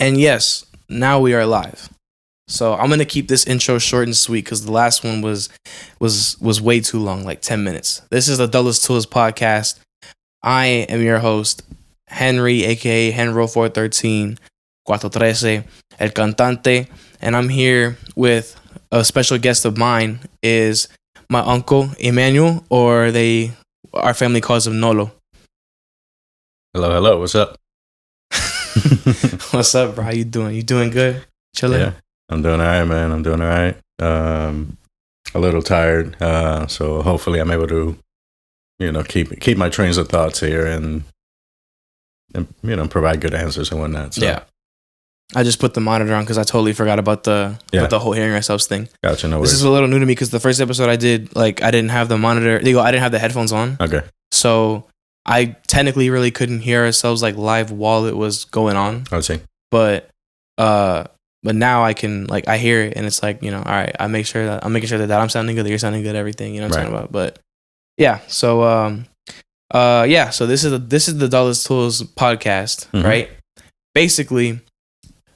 And yes, now we are live. So I'm gonna keep this intro short and sweet because the last one was way too long, like 10 minutes. This is the Dullest podcast. I am your host, Henry, aka Henro413, 413, El Cantante, and I'm here with a special guest of mine is my uncle Emmanuel, or our family calls him Nolo. Hello. What's up? What's up, bro? How you doing? You doing good? Chilling? Yeah, I'm doing all right, man. I'm doing all right. A little tired, so hopefully I'm able to, keep my trains of thoughts here and provide good answers and whatnot. So. Yeah. I just put the monitor on because I totally forgot about the whole hearing ourselves thing. Gotcha. No worries. This is a little new to me because the first episode I did, I didn't have the monitor. I didn't have the headphones on. Okay. So I technically really couldn't hear ourselves live while it was going on. I see. But now I can I hear it and it's all right. I'm making sure that I'm sounding good, that you're sounding good, everything. You know what I'm talking about. But yeah. So So this is the Dullest Tools podcast, right? Basically.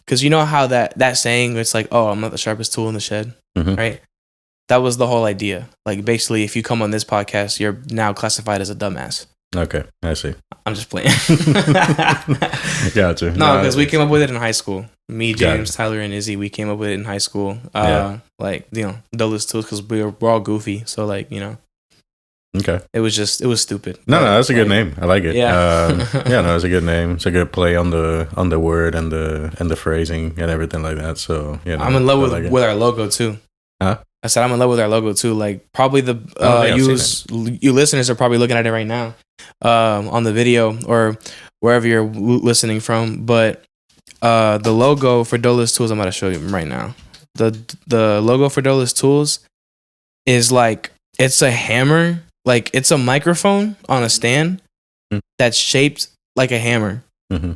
Because you know how that saying, it's I'm not the sharpest tool in the shed, right? That was the whole idea. Basically, if you come on this podcast, you're now classified as a dumbass. Okay, I see. I'm just playing. Gotcha. No, because we came up with it in high school. Me, James, Tyler, and Izzy, we came up with it in high school. Dullest Tools, because we're all goofy. So, Okay. It was stupid. No, that's a good name. I like it. Yeah. It's a good name. It's a good play on the word and the phrasing and everything like that. So I'm in love with our logo too. Huh? I said I'm in love with our logo too. Probably you listeners are probably looking at it right now, on the video or wherever you're listening from. But the logo for Dullest Tools, I'm about to show you right now. The logo for Dullest Tools is it's a hammer. It's a microphone on a stand that's shaped like a hammer. Mm-hmm.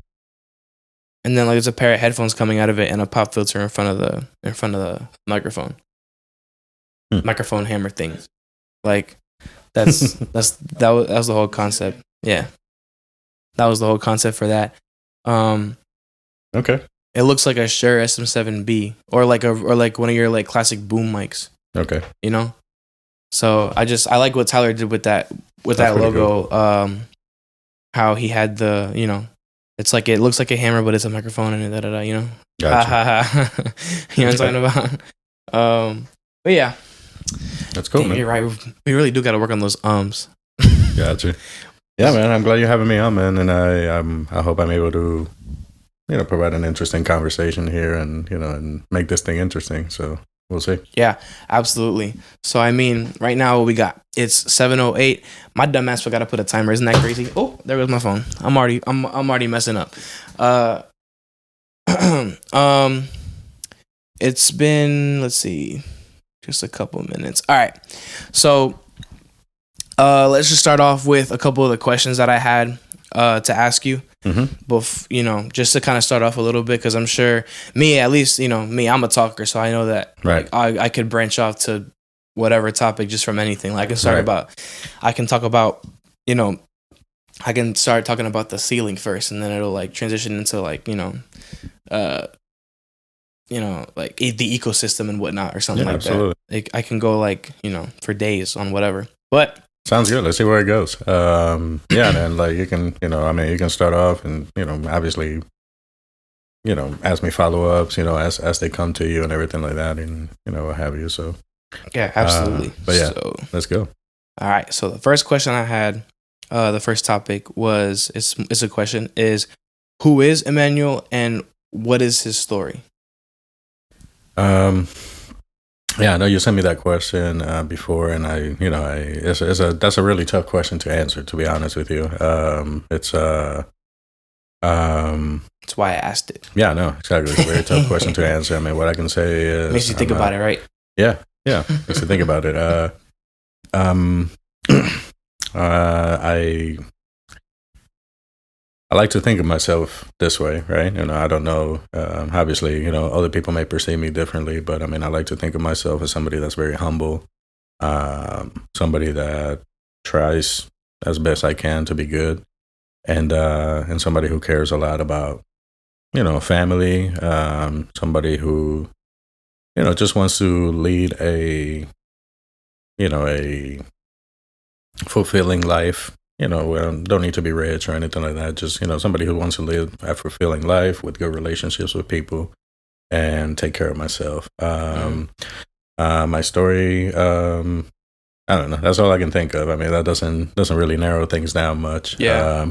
And then there's a pair of headphones coming out of it and a pop filter in front of the microphone. Microphone hammer thing. That was the whole concept. Yeah. That was the whole concept for that. Okay. It looks like a Shure SM7B or one of your classic boom mics. Okay. You know? So I like what Tyler did with that logo. Cool. How he had the, it looks like a hammer, but it's a microphone and you know. Gotcha. You know what I'm talking about? But yeah. That's cool, man. You're right. We really do got to work on those Gotcha. Yeah, man. I'm glad you're having me on, man, and I hope I'm able to, provide an interesting conversation here and and make this thing interesting. So. We'll see. Yeah, absolutely. So, right now what we got, it's 7:08. My dumb ass forgot to put a timer. Isn't that crazy? Oh, there goes my phone. I'm already messing up. It's been, let's see, just a couple minutes. All right. So, let's just start off with a couple of the questions that I had to ask you. Mm-hmm. Just to kind of start off a little bit, because I'm sure I'm a talker, so I know that I could branch off to whatever topic just from anything. I can start talking about the ceiling first, and then it'll transition into the ecosystem and whatnot or something absolutely. That. I can go for days on whatever, but. Sounds good. Let's see where it goes. And you can, you can start off and, obviously, ask me follow-ups, as they come to you and everything like that and, what have you. So, yeah, absolutely. But yeah, let's go. All right. So the first question I had, the first topic was, it's a question is, who is Emmanuel and what is his story? Yeah, I know you sent me that question before, and that's a really tough question to answer, to be honest with you. It's that's why I asked it. Yeah, no, exactly. It's a very tough question to answer. What I can say is makes you think about it, right? Yeah, makes you think about it. I like to think of myself this way, right? I don't know. Obviously, other people may perceive me differently, but I like to think of myself as somebody that's very humble, somebody that tries as best I can to be good, and somebody who cares a lot about family, somebody who, just wants to lead a fulfilling life. Don't need to be rich or anything like that. Just, somebody who wants to live a fulfilling life with good relationships with people and take care of myself. My story, I don't know. That's all I can think of. I mean, that doesn't really narrow things down much. Yeah.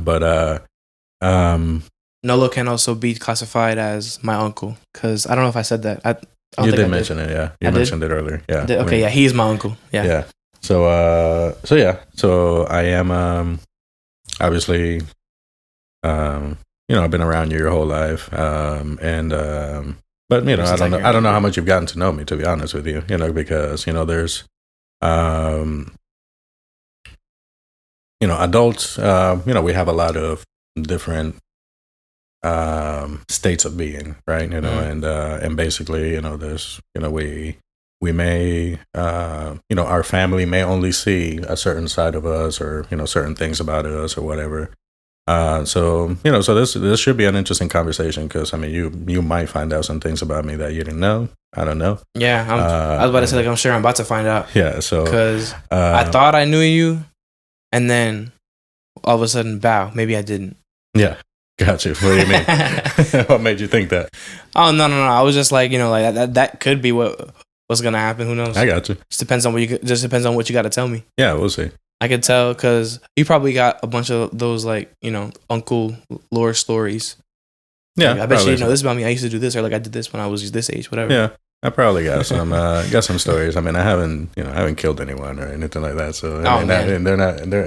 Nolo can also be classified as my uncle, because I don't know if I said that. You did mention it, yeah. You mentioned it earlier, yeah. Okay, yeah, he's my uncle, yeah. Yeah. So I am obviously, I've been around you your whole life, but I don't know how much you've gotten to know me, to be honest with you, because there's adults, we have a lot of different states of being, right? And basically, there's, we may, our family may only see a certain side of us, or certain things about us, or whatever. So this should be an interesting conversation, because I mean, you might find out some things about me that you didn't know. I don't know. Yeah, I was about to say, like, I'm sure I'm about to find out. Yeah, so because I thought I knew you, and then all of a sudden, bow, maybe I didn't. Yeah. Gotcha. What do you mean? What made you think that? Oh, no. I was just like, like that could be what's gonna happen. Who knows? I got you. Just depends on what you got to tell me. Yeah, we'll see. I could tell, because you probably got a bunch of those, like, uncle lore stories. Yeah, like, I bet you know this about me. I used to do this, or like I did this when I was this age, whatever. Yeah, I probably got some stories. I mean, I haven't killed anyone or anything like that. So it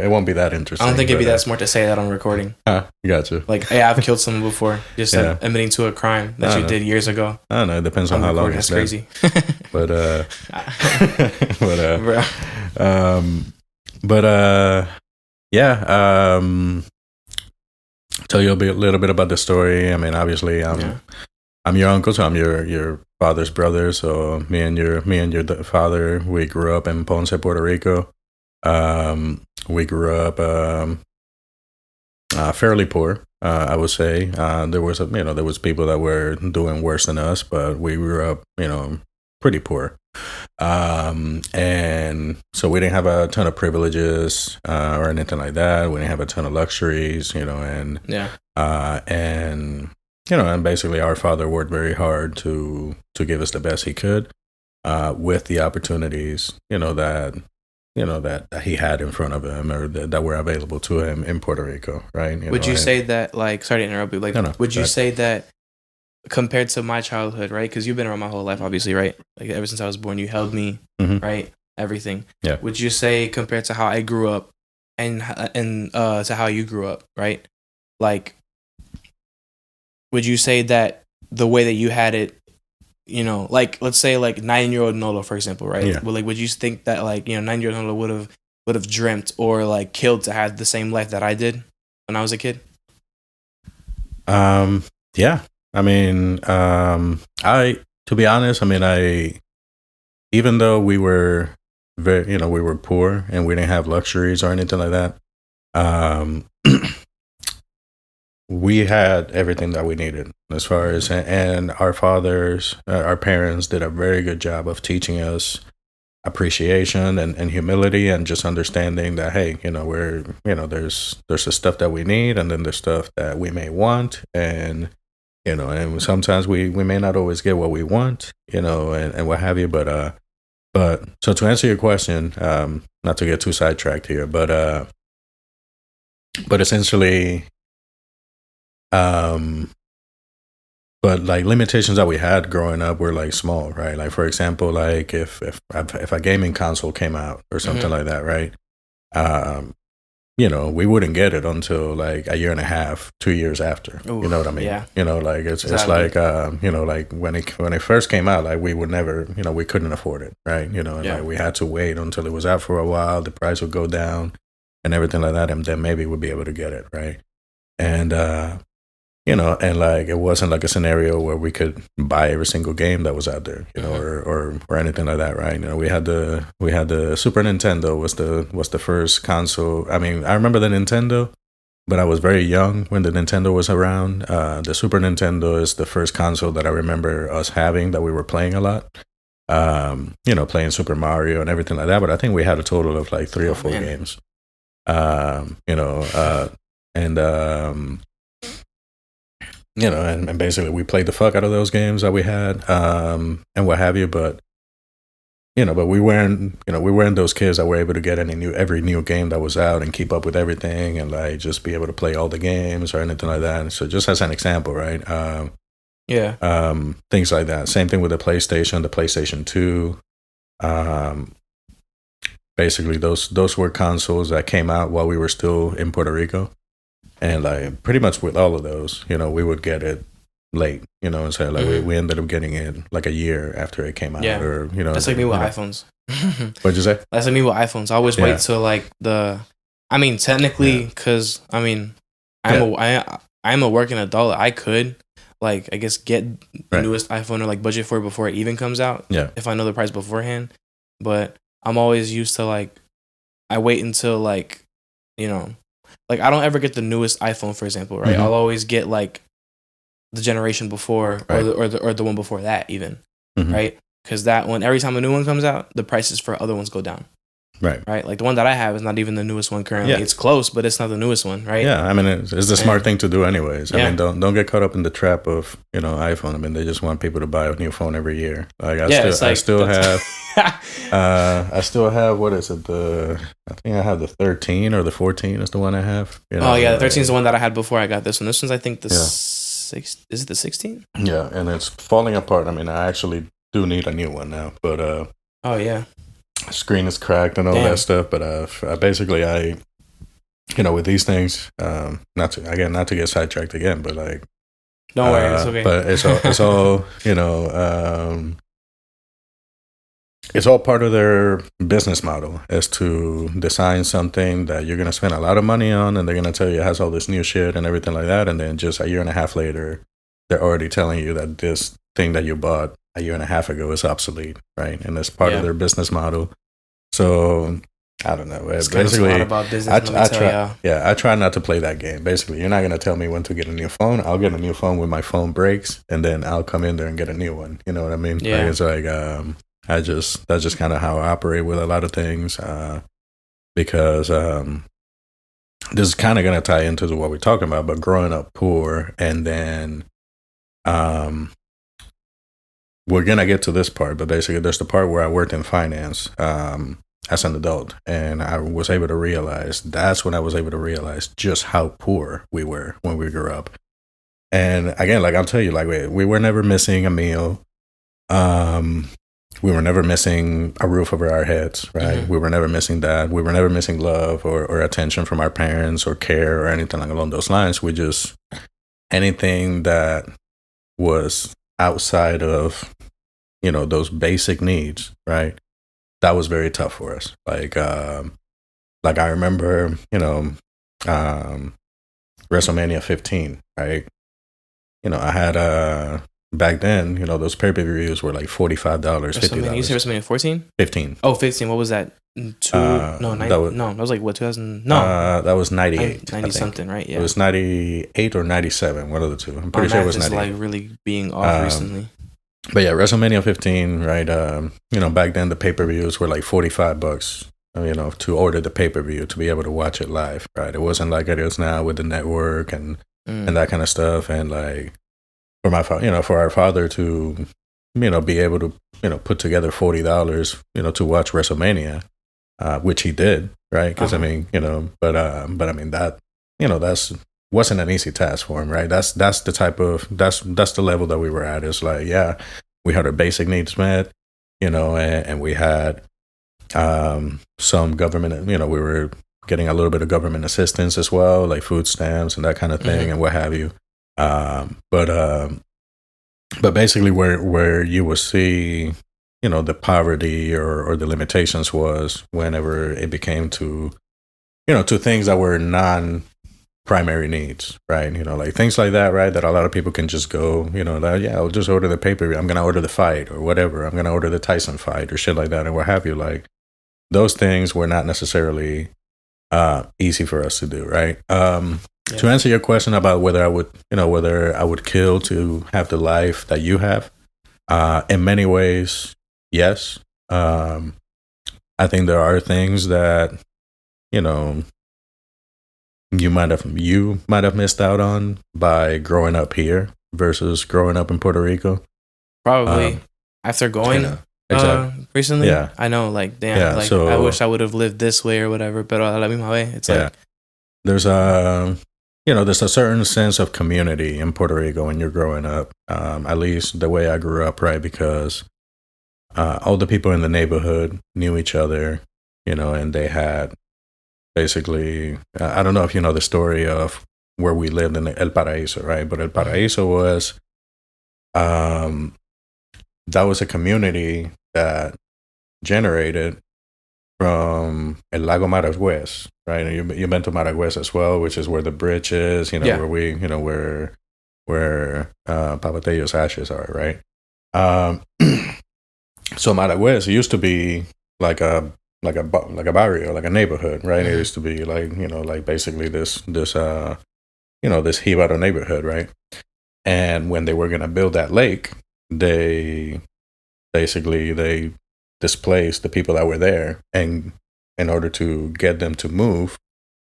won't be that interesting. I don't think it'd be that smart to say that on recording. Gotcha. Like, hey, I've killed someone before, just admitting to a crime that you did years ago. I don't know. It depends on how long it's been. That's crazy. Tell you a little bit about the story. I mean, obviously, I'm your uncle, so I'm your father's brother. So me and your father, we grew up in Ponce, Puerto Rico. We grew up fairly poor, I would say. There was people that were doing worse than us, but we grew up, pretty poor. And so we didn't have a ton of privileges or anything like that. We didn't have a ton of luxuries, and basically our father worked very hard to give us the best he could, with the opportunities, that he had in front of him, or that were available to him in Puerto Rico, right? Would you say that, like, sorry to interrupt you, like, would you say that compared to my childhood, right? Because you've been around my whole life, obviously, right? Like, ever since I was born, you held me, right? Everything. Yeah. Would you say, compared to how I grew up and to how you grew up, right? Like, would you say that the way that you had it, like, let's say, like, 9-year-old Nolo, for example, right? Yeah. Well, like, would you think that, like, 9-year-old Nolo would have dreamt or, like, killed to have the same life that I did when I was a kid? Yeah. I mean, to be honest, I mean, even though we were very, we were poor and we didn't have luxuries or anything like that, we had everything that we needed as far as, and our parents did a very good job of teaching us appreciation and humility, and just understanding that, hey, there's the stuff that we need, and then there's stuff that we may want, and and sometimes we may not always get what we want, and what have you. But so to answer your question, not to get too sidetracked here, but essentially, but like limitations that we had growing up were like small, right? Like, for example, like if a gaming console came out or something like that, right? We wouldn't get it until like a year and a half, 2 years after. Ooh, you know what I mean? Yeah. Like it's like like when it first came out, like we would never, we couldn't afford it, right? And like we had to wait until it was out for a while, the price would go down and everything like that, and then maybe we'd be able to get it, right? And and like it wasn't like a scenario where we could buy every single game that was out there, or anything like that, right? We had the Super Nintendo was the first console. I mean, I remember the Nintendo, but I was very young when the Nintendo was around. The Super Nintendo is the first console that I remember us having that we were playing a lot. Playing Super Mario and everything like that. But I think we had a total of like 3 or 4 games. And basically we played the fuck out of those games that we had, and what have you. But we weren't those kids that were able to get every new game that was out and keep up with everything and like just be able to play all the games or anything like that. So just as an example, right? Things like that. Same thing with the PlayStation 2. Basically those were consoles that came out while we were still in Puerto Rico. And like pretty much with all of those, we would get it late, and so like we ended up getting it like a year after it came out. Yeah. Or that's like me with iPhones. What'd you say? That's like me with iPhones. I always wait till like technically, because I'm a working adult. I could like I guess get the newest iPhone or like budget for it before it even comes out. Yeah. If I know the price beforehand, but I'm always used to like I wait until like like I don't ever get the newest iPhone, for example, right? I'll always get like the generation before or the one before that even, right? Because that one, every time a new one comes out, the prices for other ones go down. Right. Like the one that I have is not even the newest one currently. Yeah. It's close, but it's not the newest one, right? Yeah. I mean, it's the smart thing to do anyways. I mean, don't get caught up in the trap of, iPhone. I mean, they just want people to buy a new phone every year. Like I still have what is it? I think I have the 13 or the 14 is the one I have. The 13 is the one that I had before I got this one. This one's I think the 6. Is it the 16? Yeah, and it's falling apart. I mean, I actually do need a new one now, but screen is cracked and all that stuff. But with these things, not to get sidetracked again, but like, don't worry, it's okay. But it's all it's all part of their business model, is to design something that you're gonna spend a lot of money on, and they're gonna tell you it has all this new shit and everything like that, and then just a year and a half later, they're already telling you that this thing that you bought a year and a half ago is obsolete, right? And it's part of their business model. So I don't know. It's basically, kind of about business, I try not to play that game. Basically, you're not gonna tell me when to get a new phone. I'll get a new phone when my phone breaks, and then I'll come in there and get a new one. You know what I mean? Yeah. Like, it's like that's just kind of how I operate with a lot of things, because this is kind of gonna tie into what we're talking about. But growing up poor, and then we're gonna get to this part, but basically there's the part where I worked in finance as an adult, and that's when I was able to realize just how poor we were when we grew up. And again, like I'll tell you, like we were never missing a meal. We were never missing a roof over our heads, right? We were never missing that. We were never missing love or attention from our parents or care or anything along those lines. We just, anything that was outside of, those basic needs, right? That was very tough for us. Like I remember, WrestleMania 15, right? I had back then, those pay-per-views were like $45, $50. You said WrestleMania 14? 15. Oh, 15. What was that? That was like what, 2000? No. That was 98. 90 something, right? Yeah. It was 98 or 97, one of the two. I'm pretty sure it was 98. Like really being off recently. But yeah, WrestleMania 15, right? Back then the pay-per-views were like $45, to order the pay-per-view to be able to watch it live, right? It wasn't like it is now with the network and that kind of stuff. And like for our father to, be able to, put together $40, to watch WrestleMania, which he did, right? Because I mean, but I mean that, that's wasn't an easy task for him, right? That's the type of that's the level that we were at. It's like, yeah, we had our basic needs met, and we had some government, we were getting a little bit of government assistance as well, like food stamps and that kind of thing, and what have you. But basically, where you will see, the poverty or the limitations was whenever it became to, to things that were non-primary needs, right? Like things like that, right? That a lot of people can just go, I'll just order the pay-per-view. I'm gonna order the fight or whatever. I'm gonna order the Tyson fight or shit like that, and what have you. Like those things were not necessarily easy for us to do, right? To answer your question about whether I would kill to have the life that you have, in many ways, yes. I think there are things that you might have missed out on by growing up here versus growing up in Puerto Rico. Probably after going recently. Yeah, I know. Like, damn. Yeah, like, so, I wish I would have lived this way or whatever. But a la misma way, it's like there's there's a certain sense of community in Puerto Rico when you're growing up. At least the way I grew up, right? Because all the people in the neighborhood knew each other, and they had basically, I don't know if you know the story of where we lived in El Paraíso, right? But El Paraíso was, that was a community that generated from El Lago Maragüez, right? You've been to Maragüez as well, which is where the bridge is, where we, where Papatelio's ashes are, right? So Maragüez used to be like a barrio, like a neighborhood, right? It used to be like basically this Jíbaro neighborhood, right? And when they were gonna build that lake, they displaced the people that were there, and in order to get them to move,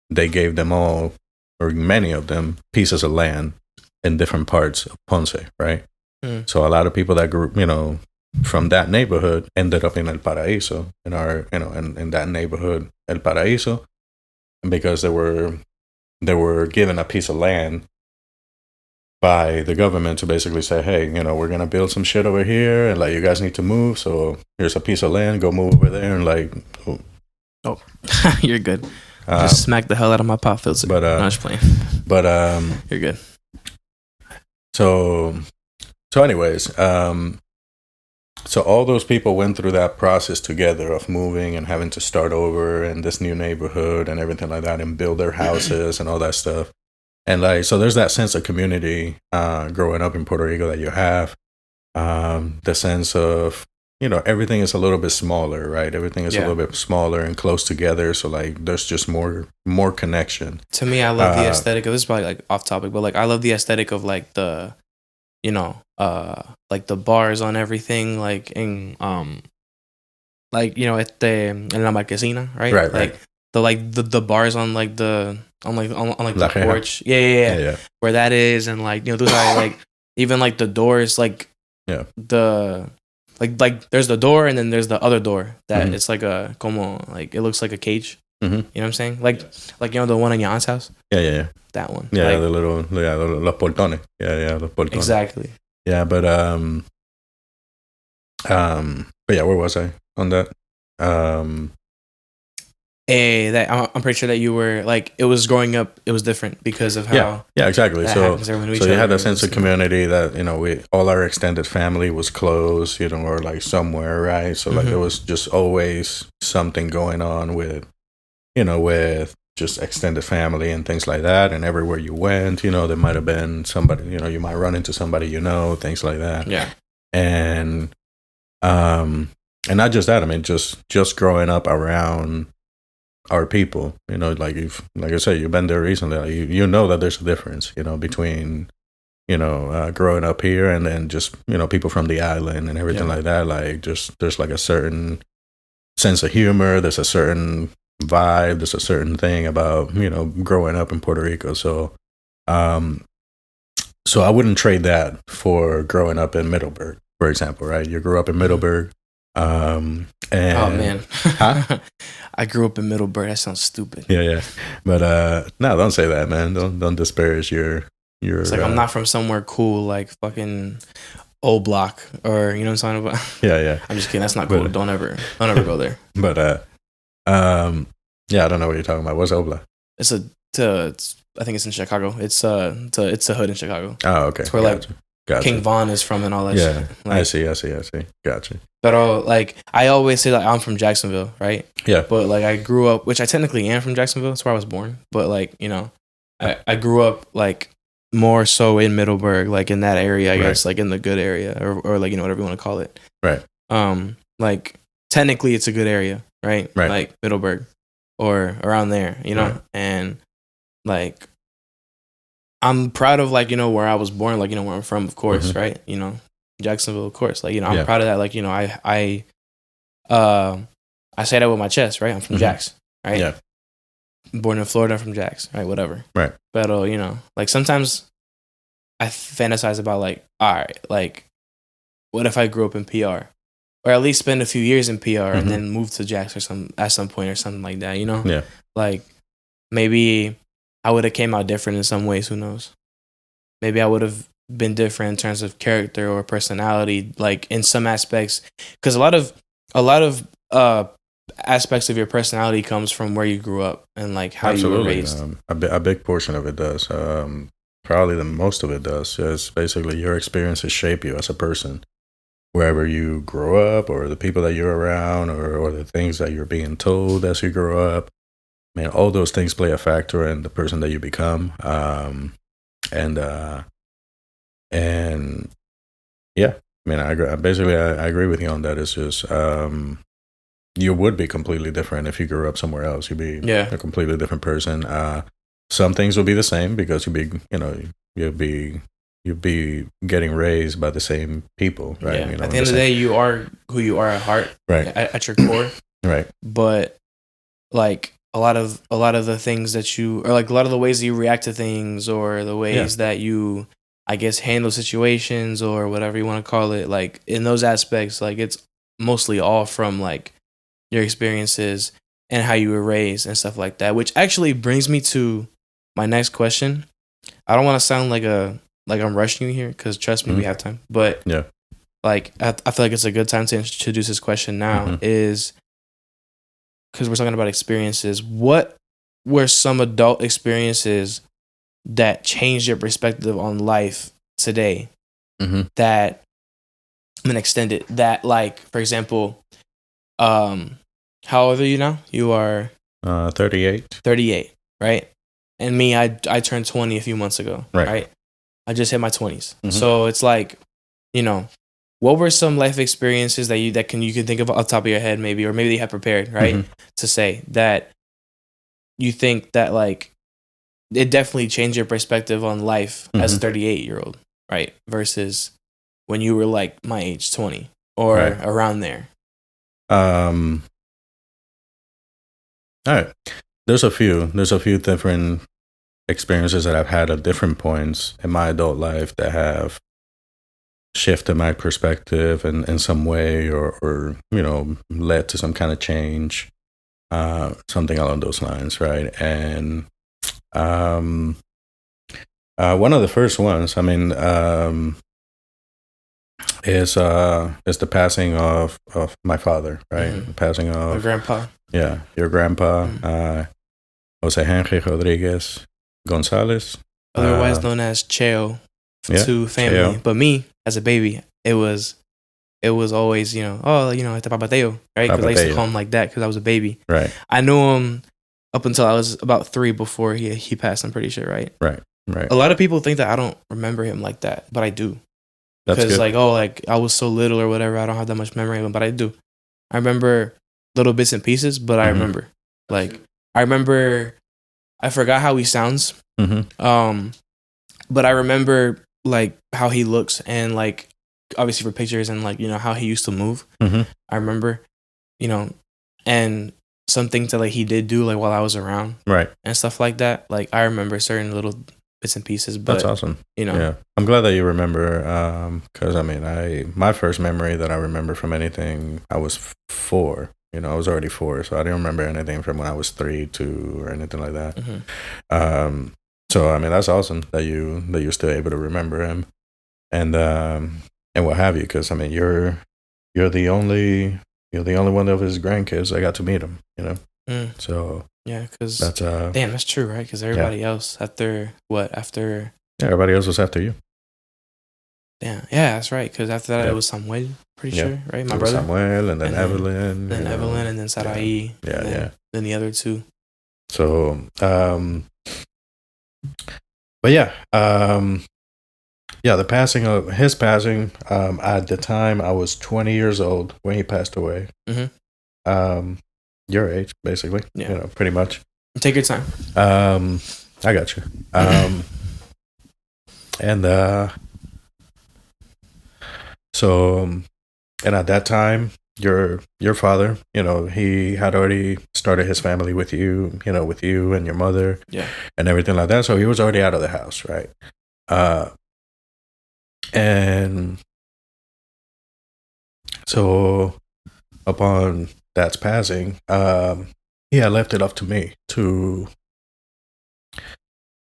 they gave them all, or many of them, pieces of land in different parts of Ponce, right? So a lot of people that grew, from that neighborhood ended up in El Paraíso, in that neighborhood, El Paraíso, because they were given a piece of land by the government to basically say, hey, we're going to build some shit over here, and like, you guys need to move, so here's a piece of land, go move over there, and like... Oh, you're good. Just smack the hell out of my pop filter. But, no, I'm just playing. But, you're good. So anyways, so all those people went through that process together of moving and having to start over in this new neighborhood and everything like that, and build their houses and all that stuff. And like, so there's that sense of community growing up in Puerto Rico that you have. The sense of, everything is a little bit smaller, right? Everything is a little bit smaller and close together. So like, there's just more connection. To me, I love the aesthetic of this. Is probably like off topic, but like, I love the aesthetic of like the, like the bars on everything, like in like en la marquesina, right? Right. Like the bars on like the the porch, yeah, where that is, and like those are like even like the doors, like the like there's the door and then there's the other door that it's like a como, like it looks like a cage. You know what I'm saying? Like the one in your aunt's house. Yeah. That one. Yeah, like, los portones. Yeah, los portones. Exactly. Yeah, but yeah, where was I on that? That I'm pretty sure that you were like, it was growing up, it was different because of how exactly. So you had that sense of community that we all our extended family was close, or like somewhere, right? So like there was just always something going on with with just extended family and things like that, and everywhere you went, there might have been somebody, you might run into somebody, things like that. Yeah. And not just that, I mean, just growing up around our people, like I said, you've been there recently, like you know that there's a difference, between, growing up here and then just, people from the island and everything like that. Like just, there's like a certain sense of humor. There's a certain vibe. There's a certain thing about, growing up in Puerto Rico. So I wouldn't trade that for growing up in Middleburg, for example, right? You grew up in Middleburg. And oh man, huh? I grew up in Middleburg. That sounds stupid. Yeah. But no, don't say that, man. Don't disparage your. It's like I'm not from somewhere cool like fucking O Block or what I'm talking about. Yeah. I'm just kidding. That's not cool. But, don't ever go there. But yeah, I don't know what you're talking about. What's O Block? It's I think it's in Chicago. It's a hood in Chicago. Oh, okay. It's where gotcha. King Von is from and all that shit. Like, I see. Gotcha. But like I always say like I'm from Jacksonville, right? Yeah. But like I grew up, which I technically am from Jacksonville. That's where I was born. But like I grew up like more so in Middleburg, like in that area, I guess, like in the good area or like whatever you want to call it. Right. Like technically it's a good area, right? Like Middleburg or around there, and like I'm proud of like, where I was born, like, where I'm from, of course, right? Jacksonville, of course. Like, I'm proud of that. Like, I say that with my chest, right? I'm from Jax, right? Yeah. Born in Florida, I'm from Jax, right? Whatever. Right. But, like sometimes I fantasize about like, all right, like, what if I grew up in PR? Or at least spend a few years in PR and then move to Jax at some point or something like that, Yeah. Like, maybe I would have came out different in some ways, who knows? Maybe I would have been different in terms of character or personality, like in some aspects. Because a lot of aspects of your personality comes from where you grew up and like how you were raised. A big portion of it does. Probably the most of it does. It's basically your experiences shape you as a person. Wherever you grow up, or the people that you're around, or the things that you're being told as you grow up, man, all those things play a factor in the person that you become. And yeah, I mean, I agree with you on that. It's just you would be completely different if you grew up somewhere else. You'd be a completely different person. Some things will be the same because you'd be getting raised by the same people, right? Yeah. At the end of the day, you are who you are at heart, right? At your core, right? But like a lot of the things that you, or like a lot of the ways that you react to things, or the ways that you, I guess, handle situations, or whatever you want to call it, like in those aspects, like it's mostly all from like your experiences and how you were raised and stuff like that. Which actually brings me to my next question. I don't want to sound like I'm rushing you here, because trust me, we have time. But like I feel like it's a good time to introduce this question now, is because we're talking about experiences. What were some adult experiences that changed your perspective on life today? That I'm gonna extend it. That, like, for example, how old are you now? You are 38. 38, right? And me, I turned 20 a few months ago, right? I just hit my 20s. So it's like, what were some life experiences that you can think of off the top of your head, maybe, or maybe you have prepared, right? To say that you think that like it definitely changed your perspective on life as a 38-year-old, right? Versus when you were like my age, 20, or around there. All right. There's a few different experiences that I've had at different points in my adult life that have shifted my perspective in some way, or led to some kind of change, something along those lines, right? And one of the first ones, I mean, is the passing of my father, right? The passing of my grandpa. Yeah, your grandpa, Jose Henry Rodriguez Gonzalez, otherwise known as Cheo to family. Cheo. But me, as a baby, it was always, it's Papateo, right? Because I used to call him like that because I was a baby. Right. I knew him up until I was about 3 before he passed, I'm pretty sure, right? Right. A lot of people think that I don't remember him like that, but I do. Because like, I was so little or whatever, I don't have that much memory of him, but I do. I remember little bits and pieces, but I remember. Like, I forgot how he sounds. But I remember like how he looks, and like obviously for pictures, and like, how he used to move. I remember, and some things that like he did do like while I was around. Right. And stuff like that. Like I remember certain little bits and pieces. But, that's awesome. Yeah. I'm glad that you remember, because I mean, my first memory that I remember from anything, I was 4. I was already 4, so I didn't remember anything from when I was 3, 2, or anything like that. So I mean, that's awesome that you're still able to remember him, and what have you. Because I mean, you're the only one of his grandkids I got to meet him. So yeah, because damn, that's true, right? Because everybody else everybody else was after you. Yeah, that's right. Because after that, it was Samuel, pretty sure, right? My brother Samuel, and then Evelyn, Evelyn, and then Sarai, then the other 2. So, but yeah, the passing of his passing. At the time, I was 20 years old when he passed away. Your age, basically. Pretty much. Take your time. I got you. And so, and at that time, your father, he had already started his family with you, with you and your mother, and everything like that. So he was already out of the house, right? And so upon Dad's passing, he had left it up to me to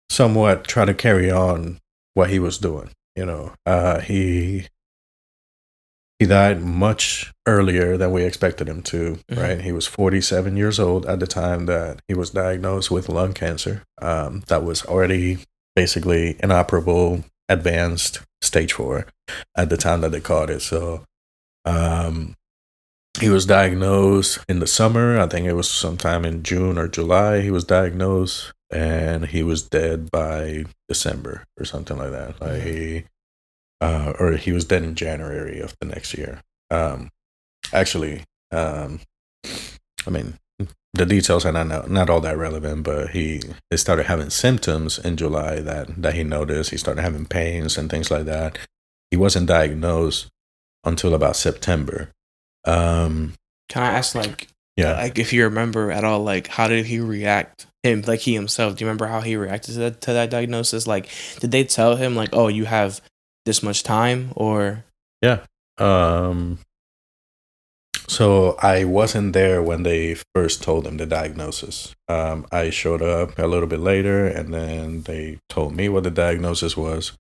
somewhat try to carry on what he was doing. He died much earlier than we expected him to, right? He was 47 years old at the time that he was diagnosed with lung cancer. That was already basically inoperable, advanced stage 4 at the time that they caught it. So he was diagnosed in the summer. I think it was sometime in June or July. He was diagnosed, and he was dead by December or something like that. Or he was dead in January of the next year. Actually, I mean, the details are not all that relevant, but he started having symptoms in July that he noticed. He started having pains and things like that. He wasn't diagnosed until about September. Can I ask, like if you remember at all, like, how did he react? He himself. Do you remember how he reacted to that diagnosis? Like, did they tell him, like, oh, you have this much time, or? Yeah. So I wasn't there when they first told him the diagnosis. I showed up a little bit later, and then they told me what the diagnosis was.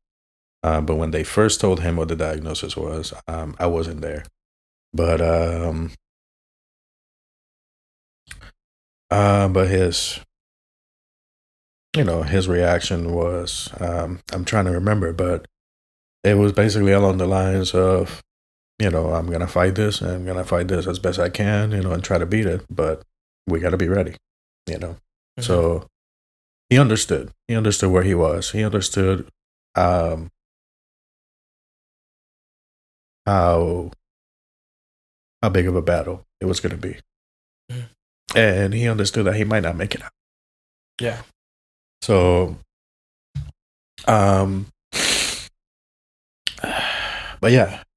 But when they first told him what the diagnosis was, I wasn't there. But his reaction was, I'm trying to remember, but it was basically along the lines of, I'm going to fight this, and I'm going to fight this as best I can, and try to beat it, but we got to be ready, So he understood. He understood where he was. He understood how big of a battle it was going to be. And he understood that he might not make it out. Yeah. So,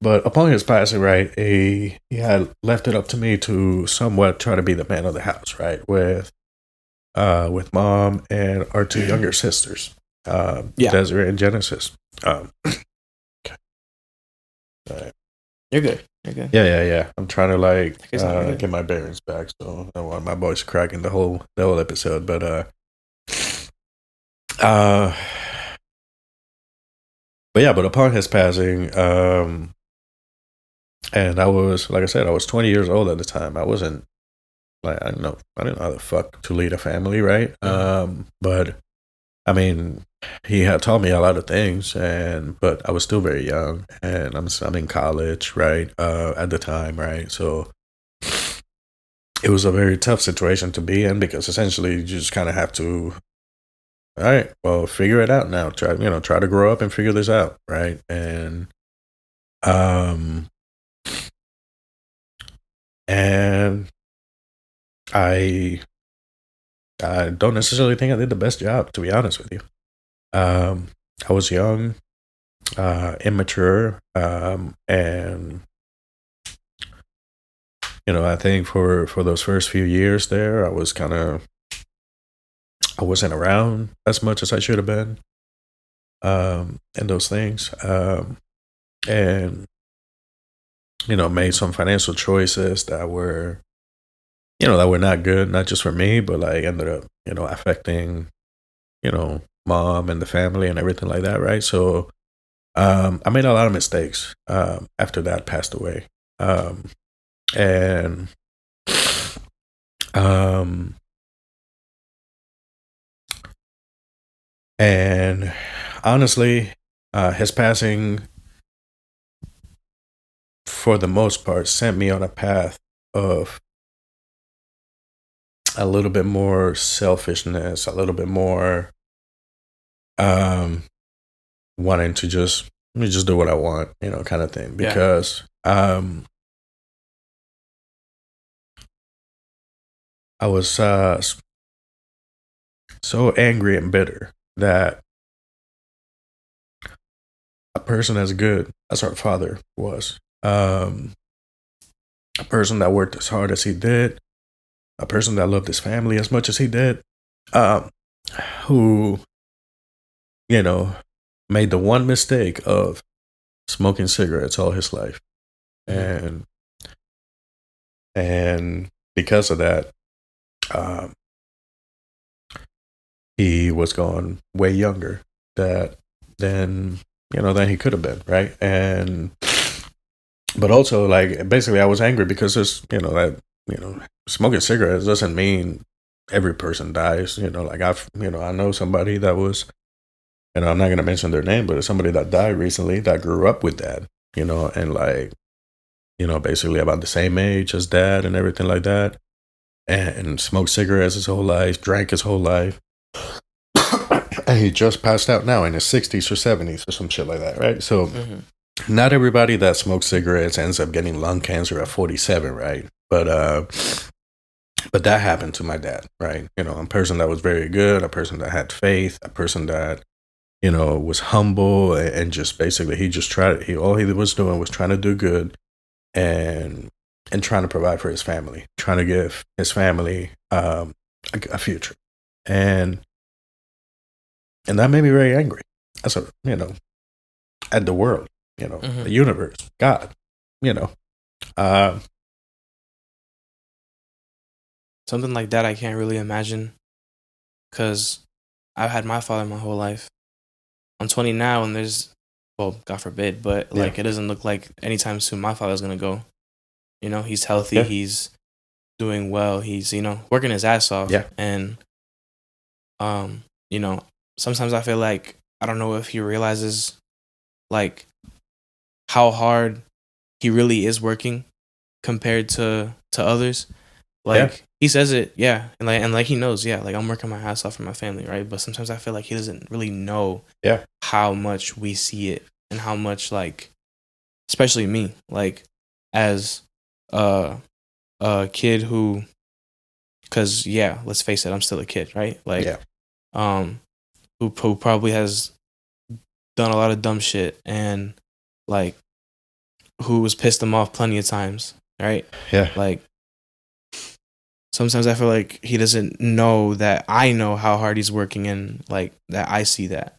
but upon his passing, right, he had left it up to me to somewhat try to be the man of the house, right, with Mom and our 2 younger sisters, Desiree and Genesis. Okay. Right. You're good. Yeah. I'm trying to get my bearings back, so I don't want my voice cracking the whole episode. But but upon his passing, and I was, like I said, I was 20 years old at the time. I wasn't I didn't know how the fuck to lead a family, right? But I mean, he had taught me a lot of things, but I was still very young, and I'm in college, right? At the time, right? So it was a very tough situation to be in, because essentially you just kind of have to, all right, well, figure it out now. Try to grow up and figure this out, right? And I don't necessarily think I did the best job, to be honest with you. I was young, immature, and I think for those first few years there, I wasn't around as much as I should have been, and those things, and made some financial choices that were not good, not just for me, but like ended up affecting Mom and the family and everything like that, right? So I made a lot of mistakes after Dad passed away, and honestly, his passing, for the most part, sent me on a path of a little bit more selfishness, a little bit more wanting to just do what I want, kind of thing. Because I was so angry and bitter that a person as good as our father was, a person that worked as hard as he did, a person that loved his family as much as he did, um, who, you know, made the one mistake of smoking cigarettes all his life. And because of that, he was gone way younger than he could have been, right? But also, like, basically, I was angry because smoking cigarettes doesn't mean every person dies. Like I know somebody that was, and I'm not gonna mention their name, but it's somebody that died recently that grew up with dad, and like, basically about the same age as dad and everything like that, and smoked cigarettes his whole life, drank his whole life. And he just passed out now in his 60s or 70s or some shit like that, right? So not everybody that smokes cigarettes ends up getting lung cancer at 47, right? But that happened to my dad, right? A person that was very good, a person that had faith, a person that, was humble, and just basically all he was doing was trying to do good and trying to provide for his family, trying to give his family a future. And that made me very angry. At the world, the universe, God, something like that I can't really imagine, because I've had my father my whole life. I'm 20 now, and well, God forbid, but like, it doesn't look like anytime soon my father's gonna go. He's healthy, he's doing well, he's working his ass off, and sometimes I feel like, I don't know if he realizes like how hard he really is working compared to others. Like, he says it, and like he knows, like, I'm working my ass off for my family, right? But sometimes I feel like he doesn't really know how much we see it, and how much, like, especially me, like, as a kid who, because let's face it, I'm still a kid, right? Like, who probably has done a lot of dumb shit, and like, who was pissed him off plenty of times, right? Like, sometimes I feel like he doesn't know that I know how hard he's working, and like, that I see that.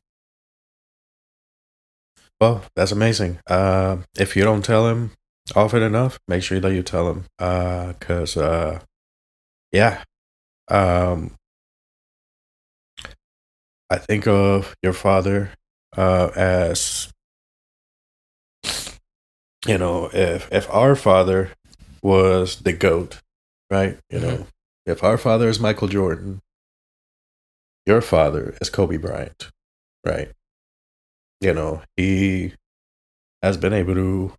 Well, that's amazing. If you don't tell him often enough, make sure that you tell him. Because I think of your father as, if our father was the GOAT, right? If our father is Michael Jordan, your father is Kobe Bryant, right? He has been able to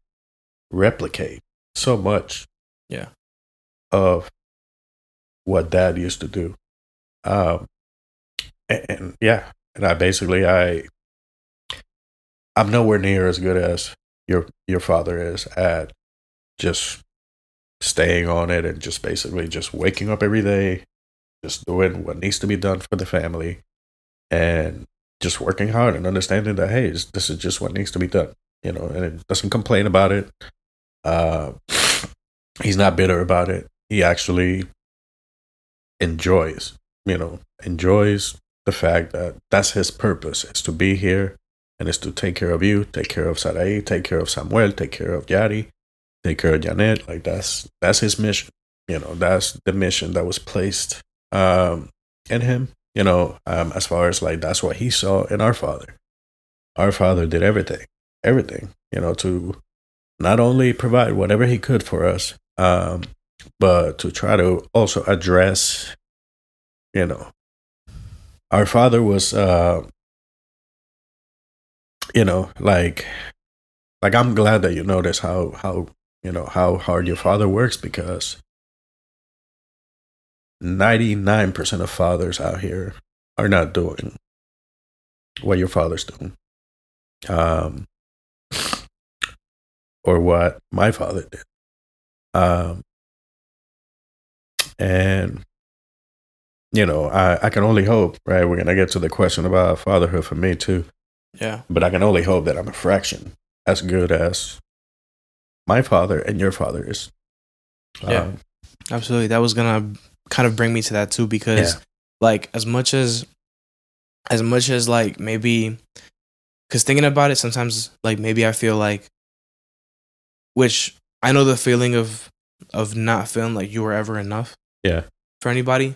replicate so much of what dad used to do. And I'm nowhere near as good as your father is at just staying on it, and just basically just waking up every day, just doing what needs to be done for the family, and just working hard and understanding that, hey, this is just what needs to be done, and it doesn't complain about it. He's not bitter about it. He actually enjoys the fact that that's his purpose, is to be here, and is to take care of you, take care of Sarai, take care of Samuel, take care of Yari, take care of Janet. Like, that's his mission. That's the mission that was placed in him. As far as, like, that's what he saw in our father. Our father did everything, to not only provide whatever he could for us, but to try to also address, our father was, like I'm glad that you notice how hard your father works, because 99% of fathers out here are not doing what your father's doing, or what my father did, and I can only hope, right? We're gonna get to the question about fatherhood for me too. Yeah. But I can only hope that I'm a fraction as good as my father and your father is. Yeah. Absolutely. That was gonna kind of bring me to that too, because like as much as like maybe, because thinking about it sometimes, like maybe I feel like, which I know the feeling of not feeling like you were ever enough for anybody,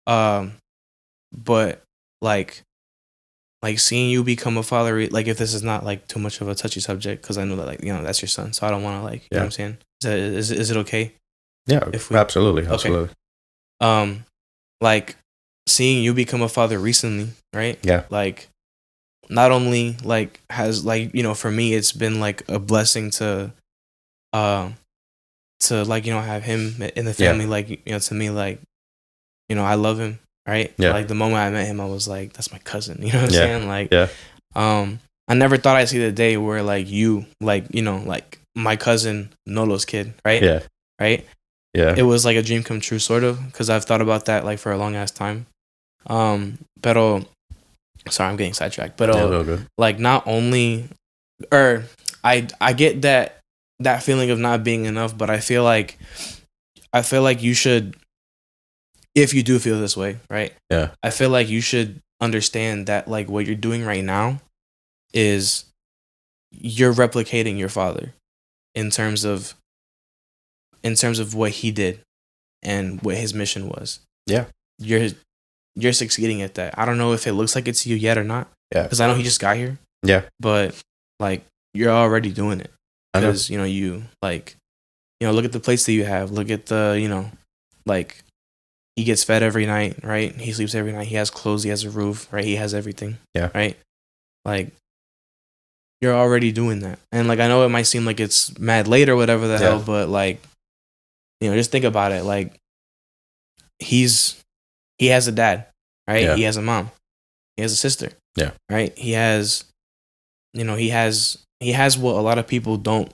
but like seeing you become a father, like if this is not like too much of a touchy subject, because I know that, like, you know, that's your son, so I don't want to, like, you know what I'm saying, is it okay? Yeah, if we, absolutely. Like seeing you become a father recently, right? Yeah. Like not only like has, like, you know, for me it's been like a blessing to like, you know, have him in the family. Like, you know, to me, like, you know, I love him, right? Like the moment I met him, I was like, that's my cousin, you know what I'm saying? Like, I never thought I'd see the day where like you, like, you know, like my cousin Nolo's kid, right? Right? It was like a dream come true, sort of, because I've thought about that like for a long ass time. Pero sorry, I'm getting sidetracked. But like not only, or I get that feeling of not being enough, but I feel like you should, if you do feel this way, right? I feel like you should understand that like what you're doing right now is you're replicating your father in terms of what he did and what his mission was. You're succeeding at that. I don't know if it looks like it's you yet or not. Because I know he just got here. But like you're already doing it. Because, you know, you like, you know, look at the plates that you have. Look at the, you know, like he gets fed every night, right? He sleeps every night. He has clothes. He has a roof, right? He has everything. Right? Like you're already doing that. And like I know it might seem like it's mad late or whatever the hell, but like, you know, just think about it. Like he has a dad, right? He has a mom. He has a sister. Right? He has, you know, he has what a lot of people don't.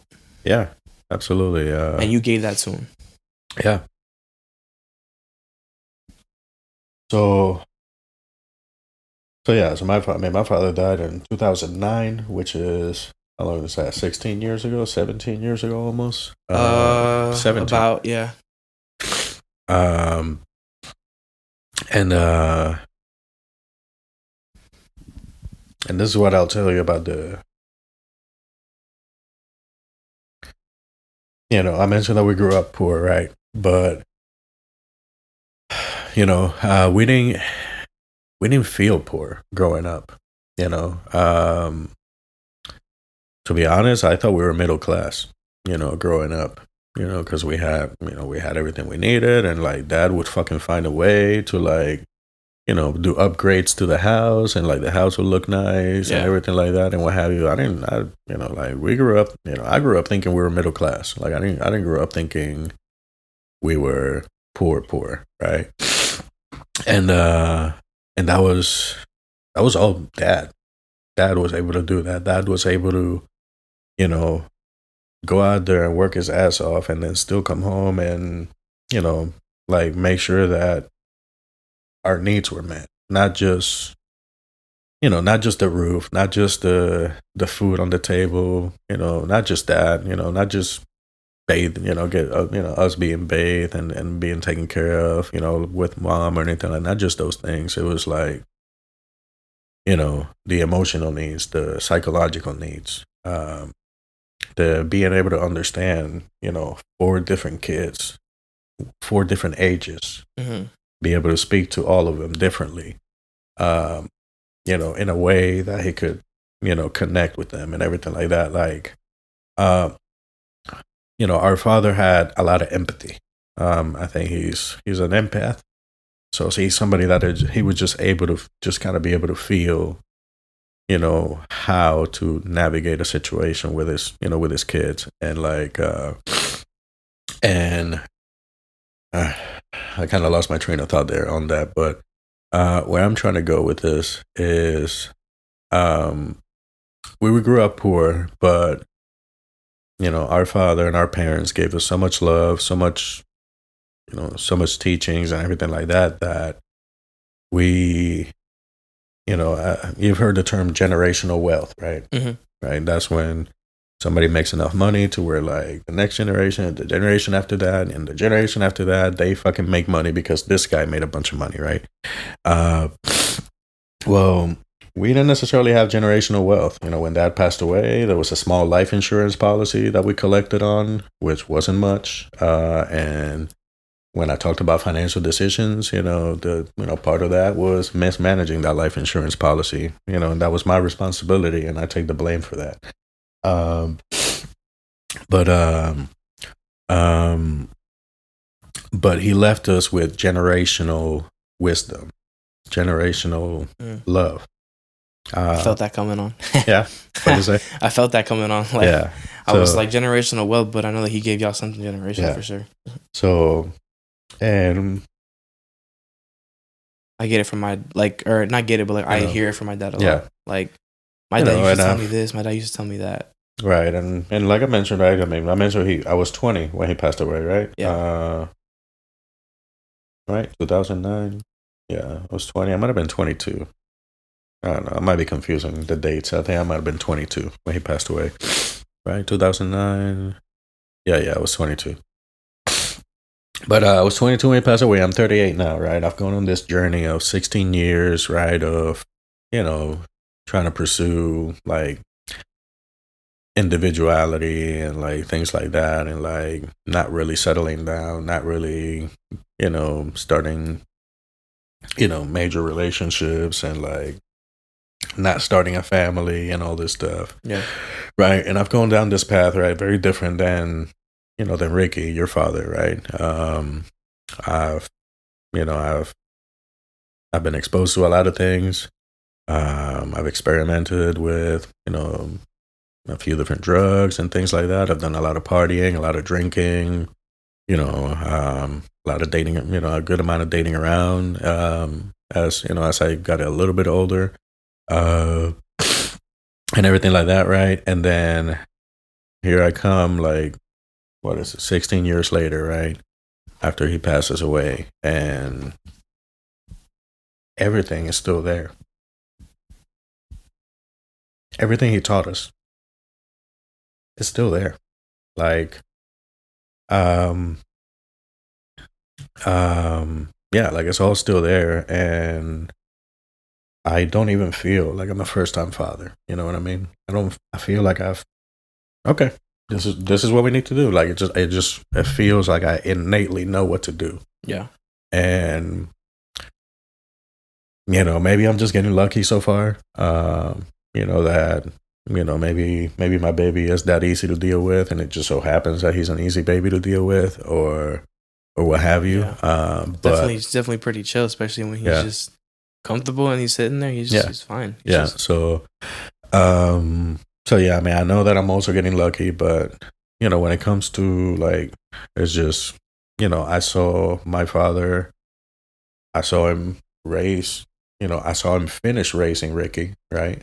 Absolutely. And you gave that to him. So my father died in 2009, which is, how long is that? 16 years ago, 17 years ago, almost. 17. About, and this is what I'll tell you about you know, I mentioned that we grew up poor, right? But you know, we didn't feel poor growing up. You know, to be honest, I thought we were middle class. You know, growing up. You know, because we had everything we needed, and like dad would fucking find a way to, like, you know, do upgrades to the house, and like the house would look nice and everything like that, and what have you. You know, like we grew up, you know, I grew up thinking we were middle class. Like I didn't grow up thinking we were poor, right? And that was all dad. Dad was able to do that. Dad was able to, you know, go out there and work his ass off, and then still come home and, you know, like make sure that our needs were met. Not just, you know, not just the roof, not just the food on the table, you know, not just that, you know, not just bathe, you know, get you know, us being bathed and being taken care of, you know, with mom or anything like that. Not just those things. It was like, you know, the emotional needs, the psychological needs, the being able to understand, you know, 4 different kids, 4 different ages, be able to speak to all of them differently, you know, in a way that he could, you know, connect with them and everything like that. Like, you know, our father had a lot of empathy. I think he's an empath. So he's somebody that he was just able to just kind of be able to feel, you know, how to navigate a situation with his, you know, with his kids. And like, I kind of lost my train of thought there on that. But where I'm trying to go with this is, we grew up poor, but, you know, our father and our parents gave us so much love, so much, you know, so much teachings and everything like that, that we, you've heard the term generational wealth, right? Mm-hmm. Right. That's when somebody makes enough money to where like the next generation, the generation after that, and the generation after that, they fucking make money because this guy made a bunch of money, right? Well, we didn't necessarily have generational wealth. When Dad passed away, there was a small life insurance policy that we collected on, which wasn't much. And when I talked about financial decisions, part of that was mismanaging that life insurance policy, and that was my responsibility, and I take the blame for that. But he left us with generational wisdom, generational love. I felt that coming on. Yeah. What you say? I felt that coming on. Like, yeah. I was like generational wealth, but I know that he gave y'all something generational for sure. So, and I get it from my or not get it, but I hear it from my dad a lot. Like, my dad used to tell me this. My dad used to tell me that. Right, and like I mentioned, right? I mentioned I was 20 when he passed away, right? Yeah. Right, 2009. Yeah, I was 20. I might have been 22. I don't know. I might be confusing the dates. I think I might have been 22 when he passed away. Right, 2009. Yeah, I was 22. But I was 22 when he passed away. I'm 38 now, right? I've gone on this journey of 16 years, right? Of, trying to pursue like individuality and like things like that, and like not really settling down, not really, starting, major relationships, and like not starting a family and all this stuff. Yeah. Right. And I've gone down this path, right? Very different than Ricky, your father, right? I've been exposed to a lot of things. I've experimented with, a few different drugs and things like that. I've done a lot of partying, a lot of drinking, a lot of dating, a good amount of dating around, as I got a little bit older, and everything like that. Right. And then here I come, like, 16 years later, right? After he passes away, and everything is still there. Everything he taught us is still there. Like, like it's all still there, and I don't even feel like I'm a first-time father. You know what I mean? I feel like this is what we need to do. Like, it feels like I innately know what to do. Yeah. And maybe I'm just getting lucky so far. That maybe my baby is that easy to deal with, and it just so happens that he's an easy baby to deal with, or what have you. Yeah. But he's definitely pretty chill, especially when he's just comfortable and he's sitting there. He's fine. So yeah, I mean, I know that I'm also getting lucky, but when it comes to like, it's just, I saw my father, I saw him raise, I saw him finish raising Ricky, right?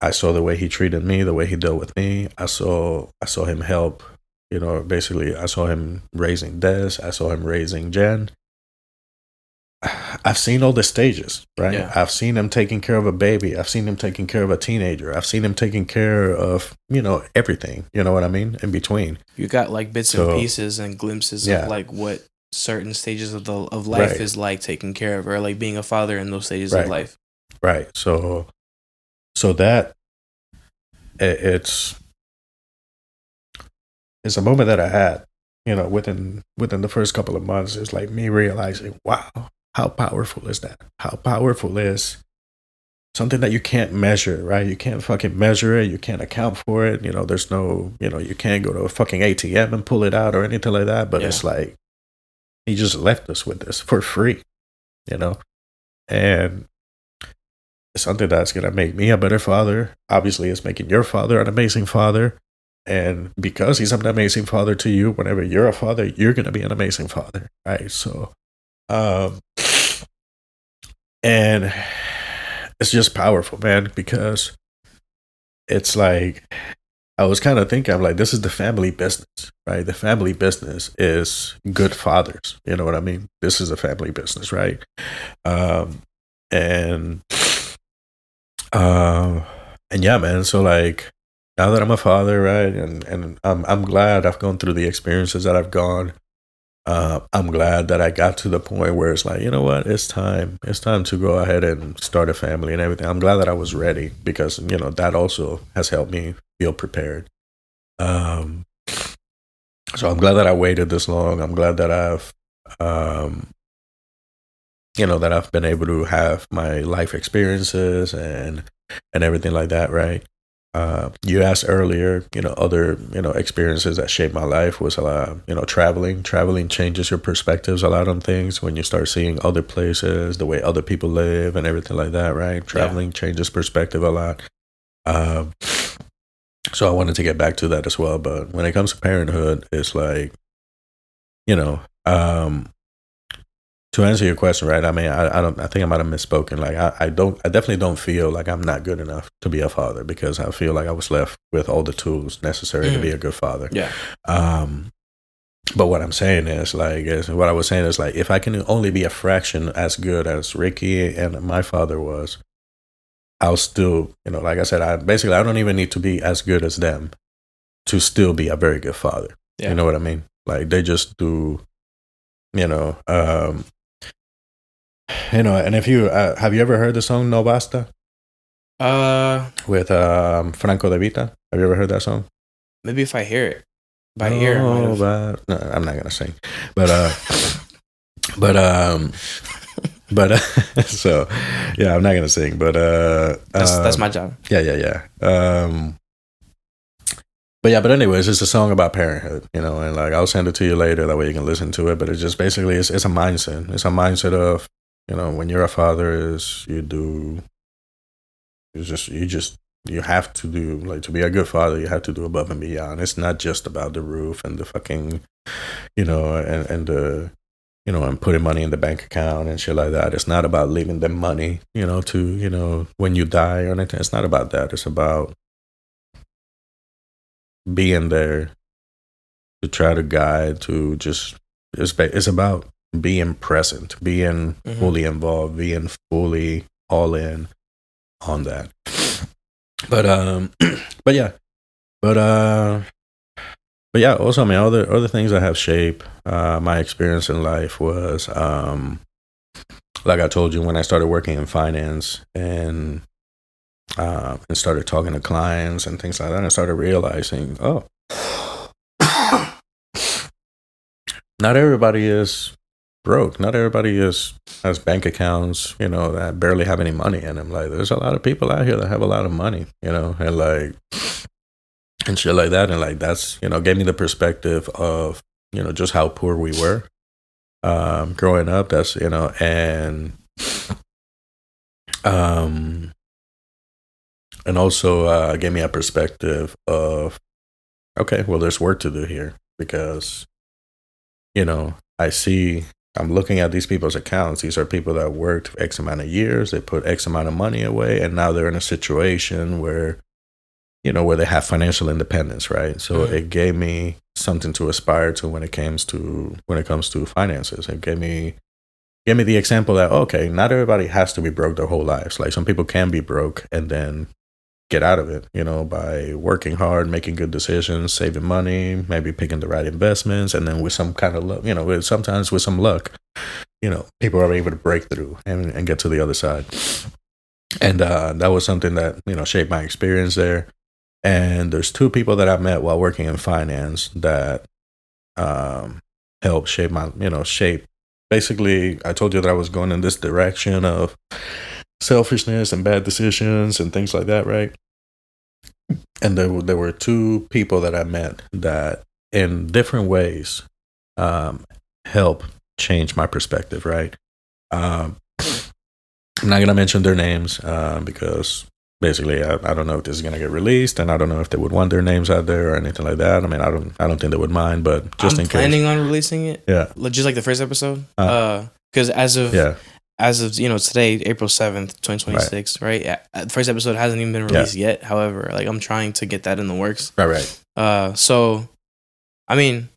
I saw the way he treated me, the way he dealt with me. I saw him help, basically I saw him raising Des, I saw him raising Jen. I've seen all the stages, right? Yeah. I've seen him taking care of a baby. I've seen him taking care of a teenager. I've seen him taking care of, everything. You know what I mean? In between. You got like bits and pieces and glimpses of like what certain stages of life is like taking care of, or like being a father in those stages of life. Right. So that it's a moment that I had, within the first couple of months. It's like me realizing, wow, how powerful is that? How powerful is something that you can't measure, right? You can't fucking measure it. You can't account for it. There's no, you can't go to a fucking ATM and pull it out or anything like that. But it's like, he just left us with this for free, and it's something that's going to make me a better father. Obviously, it's making your father an amazing father. And because he's an amazing father to you, whenever you're a father, you're going to be an amazing father, right? So, and it's just powerful, man, because it's like, I was kind of thinking, I'm like, this is the family business, right? The family business is good fathers. You know what I mean? This is a family business, right? And yeah, man. So like now that I'm a father, right, and I'm glad I've gone through the experiences that I've gone. I'm glad that I got to the point where it's like, you know what, it's time to go ahead and start a family and everything. I'm glad that I was ready because that also has helped me feel prepared. So I'm glad that I waited this long. I'm glad that I've that I've been able to have my life experiences and everything like that, right? You asked earlier, other, experiences that shaped my life was a lot, traveling. Traveling changes your perspectives a lot on things when you start seeing other places, the way other people live and everything like that, right? Traveling changes perspective a lot. So I wanted to get back to that as well. But when it comes to parenthood, it's like, to answer your question, right? I mean, I think I might have misspoken. Like, I definitely don't feel like I'm not good enough to be a father because I feel like I was left with all the tools necessary to be a good father. Yeah. But what I'm saying is what I was saying is like, if I can only be a fraction as good as Ricky and my father was, I'll still, like I said, I don't even need to be as good as them to still be a very good father. Yeah. You know what I mean? Like they just do, and if you have you ever heard the song No Basta? With Franco De Vita. Have you ever heard that song? Maybe if I hear it. By ear, no, I'm not gonna sing. But so yeah, I'm not gonna sing. But that's my job. Yeah. But anyways, it's a song about parenthood, and like I'll send it to you later. That way you can listen to it. But it's just basically it's a mindset. It's a mindset of when you're a father, you have to do, like, to be a good father, you have to do above and beyond. It's not just about the roof and the fucking, and the, and putting money in the bank account and shit like that. It's not about leaving them money, to, when you die or anything. It's not about that. It's about being there to try to guide, to just, it's about being present, being fully involved, being fully all in on that. But yeah. Also, I mean, other things that have shaped my experience in life was, like I told you, when I started working in finance and started talking to clients and things like that, I started realizing, not everybody is broke. Not everybody has bank accounts, that barely have any money in them. Like, there's a lot of people out here that have a lot of money, and like, and shit like that. And like, that's, gave me the perspective of, just how poor we were growing up. That's, and also gave me a perspective of, okay, well, there's work to do here because, I'm looking at these people's accounts. These are people that worked X amount of years. They put X amount of money away, and now they're in a situation where, where they have financial independence, right? So it gave me something to aspire to when it comes to finances. It gave me the example that, okay, not everybody has to be broke their whole lives. Like, some people can be broke and then get out of it, by working hard, making good decisions, saving money, maybe picking the right investments, and then with some kind of luck, sometimes with some luck, people are able to break through and get to the other side. And that was something that, shaped my experience there. And there's two people that I met while working in finance that helped shape my, basically, I told you that I was going in this direction of selfishness and bad decisions and things like that, right? And there were two people that I met that in different ways help change my perspective, right? I'm not going to mention their names because basically I don't know if this is going to get released, and I don't know if they would want their names out there or anything like that. I mean, I don't think they would mind, but just in case. I'm planning on releasing it. Yeah. Just like the first episode. Because as of today, April 7th, 2026, right? The first episode hasn't even been released yet. However, like, I'm trying to get that in the works. Right. So, I mean,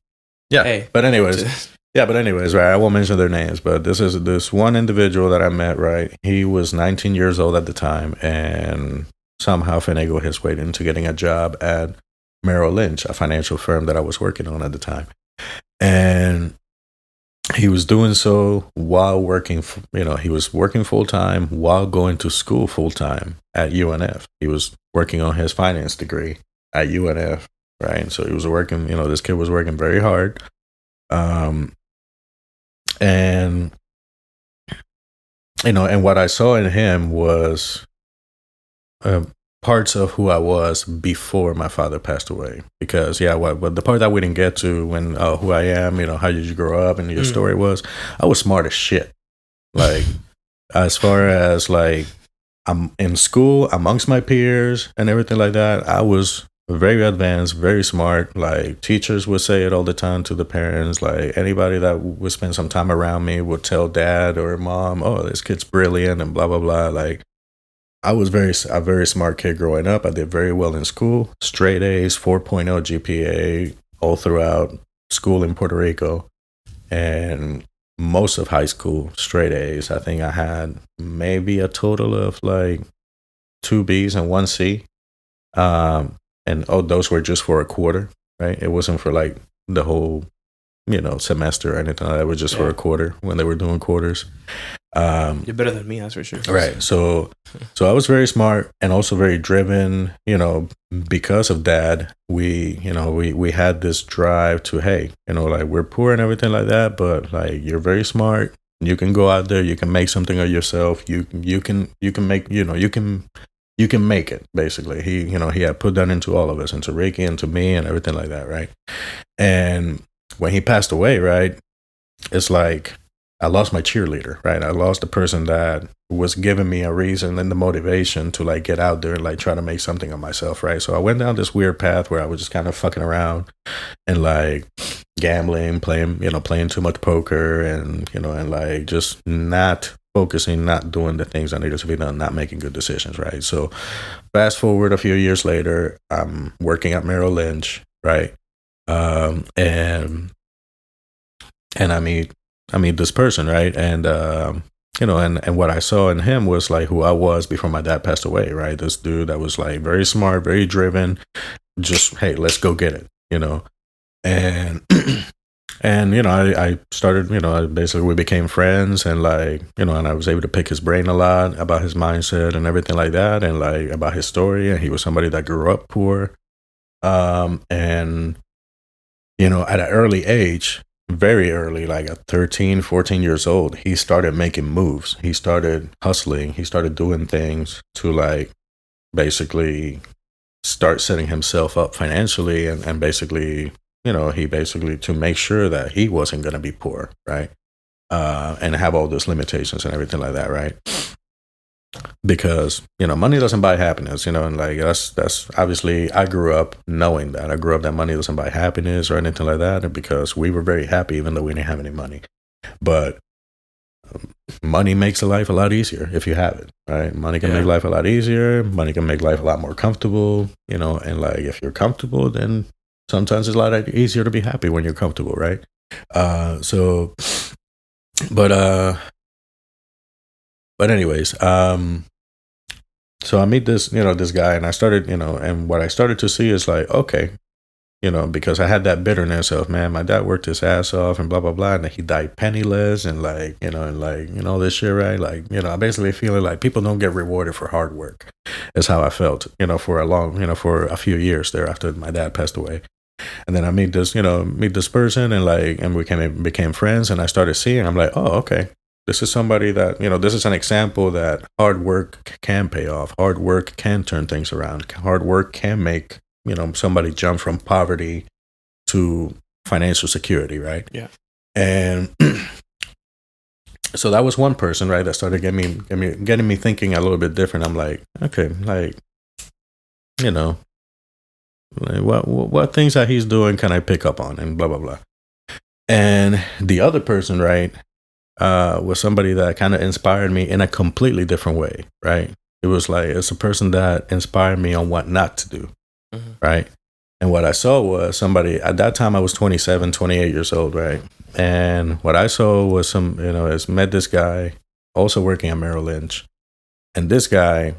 yeah. Hey, but anyways, Yeah, but anyways, right, I won't mention their names, but this one individual that I met, right? He was 19 years old at the time and somehow finagled his way into getting a job at Merrill Lynch, a financial firm that I was working on at the time. And he was doing so while working, he was working full time while going to school full time at UNF. He was working on his finance degree at UNF, right? So he was working, this kid was working very hard. And and what I saw in him was parts of who I was before my father passed away. Because what the part that we didn't get to when who I am, how did you grow up, and your story was, I was smart as shit. Like as far as like I'm in school amongst my peers and everything like that, I was very advanced, very smart. Like teachers would say it all the time to the parents. Like anybody that would spend some time around me would tell dad or mom, "Oh, this kid's brilliant," and blah blah blah. Like I was a very smart kid growing up. I did very well in school, straight A's, 4.0 GPA all throughout school in Puerto Rico, and most of high school straight A's. I think I had maybe a total of like 2 B's and 1 C. And those were just for a quarter, right? It wasn't for like the whole, semester or anything like that. It was just for a quarter when they were doing quarters. You're better than me, that's for sure. Right. So I was very smart and also very driven, because of dad. We had this drive to, hey, like we're poor and everything like that, but like you're very smart. You can go out there, you can make something of yourself. You can make, you can make it, basically. He had put that into all of us, into Ricky, into me, and everything like that, right? And when he passed away, right, it's like I lost my cheerleader, right? I lost the person that was giving me a reason and the motivation to like get out there and like try to make something of myself, right? So I went down this weird path where I was just kind of fucking around and like gambling, playing too much poker, and and like just not focusing, not doing the things that needed to be done, not making good decisions, right? So fast forward a few years later, I'm working at Merrill Lynch, right? And I meet this person, right? And and what I saw in him was like who I was before my dad passed away, right? This dude that was like very smart, very driven, just, hey, let's go get it, and and I started, basically we became friends, and like and I was able to pick his brain a lot about his mindset and everything like that, and like about his story. And he was somebody that grew up poor, and at an early age, very early, like at 13, 14 years old, he started making moves. He started hustling. He started doing things to like basically start setting himself up financially, and basically, he basically to make sure that he wasn't going to be poor, right? And have all those limitations and everything like that, right? Because money doesn't buy happiness, and like that's obviously, I grew up knowing that. I grew up that money doesn't buy happiness or anything like that, and because we were very happy even though we didn't have any money. But money makes life a lot easier if you have it, right? Money can make life a lot easier. Money can make life a lot more comfortable, and like if you're comfortable, then sometimes it's a lot easier to be happy when you're comfortable, right? But anyways, so I meet this, this guy, and I started, and what I started to see is like, okay, because I had that bitterness of, man, my dad worked his ass off and blah, blah, blah, and he died penniless, and like, this shit, right? Like, I'm basically feeling like people don't get rewarded for hard work, is how I felt, for a few years there after my dad passed away. And then I meet this person, and like, and we became friends, and I started seeing, I'm like, oh, okay. This is somebody that, this is an example that hard work can pay off. Hard work can turn things around. Hard work can make, somebody jump from poverty to financial security, right? Yeah. And so that was one person, right, that started getting me thinking a little bit different. I'm like, okay, like, like what things that he's doing can I pick up on, and blah, blah, blah. And the other person, right, was somebody that kind of inspired me in a completely different way, right? It was like, it's a person that inspired me on what not to do, right? And what I saw was somebody, at that time I was 27, 28 years old, right? And what I saw was is met this guy also working at Merrill Lynch. And this guy,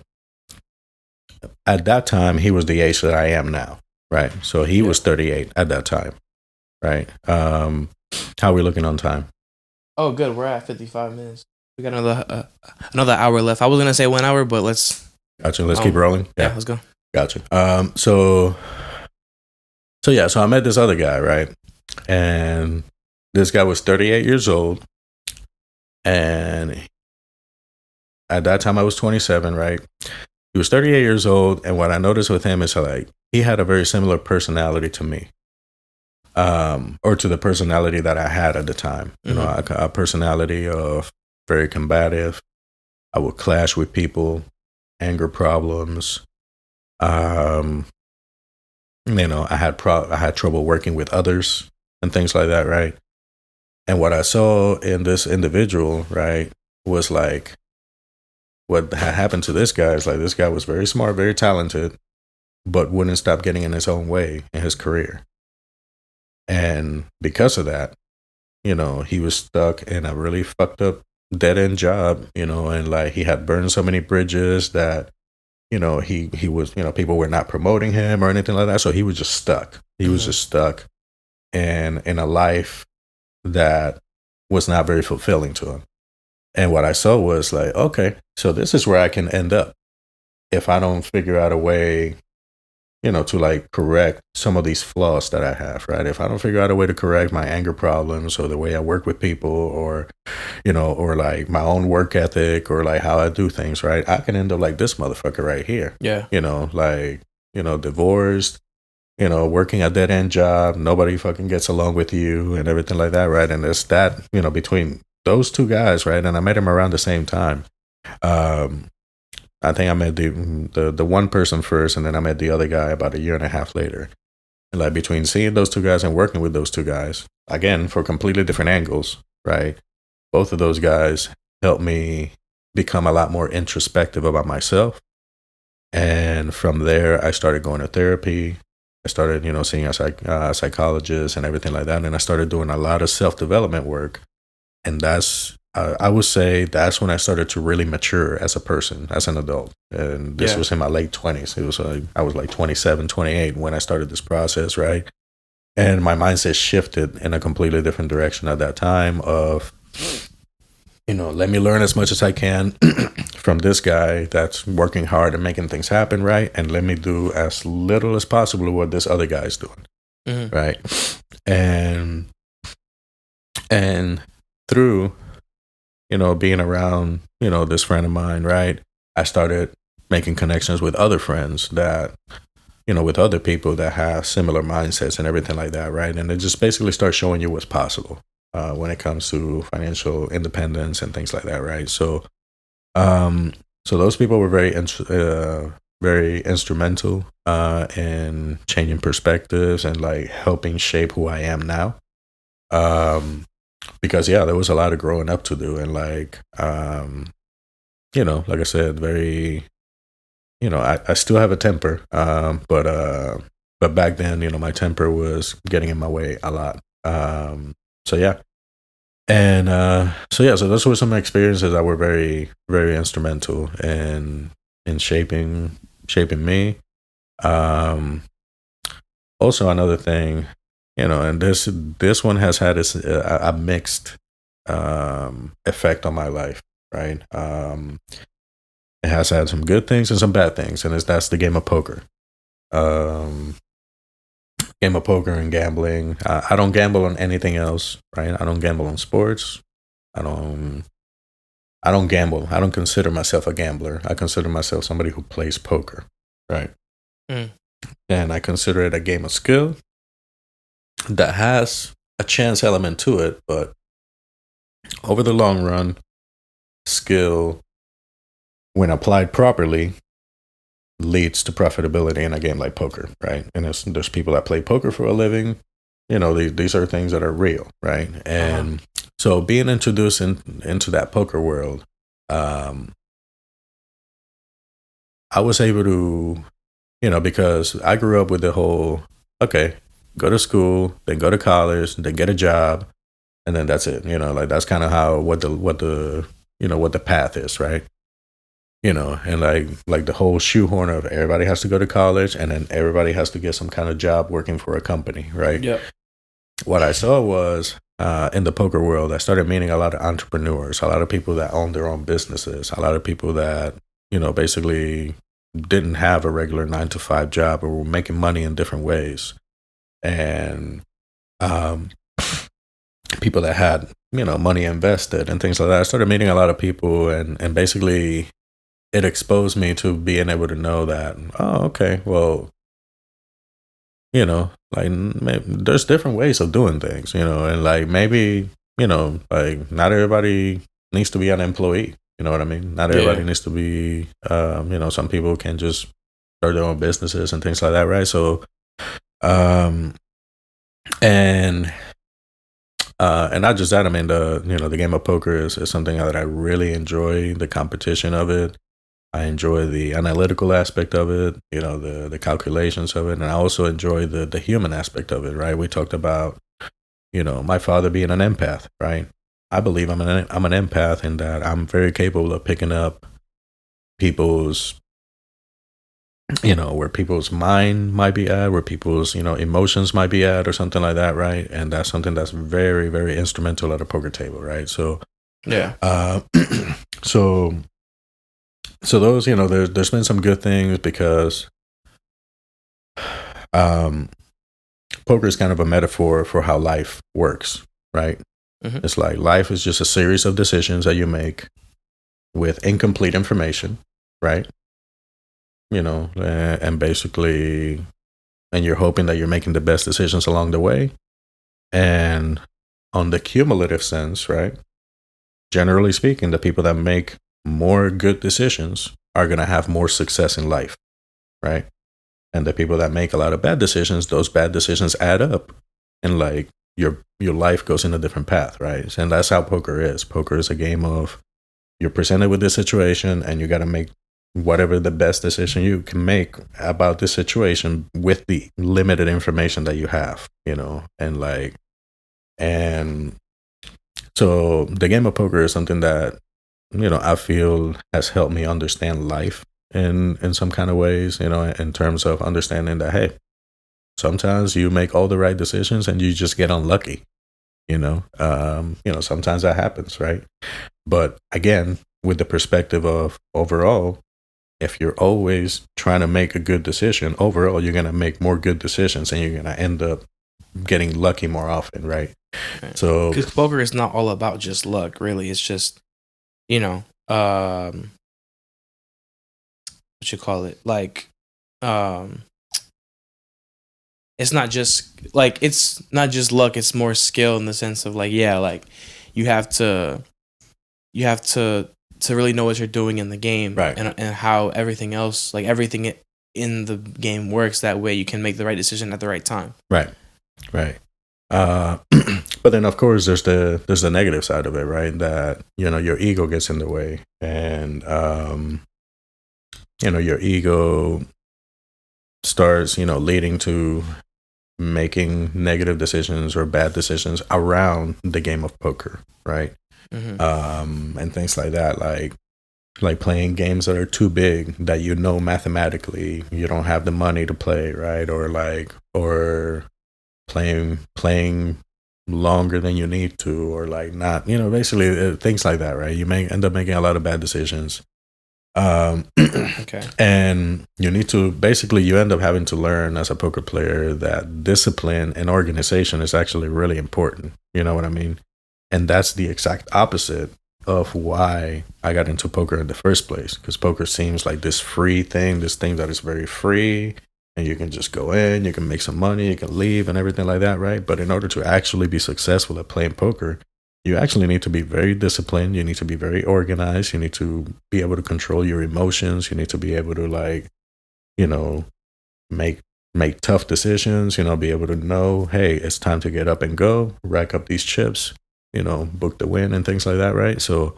at that time, he was the age that I am now, right? So he was 38 at that time, right? How are we looking on time? Oh, good. We're at 55 minutes. We got another hour left. I was gonna say 1 hour, but let's. Gotcha. Let's keep rolling. Yeah, let's go. Gotcha. So I met this other guy, right? And this guy was 38 years old, and at that time I was 27, right? He was 38 years old, and what I noticed with him is like he had a very similar personality to me, or to the personality that I had at the time. You know, a personality of very combative. I would clash with people, anger problems. I had trouble working with others and things like that, right? And what I saw in this individual, right, was like what had happened to this guy is like this guy was very smart, very talented, but wouldn't stop getting in his own way in his career. And because of that, he was stuck in a really fucked up dead end job, and like he had burned so many bridges that, he was, people were not promoting him or anything like that. So he was just stuck. He was just stuck in a life that was not very fulfilling to him. And what I saw was like, okay, so this is where I can end up if I don't figure out a way, to like correct some of these flaws that I have, right? If I don't figure out a way to correct my anger problems or the way I work with people or, or like my own work ethic or like how I do things, right? I can end up like this motherfucker right here. Yeah. Divorced, working a dead end job, nobody fucking gets along with you and everything like that, right? And it's that, between those two guys, right? And I met him around the same time. I think I met the one person first, and then I met the other guy about a year and a half later. And like between seeing those two guys and working with those two guys, again, for completely different angles, right? Both of those guys helped me become a lot more introspective about myself. And from there, I started going to therapy. I started, seeing a psychologist and everything like that. And I started doing a lot of self-development work. And that's, I would say that's when I started to really mature as a person, as an adult. And this was in my late 20s. It was I was like 27, 28 when I started this process, right? And my mindset shifted in a completely different direction at that time of, let me learn as much as I can from this guy that's working hard and making things happen, right? And let me do as little as possible what this other guy's doing, right? And through, being around, this friend of mine, right? I started making connections with other friends that, with other people that have similar mindsets and everything like that, right? And it just basically starts showing you what's possible when it comes to financial independence and things like that, right? So those people were very instrumental in changing perspectives and like helping shape who I am now. Because there was a lot of growing up to do, and like like I said, very, I still have a temper, but back then, my temper was getting in my way a lot. So those were some experiences that were very, very instrumental in shaping me. Also, another thing, and this one has had a mixed effect on my life, right? It has had some good things and some bad things, and that's the game of poker. Game of poker and gambling. I don't gamble on anything else, right? I don't gamble on sports. I don't gamble. I don't consider myself a gambler. I consider myself somebody who plays poker, right? And I consider it a game of skill that has a chance element to it, but over the long run, skill, when applied properly, leads to profitability in a game like poker, right? And there's people that play poker for a living. These are things that are real, right? And so being introduced into that poker world, I was able to, because I grew up with the whole, okay, go to school, then go to college, then get a job, and then that's it. Like that's kind of how what the path is, right? And like the whole shoehorn of everybody has to go to college, and then everybody has to get some kind of job working for a company, right? Yep. What I saw was in the poker world, I started meeting a lot of entrepreneurs, a lot of people that own their own businesses, a lot of people that basically didn't have a regular 9-to-5 job or were making money in different ways, and people that had money invested and things like that. I started meeting a lot of people, and basically it exposed me to being able to know that, oh, okay, well, like there's different ways of doing things, and like maybe, like not everybody needs to be an employee. You know what I mean? Not everybody needs to be, some people can just start their own businesses and things like that, right? So, and not just that. I mean, the game of poker is something that I really enjoy. The competition of it, I enjoy the analytical aspect of it. The calculations of it, and I also enjoy the human aspect of it. Right? We talked about, my father being an empath. Right? I believe I'm an empath in that I'm very capable of picking up people's, where people's mind might be at, where people's, emotions might be at, or something like that, right? And that's something that's very, very instrumental at a poker table, right? So, yeah. So those, there's been some good things because, poker is kind of a metaphor for how life works, right? Mm-hmm. It's like life is just a series of decisions that you make with incomplete information, right? And basically, and you're hoping that you're making the best decisions along the way. And on the cumulative sense, right? Generally speaking, the people that make more good decisions are going to have more success in life, right? And the people that make a lot of bad decisions, those bad decisions add up, and like your life goes in a different path, right? And that's how poker is. Poker is a game of, you're presented with this situation and you got to make whatever the best decision you can make about this situation with the limited information that you have, and so the game of poker is something that, I feel has helped me understand life in some kind of ways, in terms of understanding that, hey, sometimes you make all the right decisions and you just get unlucky, sometimes that happens, right? But again, with the perspective of overall, if you're always trying to make a good decision, overall, you're going to make more good decisions and you're going to end up getting lucky more often, right? Okay. So, because poker is not all about just luck, really. It's just, what you call it? Like, it's not just luck. It's more skill in the sense of like, like you have to really know what you're doing in the game, right? And how everything else, like everything in the game works. That way, you can make the right decision at the right time. Right. But then, of course, there's the negative side of it, right? That your ego gets in the way, and your ego starts leading to making negative decisions or bad decisions around the game of poker, right? Mm-hmm. And things like that, like playing games that are too big that mathematically you don't have the money to play, right? Or playing longer than you need to, or like not, basically things like that, right? You may end up making a lot of bad decisions. Okay. And you end up having to learn as a poker player that discipline and organization is actually really important. You know what I mean? And that's the exact opposite of why I got into poker in the first place. Because poker seems like this free thing, this thing that is very free, and you can just go in, you can make some money, you can leave and everything like that, right? But in order to actually be successful at playing poker, you actually need to be very disciplined. You need to be very organized. You need to be able to control your emotions. You need to be able to make tough decisions, be able to know, hey, it's time to get up and go, rack up these chips, book the win and things like that, right? So,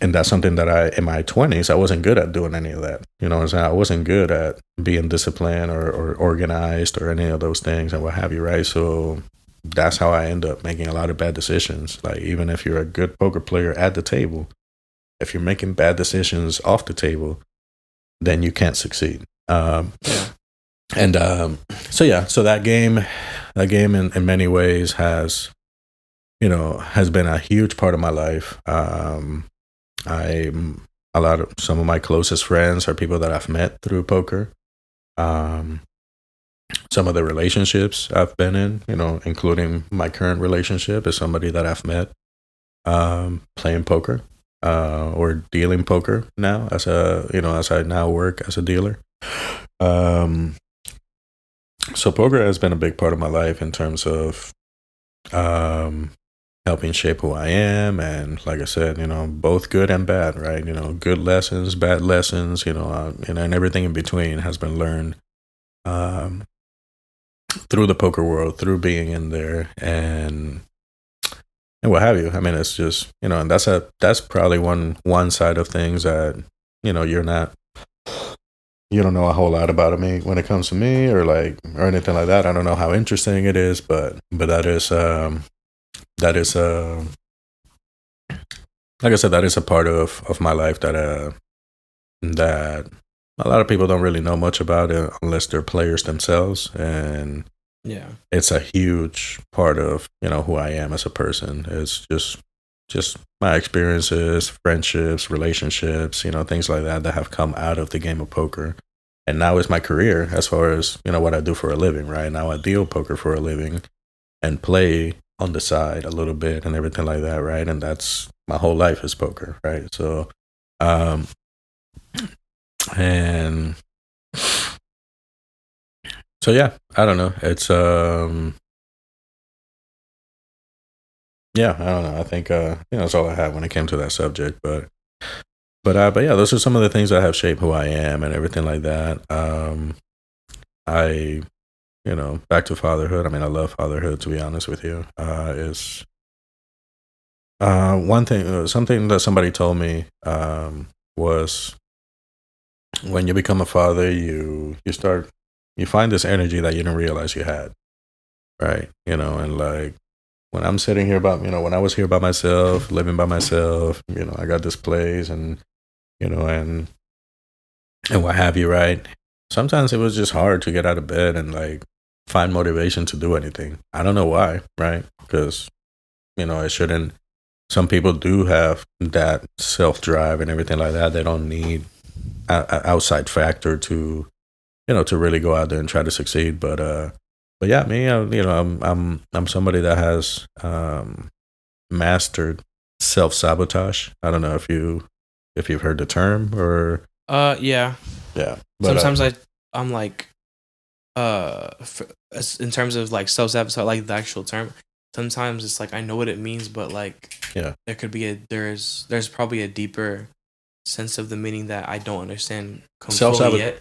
and that's something that in my 20s, I wasn't good at doing any of that. You know what I'm saying? I wasn't good at being disciplined or organized or any of those things and what have you, right? So that's how I end up making a lot of bad decisions. Like, even if you're a good poker player at the table, if you're making bad decisions off the table, then you can't succeed. And so that game in many ways has been a huge part of my life. Some of my closest friends are people that I've met through poker. Some of the relationships I've been in, including my current relationship, is somebody that I've met playing poker or dealing poker now, as I now work as a dealer. So poker has been a big part of my life in terms of helping shape who I am, and like I said, both good and bad, right? Good lessons, bad lessons, and everything in between has been learned through the poker world, through being in there, and what have you. I mean, it's just, and that's probably one side of things that you don't know a whole lot about me when it comes to me, or anything like that. I don't know how interesting it is, but that is like I said, that is a part of my life that a lot of people don't really know much about it unless they're players themselves. And it's a huge part of who I am as a person. It's just my experiences, friendships, relationships, things like that have come out of the game of poker. And now it's my career, as far as what I do for a living. Right now I deal poker for a living and play on the side a little bit and everything like that, right? And that's my whole life is poker, right? So and so yeah, I don't know. It's I don't know. I think that's all I have when it came to that subject. But yeah, those are some of the things that have shaped who I am and everything like that. Back to fatherhood. I mean, I love fatherhood, to be honest with you. Is one thing, something that somebody told me was, when you become a father, you find this energy that you didn't realize you had, right? And like, when I'm sitting here when I was here by myself, living by myself, I got this place and and what have you, right? Sometimes it was just hard to get out of bed and like find motivation to do anything. I don't know why, right? Because it shouldn't. Some people do have that self-drive and everything like that. They don't need an outside factor to to really go out there and try to succeed. But yeah, me, I'm somebody that has mastered self-sabotage. I don't know if you've heard the term, or yeah. But, sometimes I'm like in terms of like self-sabotage, like the actual term, sometimes it's like I know what it means, but like there could be there's probably a deeper sense of the meaning that I don't understand completely yet.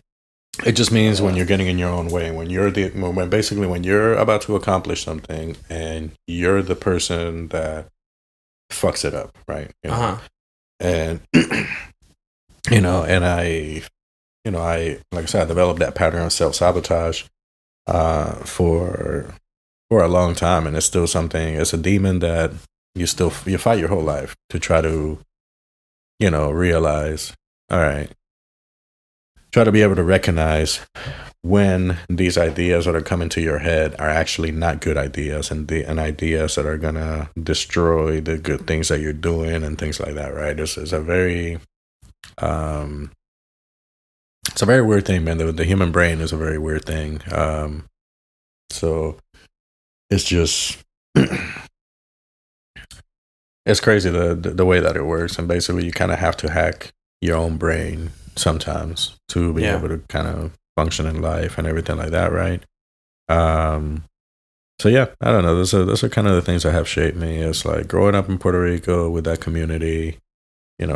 It just means when you're getting in your own way, when you're about to accomplish something and you're the person that fucks it up, right? And and I like I said, I developed that pattern of self-sabotage for a long time, and it's still something. It's a demon that you fight your whole life to try to realize. All right, try to be able to recognize when these ideas that are coming to your head are actually not good ideas, and ideas that are gonna destroy the good things that you're doing and things like that, right? It's a very it's a very weird thing, man. The human brain is a very weird thing. So it's just it's crazy the way that it works, and basically you kind of have to hack your own brain sometimes to be able to kind of function in life and everything like that, right? So yeah, I don't know. Those are kind of the things that have shaped me. It's like growing up in Puerto Rico with that community,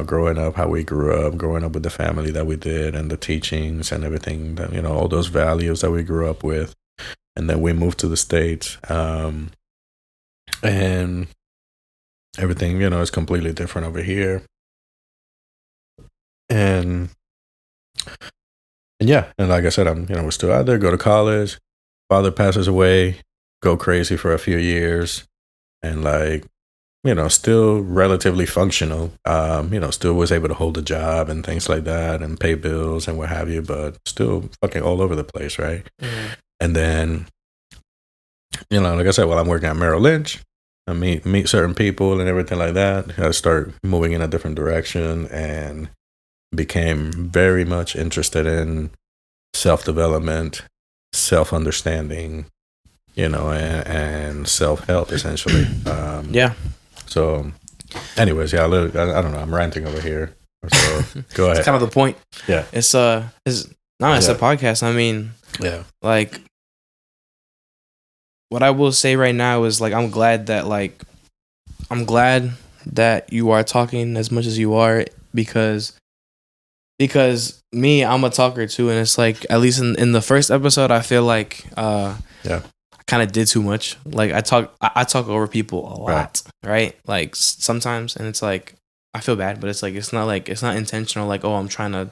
growing up how we grew up, growing up with the family that we did, and the teachings and everything that all those values that we grew up with, and then we moved to the States, and everything is completely different over here, and yeah, and like I said, I'm we're still out there. Go to college. Father passes away. go crazy for a few years and like, still relatively functional. Still was able to hold a job and things like that and pay bills and what have you, but still fucking all over the place, right? Mm-hmm. And then, like I said, while I'm working at Merrill Lynch, I meet certain people and everything like that. I start moving in a different direction and became very much interested in self-development, self-understanding, and self-help, essentially. Yeah. So, anyways, I don't know. I'm ranting over here. So go ahead. It's kind of the point. Yeah. It's a podcast. I mean, yeah. Like, what I will say right now is like I'm glad that you are talking as much as you are because me, I'm a talker too, and it's like at least in the first episode, I feel like I kind of did too much. Like I talk over people a lot, right? Like sometimes, and it's like I feel bad, but it's not intentional. Like, oh, I'm trying to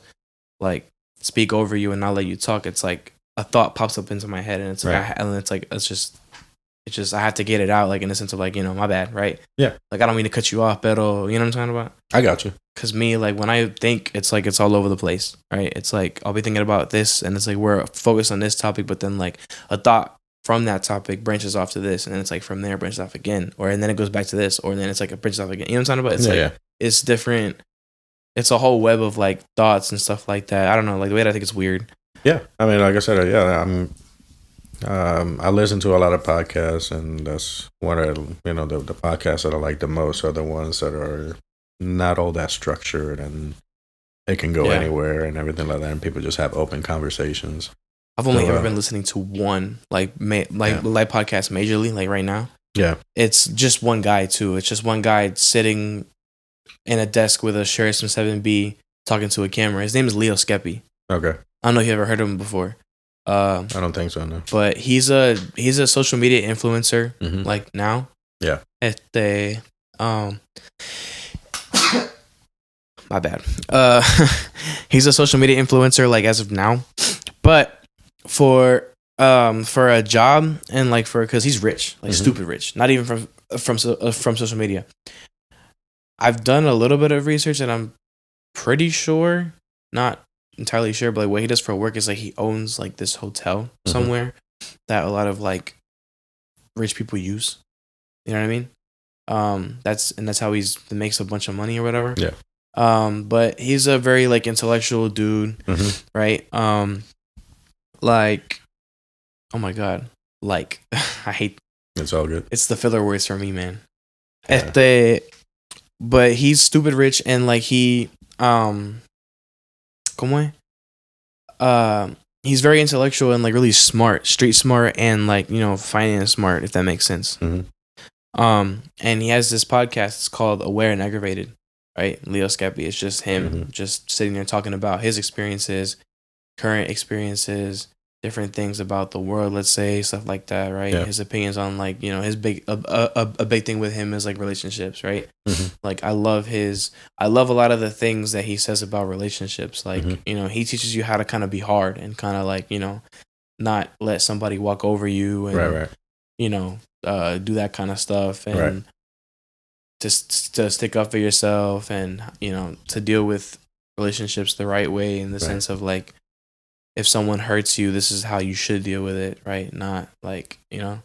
like speak over you and not let you talk. It's like a thought pops up into my head, and it's like it's just I have to get it out, like in the sense of like, my bad, right? Yeah. Like I don't mean to cut you off, pero you know what I'm talking about? I got you. Cause me, like when I think, it's like it's all over the place, right? It's like I'll be thinking about this, and it's like we're focused on this topic, but then like a thought from that topic branches off to this, and then it's like from there branches off again, and then it goes back to this, or then it's like it branches off again. You know what I'm talking about? It's it's different. It's a whole web of like thoughts and stuff like that. I don't know, like the way that I think it's weird. Yeah, I mean, like I said, I listen to a lot of podcasts, and that's one of the podcasts that I like the most are the ones that are not all that structured and it can go anywhere and everything like that, and people just have open conversations. I've only ever been listening to one live podcast majorly, like right now. Yeah, it's just one guy too. It's just one guy sitting in a desk with a shirt from 7B talking to a camera. His name is Leo Skeppy. Okay, I don't know if you ever heard of him before. I don't think so, no. But he's a social media influencer, like now. Yeah. My bad. He's a social media influencer, like as of now, but for a job and like because he's rich, like stupid rich, not even from social media. I've done a little bit of research, and I'm pretty sure, not entirely sure, but like what he does for work is like he owns like this hotel somewhere that a lot of like rich people use. You know what I mean? That's how he makes a bunch of money or whatever. Yeah. But he's a very like intellectual dude, right? Like, oh my god, like I hate. It's all good. It's the filler words for me, man. Yeah. But he's stupid rich, and like he he's very intellectual and like really smart, street smart, and like finance smart, if that makes sense. And he has this podcast. It's called Aware and Aggravated, right? Leo Skeppy. It's just him just sitting there talking about his experiences, current experiences, different things about the world, let's say, stuff like that, right? Yeah. His opinions on like his big a big thing with him is like relationships, right? Like I love a lot of the things that he says about relationships. Like he teaches you how to kind of be hard and kind of like not let somebody walk over you and do that kind of stuff, and just to stick up for yourself, and to deal with relationships the right way, in the sense of like, if someone hurts you, this is how you should deal with it, right? Not like, and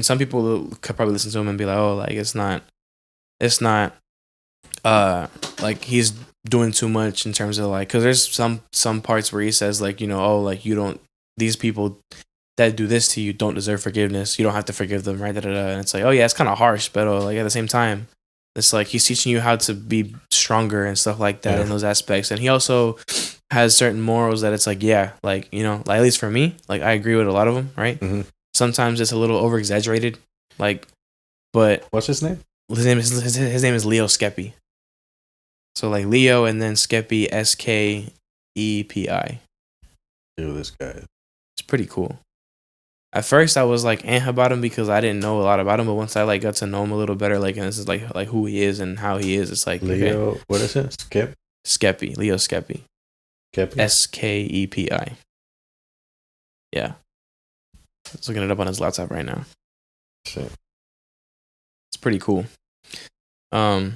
some people could probably listen to him and be like, oh, like it's not like he's doing too much in terms of like, cause there's some parts where he says like, oh, like these people that do this to you don't deserve forgiveness. You don't have to forgive them, right? And it's like, oh yeah, it's kind of harsh, but like at the same time, it's like he's teaching you how to be stronger and stuff like that in those aspects. And he also has certain morals that it's like, like, like at least for me, like I agree with a lot of them, right? Sometimes it's a little over exaggerated, like, but what's his name? His name is Leo Skeppy. So like Leo and then Skeppy, Skepi. Dude, this guy. It's pretty cool. At first, I was like about him because I didn't know a lot about him, but once I like got to know him a little better, like, and this is like who he is and how he is, it's like Leo. Okay. What is it? Skeppy. Leo Skeppy. Skeppy. Skepi. Yeah. He's looking it up on his laptop right now. Shit. It's pretty cool. But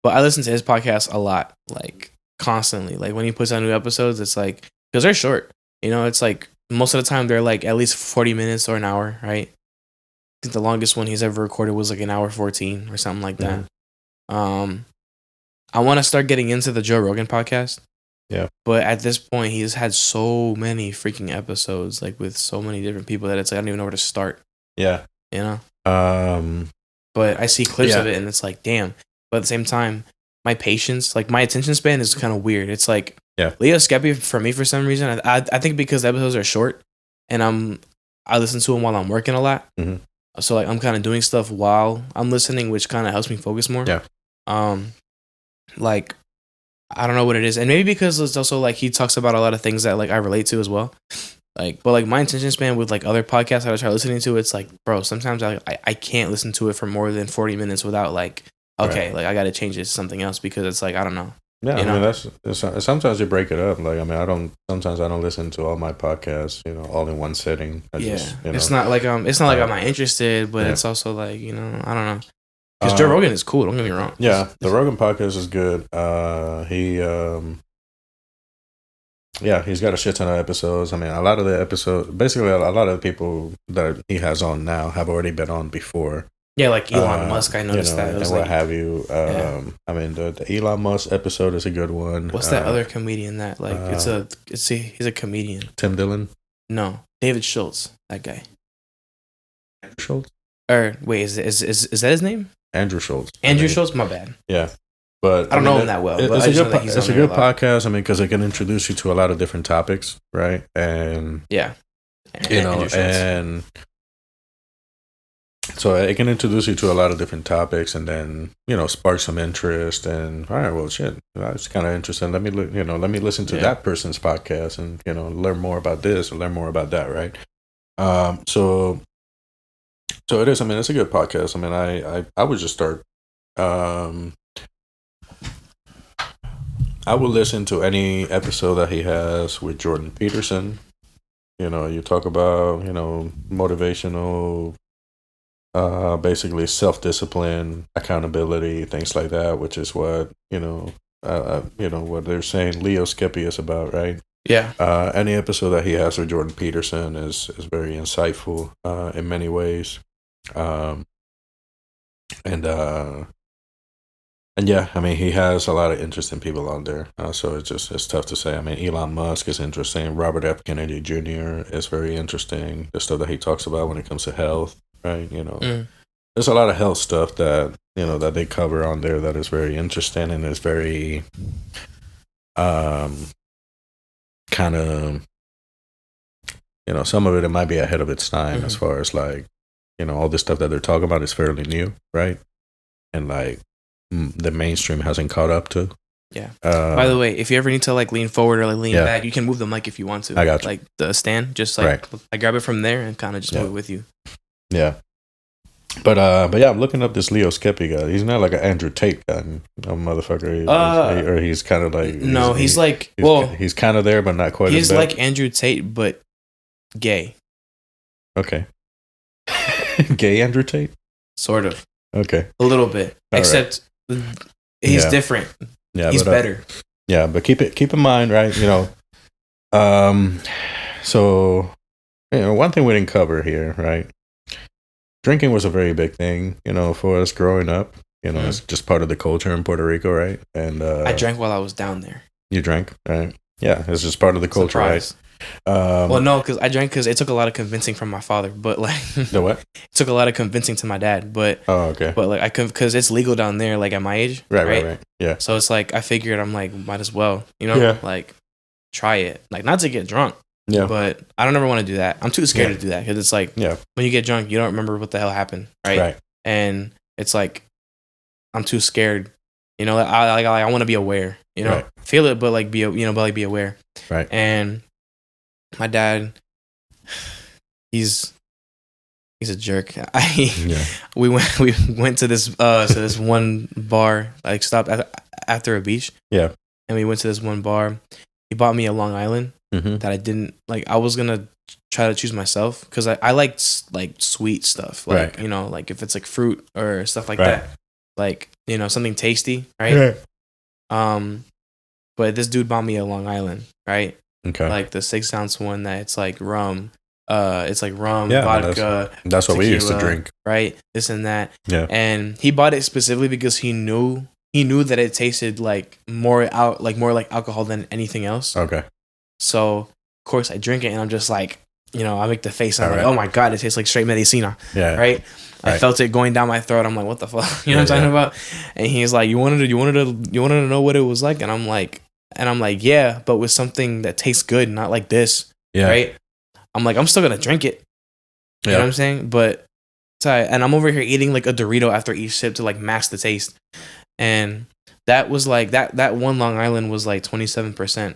I listen to his podcast a lot, like constantly. Like when he puts out new episodes, it's like, because they're short, you know, it's like most of the time they're like at least 40 minutes or an hour, right? I think the longest one he's ever recorded was like an hour 14 or something like that. I want to start getting into the Joe Rogan podcast. Yeah. But at this point, he's had so many freaking episodes, like with so many different people, that it's like I don't even know where to start. Yeah. You know? But I see clips of it and it's like, damn. But at the same time, my patience, like my attention span is kind of weird. It's like, Leo Skeppy for me for some reason. I think because the episodes are short and I listen to them while I'm working a lot. Mm-hmm. So like I'm kind of doing stuff while I'm listening, which kind of helps me focus more. Yeah. Like I don't know what it is, and maybe because it's also like he talks about a lot of things that like I relate to as well. Like, but like my attention span with like other podcasts that I try listening to, it's like, bro, sometimes I can't listen to it for more than 40 minutes without like, okay, like I got to change it to something else because it's like I don't know. Yeah, I mean that's sometimes you break it up. Like I mean, sometimes I don't listen to all my podcasts, you know, all in one sitting. It's not like I'm not interested, but it's also like, you know, I don't know. Because Joe Rogan is cool. Don't get me wrong. Yeah, the Rogan podcast is good. He's got a shit ton of episodes. I mean, a lot of the episodes, basically, a lot of the people that he has on now have already been on before. Yeah, like Elon Musk. I noticed that. And what have you. I mean, the Elon Musk episode is a good one. What's that other comedian that like? He's a comedian. Tim Dillon. No, David Schultz. That guy. Andrew Schultz. Or wait, is that his name? Andrew Schultz. Schultz. My bad. Yeah. But I don't know him that well. It's a good podcast. I mean, because it can introduce you to a lot of different topics, right? And you know, and so it can introduce you to a lot of different topics, and then you know, spark some interest. And all right, well, shit, that's kind of interesting. Let me listen to that person's podcast, and you know, learn more about this or learn more about that, right? So it is. I mean, it's a good podcast. I mean, I would just start. I would listen to any episode that he has with Jordan Peterson. You know, you talk about, you know, motivational, basically self-discipline, accountability, things like that, which is what, you know, what they're saying Leo Skeppy is about, right? Yeah. Any episode that he has with Jordan Peterson is very insightful in many ways. And yeah, I mean, he has a lot of interesting people on there. So it's tough to say. I mean, Elon Musk is interesting. Robert F. Kennedy Jr. is very interesting. The stuff that he talks about when it comes to health, right? You know, there's a lot of health stuff that, you know, that they cover on there that is very interesting and is very, kind of, you know, some of it might be ahead of its time as far as like, you know, all this stuff that they're talking about is fairly new, right? And like, the mainstream hasn't caught up to. Yeah. By the way, if you ever need to like lean forward or like lean back, you can move the mic if you want to. I got you. Like the stand, just like I grab it from there and kind of just move it with you. Yeah. But yeah, I'm looking up this Leo Skeppy guy. He's not like an Andrew Tate guy, motherfucker. Or he's kind of like he's kind of there, but not quite. He's like Andrew Tate, but gay. Okay. Gay Andrew Tate. Sort of. Okay. A little bit, except. He's different. Yeah, he's better. Yeah, but keep in mind, right? You know, so you know, one thing we didn't cover here, right? Drinking was a very big thing, you know, for us growing up. You know, it's just part of the culture in Puerto Rico, right? And I drank while I was down there. You drank, right? Yeah, it's just part of the culture, right? Well, no, because I drank because it took a lot of convincing from my father, but like the what? It took a lot of convincing to my dad, but okay. But like I could, because it's legal down there, like at my age, right. Yeah. So it's like I figured I'm like might as well, you know, like try it, like not to get drunk, but I don't ever want to do that. I'm too scared to do that because it's like when you get drunk, you don't remember what the hell happened, right? And it's like I'm too scared, you know. I want to be aware, you know, feel it, but like be aware, right? And my dad, he's a jerk. We went to this one bar, like stopped after a beach. Yeah. And we went to this one bar. He bought me a Long Island that I didn't like. I was gonna try to choose myself because I like sweet stuff, like Right. you know, like if it's like fruit or stuff like Right. that, like you know, something tasty, right? But this dude bought me a Long Island, right? Okay. Like the 6-ounce one that it's like rum. It's like rum, Yeah, vodka. that's what we used to drink. Right? This and that. Yeah. And he bought it specifically because he knew that it tasted like more like alcohol than anything else. Okay. So of course I drink it and I'm just like, you know, I make the face. I'm All like, right. oh my God, it tastes like straight medicina. Yeah. Right? I felt it going down my throat. I'm like, what the fuck? You know what I'm talking about? And he's like, you wanted to know what it was like? And I'm like, yeah, but with something that tastes good, not like this. Yeah. Right? I'm like, I'm still gonna drink it. You know what I'm saying? But and I'm over here eating like a Dorito after each sip to like mask the taste. And that was like that one Long Island was like 27%.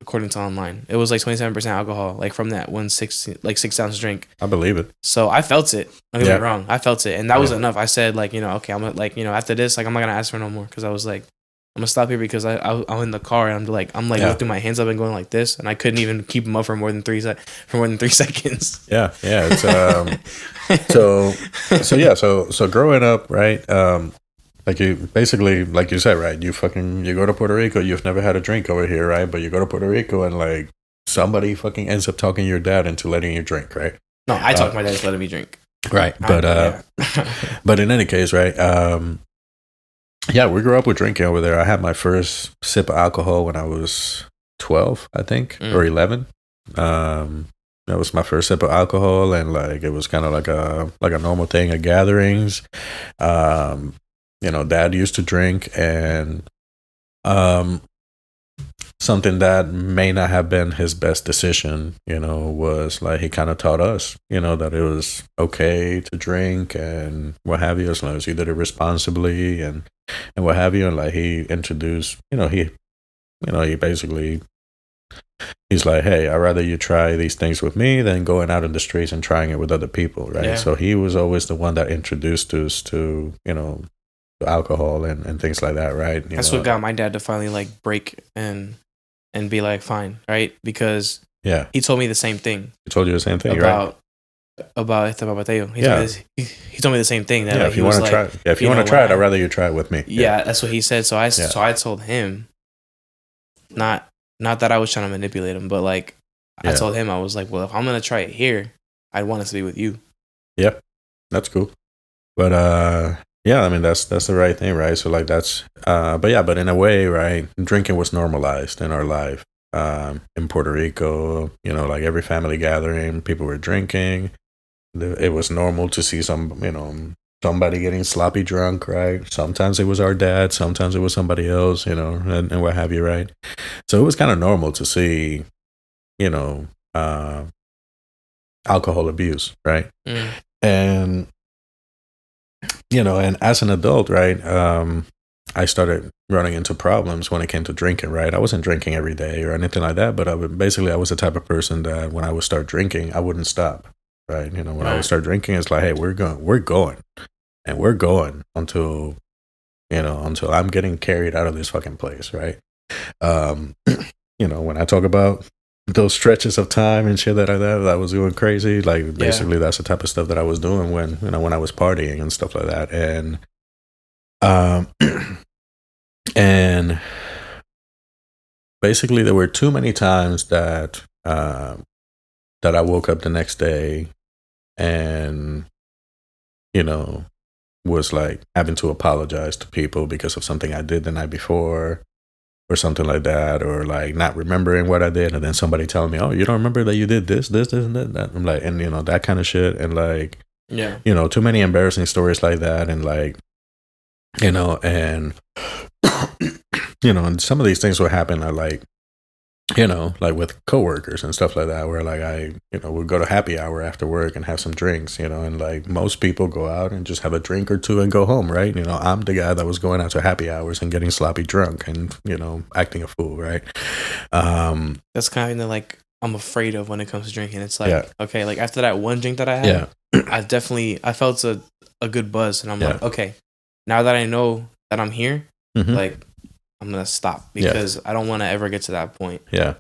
According to online, it was like 27% alcohol, like from that 6-ounce drink. I believe it. So I felt it. Don't get me wrong, I felt it, and that was enough. I said, like, you know, okay, I'm like, you know, after this, like, I'm not gonna ask for no more because I was like, I'm gonna stop here because I'm in the car and I'm like lifting my hands up and going like this, and I couldn't even keep them up for more than 3 seconds. Yeah, it's so growing up, right? Like you basically, like you said, right? You go to Puerto Rico. You've never had a drink over here, right? But you go to Puerto Rico and like somebody fucking ends up talking your dad into letting you drink, right? No, I talked my dad into letting me drink. Right, but but in any case, right? Yeah, we grew up with drinking over there. I had my first sip of alcohol when I was 12, I think, or 11. That was my first sip of alcohol, and like it was kind of like a normal thing at gatherings. You know, Dad used to drink, and something that may not have been his best decision, you know, was like he kind of taught us, you know, that it was okay to drink and what have you, as long as you did it responsibly and what have you. And like he introduced, he basically, he's like, hey, I'd rather you try these things with me than going out in the streets and trying it with other people, right? Yeah. So he was always the one that introduced us to, alcohol and things like that, right? That's what got my dad to finally like break and be like, fine, right? Because he told me the same thing. He told you the same thing, about Mateo. He told me the same thing. That if you want to try, if you want to try it, I'd rather you try it with me. Yeah, that's what he said. So I told him, not that I was trying to manipulate him, but like I told him, I was like, well, if I'm gonna try it here, I want it to be with you. Yep, that's cool. But yeah, I mean that's the right thing, right? So like that's but in a way, right, drinking was normalized in our life. In Puerto Rico, like every family gathering, people were drinking. It was normal to see somebody getting sloppy drunk, right? Sometimes it was our dad, sometimes it was somebody else, and what have you, right? So it was kind of normal to see, alcohol abuse, right? And and as an adult, right, I started running into problems when it came to drinking, right? I wasn't drinking every day or anything like that, but I was the type of person that when I would start drinking, I wouldn't stop, right? When I would start drinking, it's like, hey, we're going until I'm getting carried out of this fucking place, right? When I talk about those stretches of time and shit that I was doing crazy, like basically that's the type of stuff that I was doing when I was partying and stuff like that. And basically there were too many times that I woke up the next day and was like having to apologize to people because of something I did the night before or something like that, or like not remembering what I did, and then somebody telling me, oh, you don't remember that you did this and that. I'm like, and that kind of shit, and like, too many embarrassing stories like that, and like, and and some of these things would happen at like, like with coworkers and stuff like that, where like I, would go to happy hour after work and have some drinks, and like most people go out and just have a drink or two and go home, right? I'm the guy that was going out to happy hours and getting sloppy drunk and, acting a fool, right? That's kind of like I'm afraid of when it comes to drinking. It's like, okay, like after that one drink that I had, I felt a good buzz, and I'm like, okay, now that I know that I'm here, like, I'm going to stop because I don't want to ever get to that point. Yeah.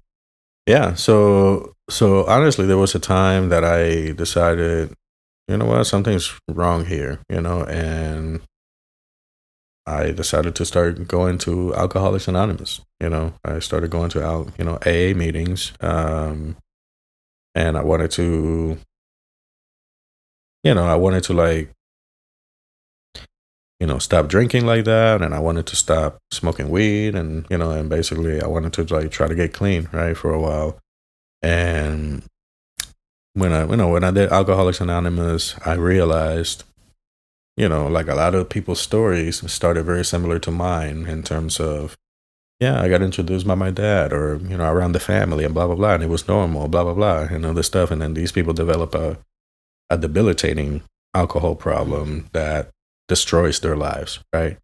Yeah. So honestly, there was a time that I decided, you know what, something's wrong here, and I decided to start going to Alcoholics Anonymous. I started going to AA meetings, and I wanted to, like, stop drinking like that, and I wanted to stop smoking weed, and basically I wanted to like try to get clean, right, for a while. And when I did Alcoholics Anonymous, I realized, like a lot of people's stories started very similar to mine in terms of, yeah, I got introduced by my dad, or around the family, and blah blah blah, and it was normal, blah blah blah, and all this stuff, and then these people develop a debilitating alcohol problem that destroys their lives, right?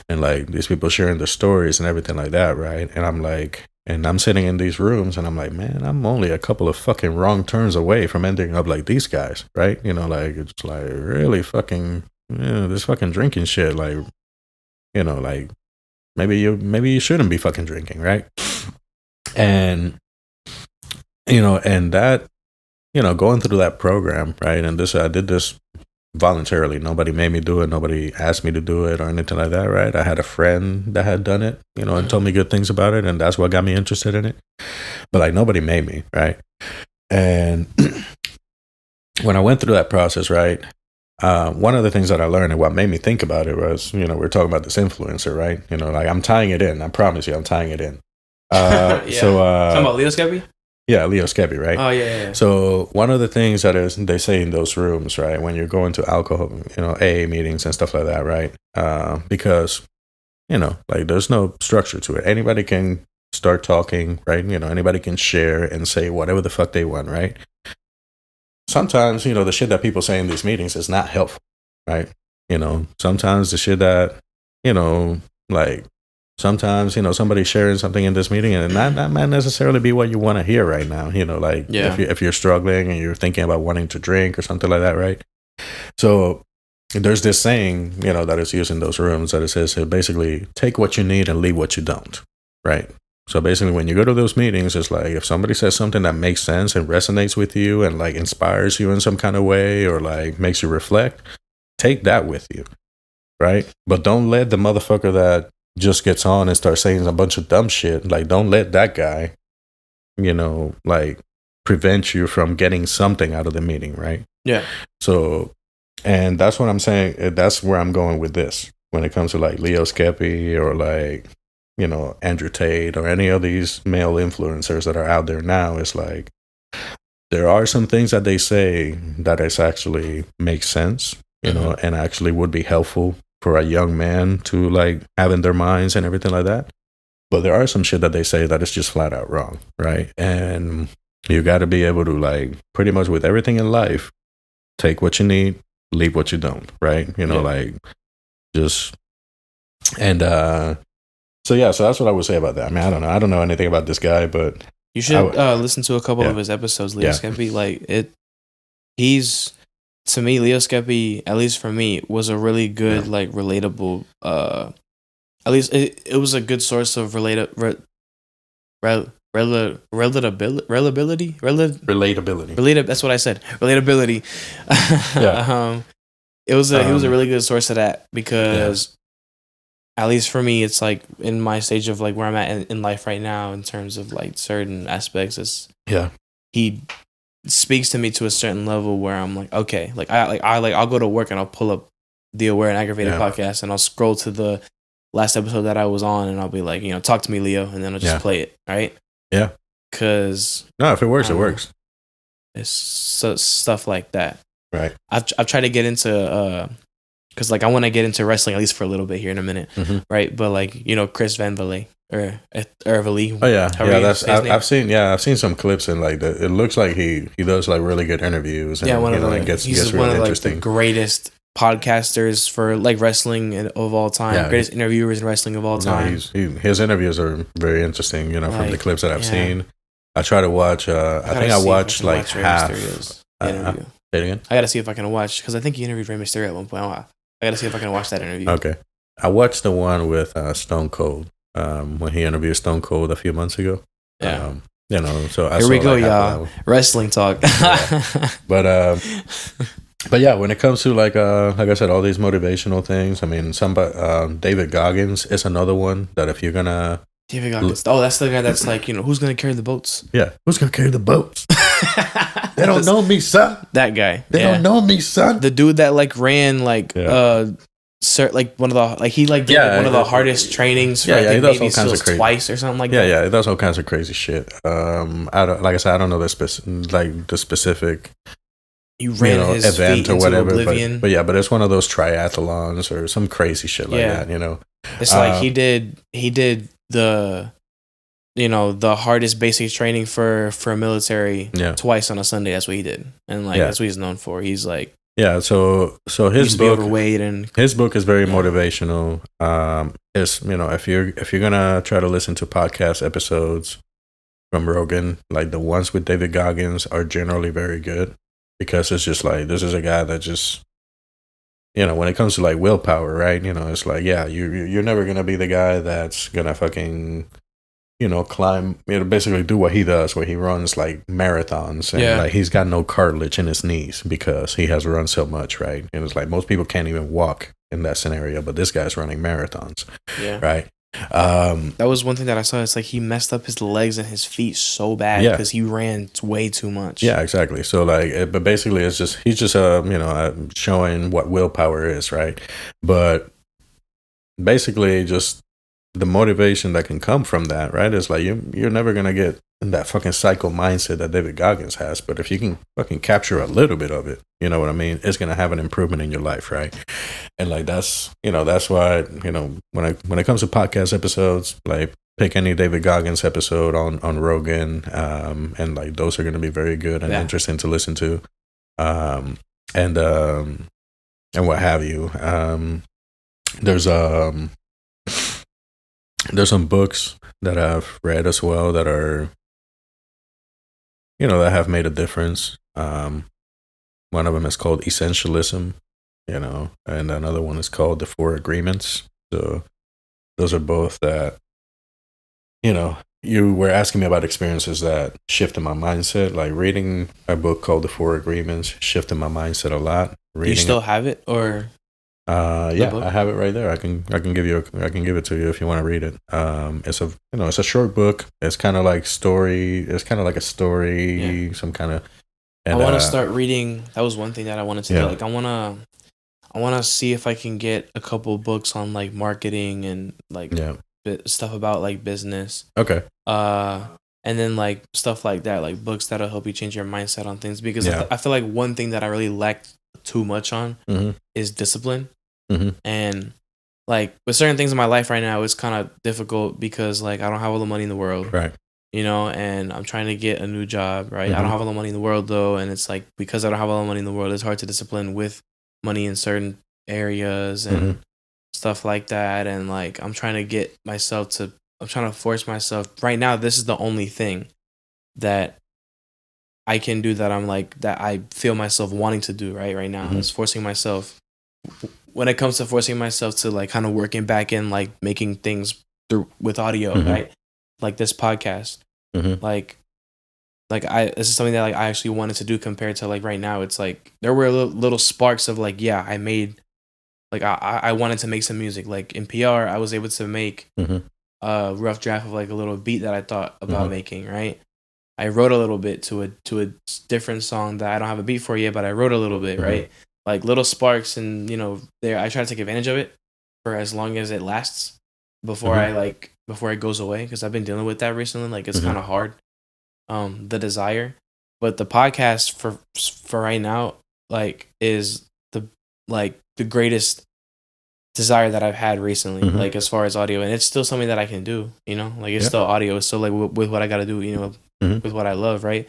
And like these people sharing their stories and everything like that, right? And I'm like, and I'm sitting in these rooms, and I'm like, man, I'm only a couple of fucking wrong turns away from ending up like these guys, right? Like it's like really fucking, this fucking drinking shit, like, like maybe you shouldn't be fucking drinking, right? And and that, going through that program, right? And I did this voluntarily. Nobody made me do it. Nobody asked me to do it or anything like that, right? I had a friend that had done it, and told me good things about it, and that's what got me interested in it. But like nobody made me, right? And when I went through that process, right, one of the things that I learned and what made me think about it was, we're talking about this influencer, right? Like I'm tying it in. I promise you, I'm tying it in. Yeah. So, talking about Leo Skeppy? Yeah, Leo Skeppy, right? Oh, yeah. So one of the things that they say in those rooms, right, when you're going to alcohol, AA meetings and stuff like that, right? Because, like there's no structure to it. Anybody can start talking, right? Anybody can share and say whatever the fuck they want, right? Sometimes, the shit that people say in these meetings is not helpful, right? Sometimes the shit that, like, sometimes, somebody sharing something in this meeting, and that might necessarily be what you want to hear right now, like, yeah. if you're struggling and you're thinking about wanting to drink or something like that, right? So there's this saying, that is used in those rooms that it says, basically, take what you need and leave what you don't, right? So basically, when you go to those meetings, it's like if somebody says something that makes sense and resonates with you and like inspires you in some kind of way or like makes you reflect, take that with you, right? But don't let the motherfucker that just gets on and starts saying a bunch of dumb shit, like don't let that guy, like prevent you from getting something out of the meeting, right? Yeah. So, and that's what I'm saying. That's where I'm going with this when it comes to like Leo Skeppy or like, Andrew Tate or any of these male influencers that are out there now. It's like there are some things that they say that is actually makes sense, and actually would be helpful for a young man to like have in their minds and everything like that. But there are some shit that they say that is just flat out wrong, right? And you got to be able to like pretty much with everything in life, take what you need, leave what you don't, right? Like just, and so yeah, so that's what I would say about that. I mean, I don't know anything about this guy, but you should listen to a couple of his episodes. Leo Skeppy, like he's, to me, Leo Skeppy, at least for me, was a really good, like relatable. At least it was a good source of relatability. That's what I said. Relatability. Yeah. It was a really good source of that because. At least for me, it's like in my stage of like where I'm at in life right now in terms of like certain aspects. He speaks to me to a certain level where I'm like, okay, I'll go to work and I'll pull up the Aware and Aggravated podcast and I'll scroll to the last episode that I was on and I'll be like, talk to me, Leo, and then I'll just play it, right? Yeah. Because if it works, it works. It's stuff like that. Right. I've tried to get into because like I want to get into wrestling at least for a little bit here in a minute, right? But like Chris Van Vliet or Vliet. Oh yeah, I've seen some clips and like it looks like he does like really good interviews. And, he's one of like the greatest podcasters for like wrestling of all time, greatest interviewers in wrestling of all time. His interviews are very interesting. From the clips that I've seen, I try to watch. I think I watched like half. Say it again. I gotta see if I can watch because I think he interviewed Rey Mysterio at one point. I gotta see if I can watch that interview. Okay. I watched the one with Stone Cold when he interviewed Stone Cold a few months ago. Yeah. You know, so here we go, y'all. Wrestling talk. Yeah. But yeah, when it comes to like I said, all these motivational things. I mean, David Goggins is another one that if you're gonna David Goggins. Oh, that's the guy that's like, you know, who's gonna carry the boats? Yeah, who's gonna carry the boats? They don't know me, son. That guy. They don't know me, son. The dude that like ran like like one of the like he like did one of the hardest trainings for he does all kinds of crazy twice or something like that. Yeah, he does all kinds of crazy shit. I don't know the specific he ran his event feet or whatever, oblivion. but it's one of those triathlons or some crazy shit like that. You know, it's like he did the the hardest basic training for a military twice on a Sunday. That's what he did, and like that's what he's known for. He's like. Yeah, so his book, overweight and his book is very motivational. It's if you're gonna try to listen to podcast episodes from Rogan, like the ones with David Goggins are generally very good because it's just like this is a guy that just when it comes to like willpower, right? It's like you're never gonna be the guy that's gonna fucking climb, basically do what he does, where he runs like marathons and like he's got no cartilage in his knees because he has run so much, right? And it's like most people can't even walk in that scenario, but this guy's running marathons, right? That was one thing that I saw. It's like he messed up his legs and his feet so bad because he ran way too much. Yeah, exactly. So like, but basically, he's just showing what willpower is, right? But basically, just the motivation that can come from that, right? Is like you're never gonna get in that fucking psycho mindset that David Goggins has, but if you can fucking capture a little bit of it, you know what I mean? It's gonna have an improvement in your life, right? And like that's why when it comes to podcast episodes, like pick any David Goggins episode on Rogan, and like those are gonna be very good and interesting to listen to, and what have you. There's some books that I've read as well that are, that have made a difference. One of them is called Essentialism, and another one is called The Four Agreements. So those are both that, you were asking me about experiences that shifted my mindset. Like reading a book called The Four Agreements shifted my mindset a lot. You still have it, or? I have it right there. I can give it to you if you want to read it. It's a short book. It's kind of like story. It's kind of like a story, some kind of. I want to start reading. That was one thing that I wanted to do. Like I want to see if I can get a couple books on like marketing and like stuff about like business. Okay. And then like stuff like that, like books that'll help you change your mindset on things, because I feel like one thing that I really lacked too much on is discipline. And like with certain things in my life right now, it's kind of difficult because like I don't have all the money in the world, right? And I'm trying to get a new job, right? I don't have all the money in the world though, and it's like because I don't have all the money in the world, it's hard to discipline with money in certain areas and stuff like that. And like I'm trying to force myself right now. This is the only thing that I can do that that I feel myself wanting to do right now. Is forcing myself. When it comes to forcing myself to like kind of working back in like making things through with audio, right? Like this podcast, like this is something that like I actually wanted to do compared to like right now. It's like there were little sparks of like, I made like I wanted to make some music. Like in PR, I was able to make a rough draft of like a little beat that I thought about making, right? I wrote a little bit to a different song that I don't have a beat for yet, but I wrote a little bit, right? Like little sparks, and there I try to take advantage of it for as long as it lasts before it goes away, because I've been dealing with that recently. Like it's kind of hard, the desire. But the podcast for right now, like is the greatest desire that I've had recently, like as far as audio, and it's still something that I can do. Like it's still audio. It's still like with what I got to do. With what I love, right?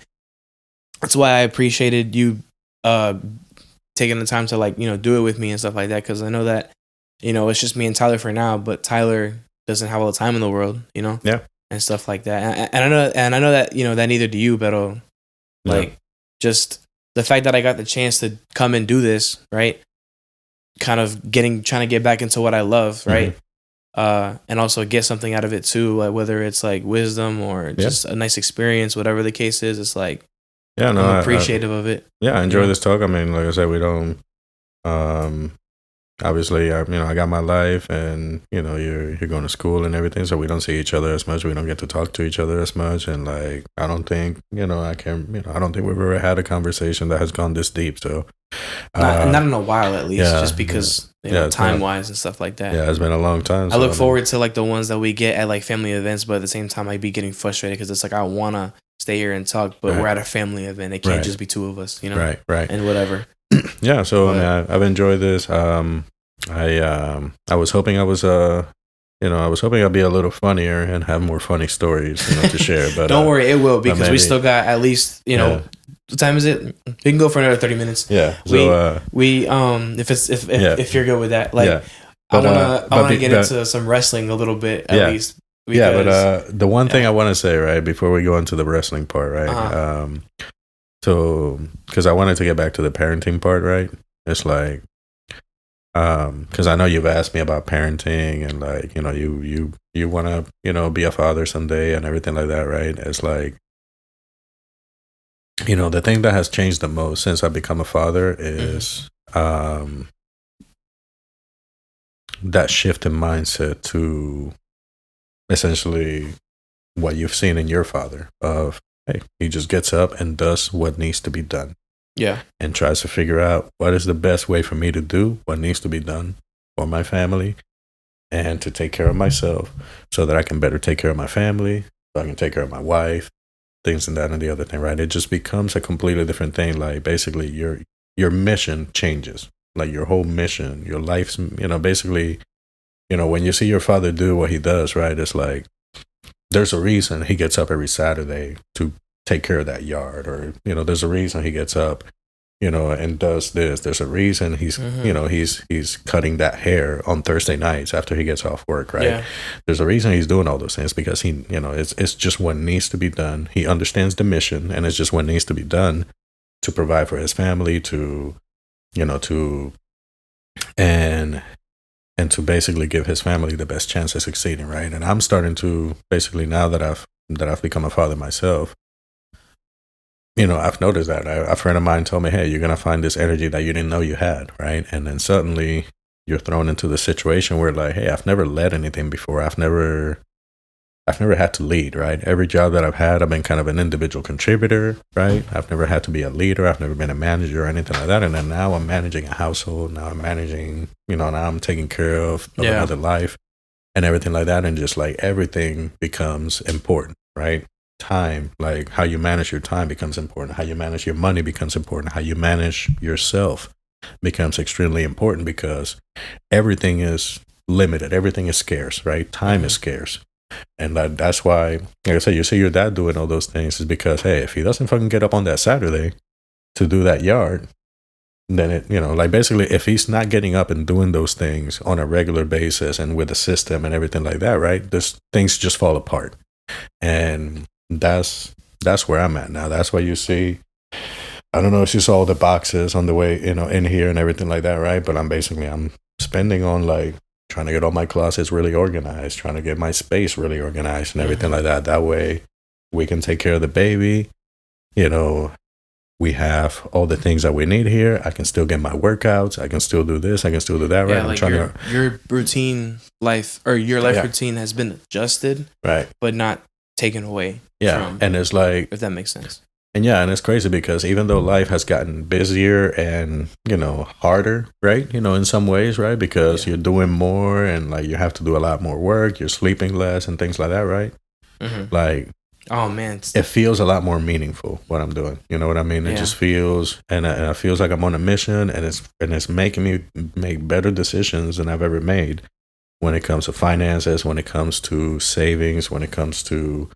That's why I appreciated you taking the time to like do it with me and stuff like that, because I know that it's just me and Tyler for now, but Tyler doesn't have all the time in the world, and stuff like that. And I know that that neither do you, but like just the fact that I got the chance to come and do this, right? Kind of trying to get back into what I love, right? and also get something out of it too, like whether it's like wisdom or just a nice experience, whatever the case is. It's like, yeah, no, I'm appreciative of it. Yeah, I enjoy this talk. I mean, like I said, we don't. Obviously, I got my life, and you're going to school and everything, so we don't see each other as much. We don't get to talk to each other as much, and like I don't think I don't think we've ever had a conversation that has gone this deep. So not in a while, at least, just because time wise and stuff like that. Yeah, it's been a long time. I look forward to like the ones that we get at like family events, but at the same time, I'd be getting frustrated because it's like I wanna stay here and talk, but we're at a family event. It can't just be two of us, right, and whatever. Yeah, so I've enjoyed this. I was hoping I was I'd be a little funnier and have more funny stories to share. But don't worry, it will, because we still got at least what time is it? We can go for another 30 minutes. Yeah. So if you're good with that, like I wanna get into some wrestling a little bit at least. Because, but the one thing I want to say, right, before we go into the wrestling part, right? So, because I wanted to get back to the parenting part, right? It's like, because I know you've asked me about parenting and like, you want to, be a father someday and everything like that, right? It's like, the thing that has changed the most since I've become a father is that shift in mindset to essentially what you've seen in your father of, hey, he just gets up and does what needs to be done. Yeah. And tries to figure out what is the best way for me to do what needs to be done for my family and to take care of myself so that I can better take care of my family, so I can take care of my wife, things and that and the other thing, right? It just becomes a completely different thing. Like basically your mission changes. Like your whole mission, your life's, basically, when you see your father do what he does, right? It's like, there's a reason he gets up every Saturday to take care of that yard, or there's a reason he gets up and does this. There's a reason he's he's cutting that hair on Thursday nights after he gets off work, right? There's a reason he's doing all those things, because he it's just what needs to be done. He understands the mission, and it's just what needs to be done to provide for his family, to and to basically give his family the best chance of succeeding, right? And I'm starting to basically, now that I've become a father myself, I've noticed that. A friend of mine told me, hey, you're going to find this energy that you didn't know you had, right? And then suddenly you're thrown into the situation where like, hey, I've never led anything before. I've never had to lead, right? Every job that I've had, I've been kind of an individual contributor, right? I've never had to be a leader. I've never been a manager or anything like that. And then now I'm managing a household. Now I'm managing, now I'm taking care of another life and everything like that. And just like everything becomes important, right? Time, like how you manage your time becomes important. How you manage your money becomes important. How you manage yourself becomes extremely important, because everything is limited. Everything is scarce, right? Time is scarce. And that's why, like I said, you see your dad doing all those things is because, hey, if he doesn't fucking get up on that Saturday to do that yard, then it, like basically if he's not getting up and doing those things on a regular basis and with a system and everything like that, right, things just fall apart. And that's where I'm at now. That's why you see, I don't know if you saw the boxes on the way, in here and everything like that, right? But I'm spending on like trying to get all my closets really organized, trying to get my space really organized and everything like that. That way we can take care of the baby. We have all the things that we need here. I can still get my workouts. I can still do this. I can still do that, right? Yeah, like your routine life, or your life routine has been adjusted, right? But not taken away. Yeah, and it's like, if that makes sense. And and it's crazy because even though life has gotten busier and, harder, right? In some ways, right? Because you're doing more and like you have to do a lot more work, you're sleeping less and things like that, right? Mm-hmm. Like, oh man, it feels a lot more meaningful what I'm doing. You know what I mean? It just feels, and it feels like I'm on a mission, and it's making me make better decisions than I've ever made when it comes to finances, when it comes to savings, when it comes to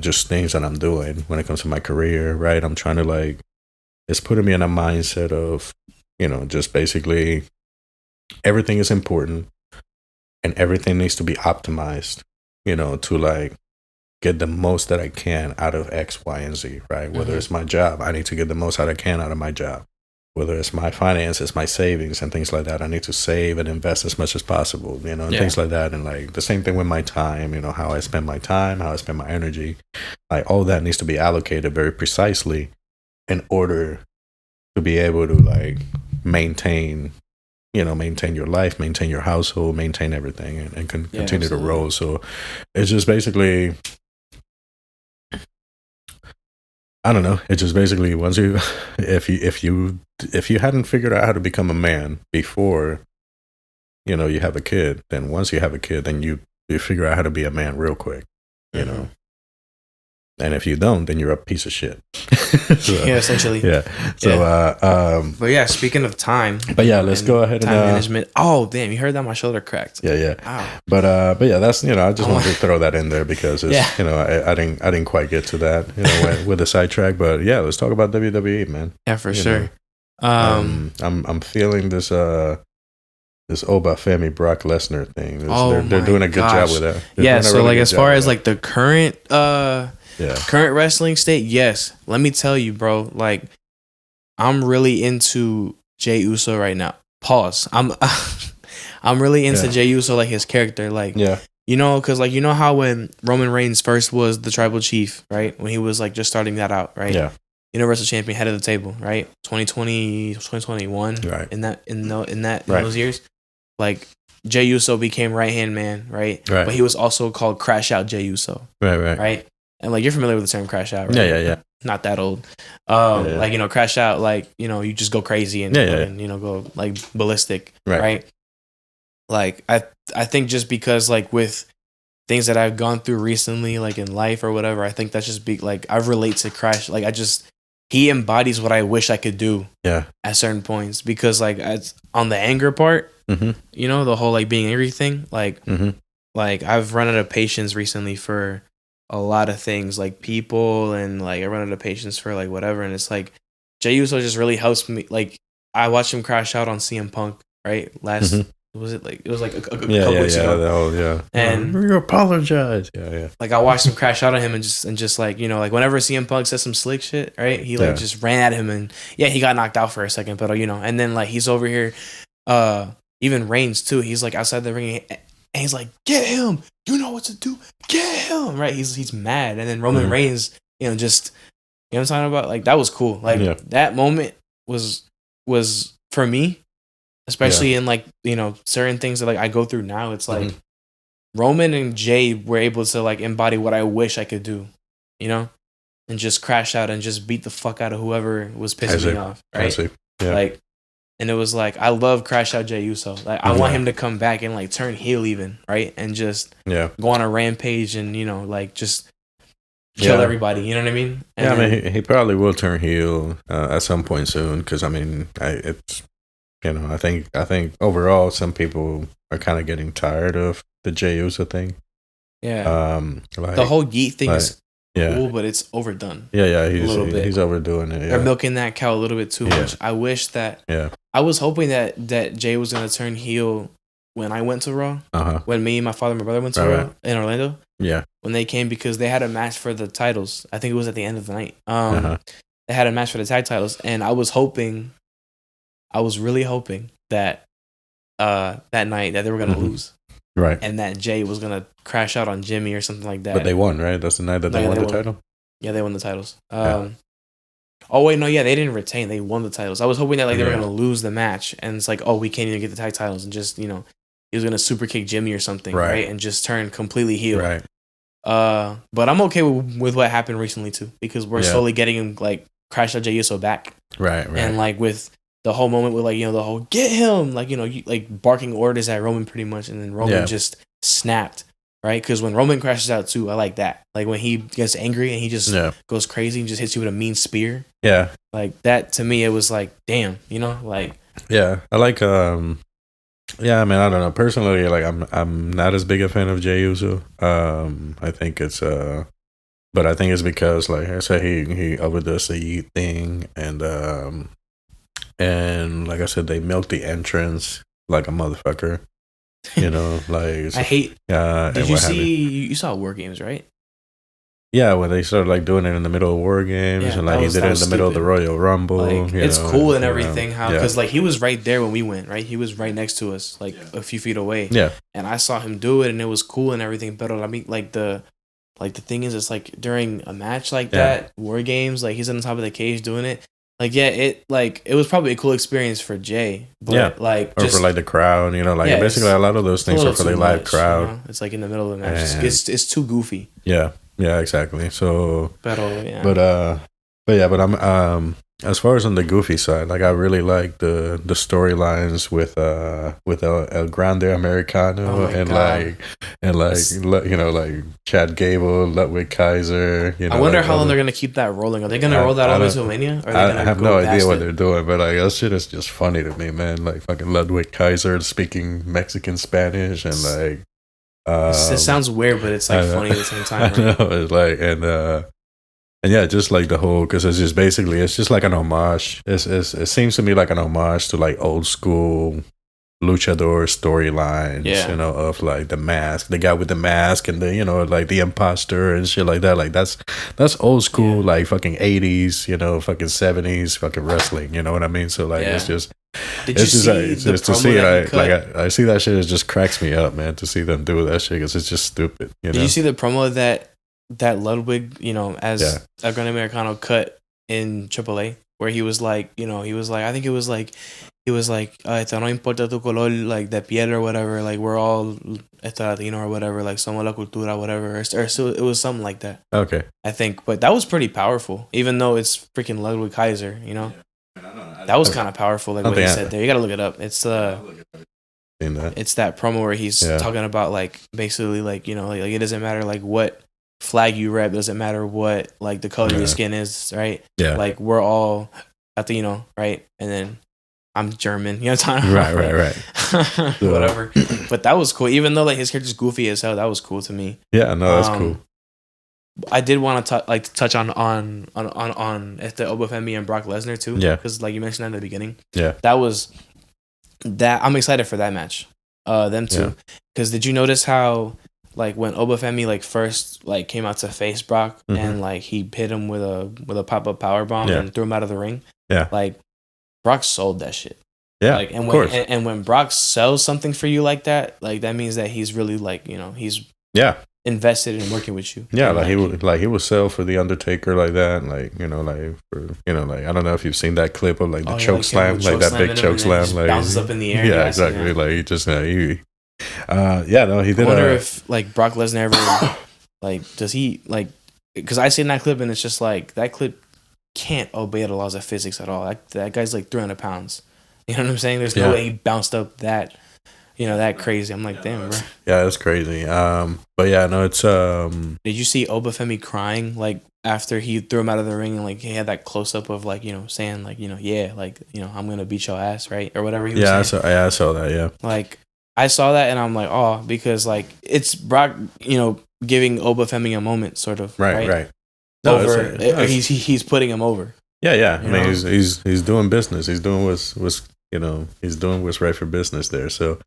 just things that I'm doing when it comes to my career, right? I'm trying to like, it's putting me in a mindset of, just basically everything is important and everything needs to be optimized, to like get the most that I can out of X, Y, and Z, right? Whether it's my job, I need to get the most that I can out of my job. whether it's my finances, my savings, and things like that. I need to save and invest as much as possible, you know, and things like that. And like the same thing with my time, you know, how I spend my time, how I spend my energy, like all that needs to be allocated very precisely in order to be able to like maintain your life, maintain your household, maintain everything, and continue to roll. So it's just basically, I don't know. It's just basically once you, if you hadn't figured out how to become a man before, you know, you have a kid, then once you have a kid, then you figure out how to be a man real quick, you know. And if you don't, then you're a piece of shit. So, yeah, essentially. Yeah. So, but yeah, speaking of time. But yeah, let's go ahead time and management. Oh damn, you heard that? My shoulder cracked. Yeah. Wow. But yeah, that's, you know, I just wanted to throw that in there because it's, you know, I didn't quite get to that, you know, with the sidetrack. But yeah, let's talk about WWE, man. Yeah, for sure. I'm feeling this Obafemi Brock Lesnar thing. They're doing a good job with that. Yeah. So like as far as like the current current wrestling state, yes. Let me tell you, bro. Like, I'm really into Jey Uso right now. Pause. I'm really into Jey Uso, like his character. Like, you know, because like you know how when Roman Reigns first was the tribal chief, right? When he was like just starting that out, right? Yeah. Universal champion, head of the table, right? 2020, 2021, right? In those years, like Jey Uso became right hand man, right? But he was also called Crash Out Jey Uso, right? And like you're familiar with the term crash out, right? Yeah. Not that old. Like, you know, crash out, like, you know, you just go crazy and you know, go like ballistic, right? Like I think just because like with things that I've gone through recently, like in life or whatever, I think that's just like I relate to Crash. Like he embodies what I wish I could do at certain points, because like on the anger part, you know, the whole like being angry thing, like I've run out of patience recently for a lot of things, like people, and like I run out of patience for like whatever. And it's like Jey Uso just really helps me. Like I watched him crash out on CM Punk, right? Last was it like a couple weeks ago? And we apologize. Like I watched him crash out on him and just like, you know, like whenever CM Punk says some slick shit, right? He like just ran at him and he got knocked out for a second, but you know, and then like he's over here, even Reigns too. He's like outside the ring and he's like, get him. You know what to do. Get him. Right. He's mad. And then Roman Reigns, you know, just, you know what I'm talking about? Like that was cool. Like that moment was for me, especially in like, you know, certain things that like I go through now. It's like Roman and Jey were able to like embody what I wish I could do, you know, and just crash out and just beat the fuck out of whoever was pissing me off. Right. Like, and it was like, I love Crash Out Jey Uso. Like, I want him to come back and like turn heel even, right? And just go on a rampage and, you know, like just kill everybody. You know what I mean? And I mean, he probably will turn heel at some point soon. Because I mean, it's, you know, I think overall some people are kind of getting tired of the Jey Uso thing. Yeah. Like, the whole Yeet thing is cool, but it's overdone. He's overdoing it. They're milking that cow a little bit too much. I wish that. I was hoping that Jey was gonna turn heel when I went to Raw. When me, my father, and my brother went to Raw in Orlando. When they came, because they had a match for the titles. I think it was at the end of the night. They had a match for the tag titles, and I was really hoping that that night that they were gonna lose. Right. And that Jey was going to crash out on Jimmy or something like that. But they won, right? That's the night that they won the title? Yeah, they won the titles. Oh, wait, no, they didn't retain. They won the titles. I was hoping that like they were going to lose the match. And it's like, oh, we can't even get the tag titles. And just, you know, he was going to super kick Jimmy or something, right? And just turn completely heel. Right. But I'm okay with what happened recently, too. Because we're slowly getting him, like, Crash Out Jey Uso back. Right. And, like, with the whole moment with like, you know, the whole get him, like, you know, like barking orders at Roman pretty much, and then Roman just snapped, right? Because when Roman crashes out too, I like that. Like when he gets angry and he just goes crazy and just hits you with a mean spear. Yeah, like that to me, it was like, damn, you know, like I like I mean, I don't know, personally, like I'm not as big a fan of Jey Uso. I think it's but I think it's because, like I said, he overdoes the Yeet thing, and like I said, they milk the entrance like a motherfucker. You know, like I hate. Did you see? You saw War Games, right? Yeah, when they started like doing it in the middle of War Games, and like he did it in the middle of the Royal Rumble. Like, it's cool and everything, how because like he was right there when we went, right? He was right next to us, like a few feet away. Yeah, and I saw him do it, and it was cool and everything. But I mean, like the thing is, it's like during a match like that, War Games, like he's on top of the cage doing it. Like it was probably a cool experience for Jay, but like or for like the crowd, like basically a lot of those things are for the live crowd. It's like in the middle of the match, it's too goofy. Yeah, exactly. So, but yeah, but I'm as far as on the goofy side, like I really like the storylines with El Grande Americano like like Chad Gable, Ludwig Kaiser. I wonder how long they're gonna keep that rolling. Are they gonna roll that on WrestleMania? I have no idea what they're doing, but like that shit is just funny to me, man. Like fucking Ludwig Kaiser speaking Mexican Spanish and like. It sounds weird, but it's like funny at the same time. Right? I know, it's like and yeah, just like the whole, because it's just like an homage. It seems to me like an homage to like old school luchador storylines, of like the mask, the guy with the mask, and the like the imposter and shit like that. Like that's old school, like fucking 80s, fucking 70s, fucking wrestling. You know what I mean? So like it's just. Did you see the promo to see it? I see that shit. It just cracks me up, man. To see them do that shit because it's just stupid. Did you see the promo that Ludwig, as El Gran Americano cut in AAA, where he was like, I think it was like, he was like, "Esto no importa tu color, like de piel or whatever. Like we're all Latino or whatever. Like somos la cultura, whatever." Or so it was something like that. Okay, I think, but that was pretty powerful, even though it's freaking Ludwig Kaiser, That was kind of powerful, like what he said there. You gotta look it up. It's it's that promo where he's talking about like basically like like it doesn't matter like what flag you rep, doesn't matter what like the color of your skin is, right? Yeah, like we're all Latino, right? And then I'm German, what I'm talking about? Right. Whatever. But that was cool, even though like his character's goofy as hell. That was cool to me. Yeah, no, that's cool. I did want to touch on Obafemi and Brock Lesnar too. Yeah, because like you mentioned that in the beginning. Yeah, that I'm excited for that match. Them two. Because did you notice how like when Obafemi like first like came out to face Brock and like he hit him with a pop-up power bomb and threw him out of the ring? Yeah, like Brock sold that shit. Yeah, like of course. And when Brock sells something for you like that, like that means that he's really like he's invested in working with you. Yeah, like he would sell for the Undertaker like that, like like I don't know if you've seen that clip of like the choke slam, like that big choke slam, like bounces up in the air. Yeah, exactly. Like he just he did. I wonder if like Brock Lesnar ever like does he like, because I seen that clip and it's just like that clip can't obey the laws of physics at all. That guy's like 300 pounds. You know what I'm saying? There's no way he bounced up that. That crazy. I'm like, damn, bro. Yeah, that's crazy. But yeah, no, it's Did you see Obafemi crying like after he threw him out of the ring and like he had that close up of like saying like I'm gonna beat your ass, right, or whatever he was saying. I saw that. Yeah, like I saw that and I'm like, oh, because like it's Brock, giving Obafemi a moment, sort of. Right. No, he's putting him over. Yeah. I mean, he's doing business. He's doing he's doing what's right for business there. So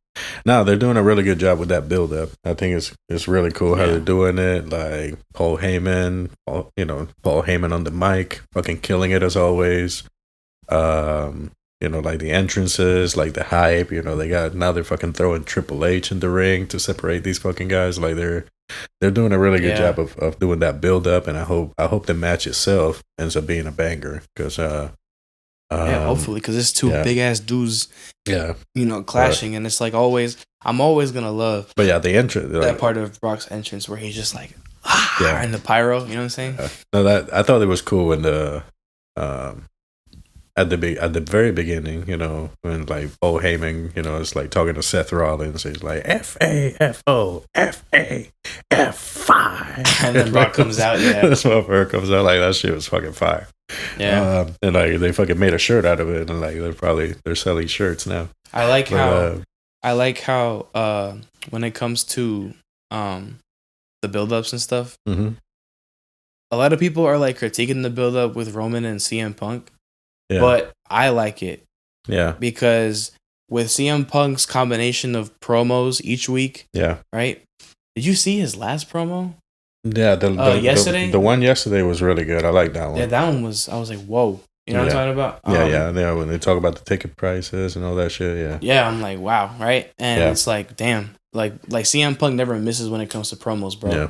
now they're doing a really good job with that build up. I think it's really cool how they're doing it. Like Paul Heyman on the mic, fucking killing it as always. Like the entrances, like the hype, they're fucking throwing Triple H in the ring to separate these fucking guys. Like they're doing a really good job of doing that build up, and I hope the match itself ends up being a banger because hopefully, because it's two big ass dudes clashing, and it's like I'm always gonna love the entrance, that part of Brock's entrance where he's just like and the pyro, you know what I'm saying? No, that I thought it was cool when the at the very beginning, when like Paul Heyman, is like talking to Seth Rollins, he's like FAFO F5, and then Brock comes out. Yeah, this motherfucker comes out like that shit was fucking fire. Yeah, and like they fucking made a shirt out of it, and like they're selling shirts now. I like how when it comes to the build-ups and stuff, a lot of people are like critiquing the build-up with Roman and CM Punk. Yeah. But I like it. Yeah. Because with CM Punk's combination of promos each week. Yeah. Right? Did you see his last promo? Yeah, yesterday. The one yesterday was really good. I like that one. Yeah, that one was. I was like, whoa. You know what I'm talking about? Yeah. When they talk about the ticket prices and all that shit, yeah. Yeah, I'm like, wow, right? And it's like, damn, like CM Punk never misses when it comes to promos, bro. Yeah.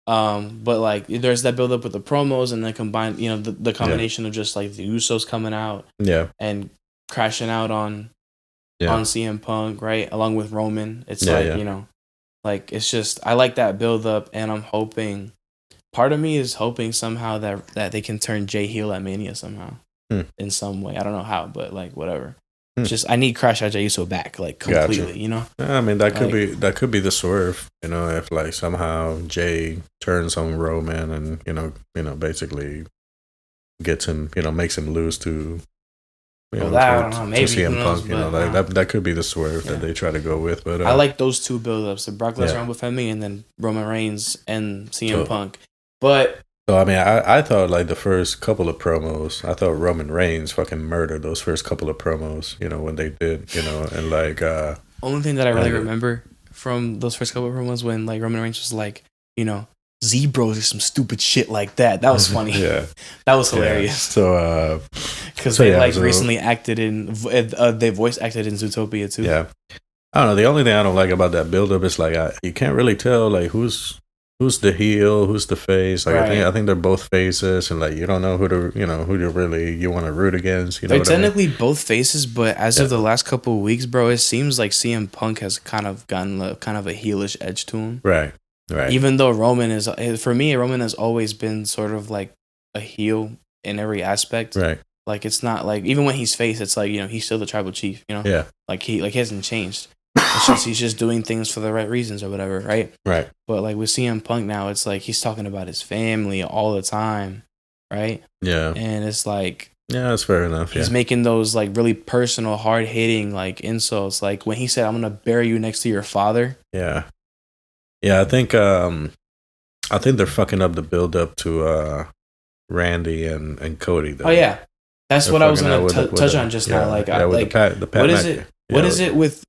But like, there's that build up with the promos, and then combined, the combination of just like the Usos coming out, and crashing out on CM Punk, right, along with Roman. It's like it's just I like that build up, and I'm hoping. Part of me is hoping somehow that they can turn Jay heel at Mania somehow. In some way. I don't know how, but like whatever. Just I need Crash Out Jey Uso back, like completely, Yeah, I mean that could be the swerve, if like somehow Jay turns on Roman and basically gets him, makes him lose to I don't know, maybe to CM Punk, that could be the swerve that they try to go with. But I like those two build-ups, the Brock Lesnar with Femi and then Roman Reigns and CM Punk. But so I mean, I thought like the first couple of promos, I thought Roman Reigns fucking murdered those first couple of promos, when they did, and like only thing that I really remember from those first couple of promos when like Roman Reigns was like, Zebros or some stupid shit like that. That was funny. Yeah, that was hilarious. So because they recently acted in they voice acted in Zootopia too. Yeah, I don't know. The only thing I don't like about that build up is like you can't really tell like who's the heel, who's the face. Like I think they're both faces, and like you don't know who you want to root against. They're technically both faces, but as of the last couple of weeks, bro, it seems like CM Punk has kind of gotten kind of a heelish edge to him. Right. Even though Roman Roman has always been sort of like a heel in every aspect. Right. Like it's not like even when he's face, it's like he's still the tribal chief. Yeah. Like he hasn't changed. He's just doing things for the right reasons or whatever, right? Right. But like with CM Punk now, it's like he's talking about his family all the time, right? Yeah. And it's like, yeah, that's fair enough. He's making those like really personal, hard hitting like insults. Like when he said, "I'm gonna bury you next to your father." Yeah. Yeah, I think they're fucking up the build up to Randy and Cody though. Oh yeah, that's what I was gonna touch on just now. Like, the Pat what is it? What is it with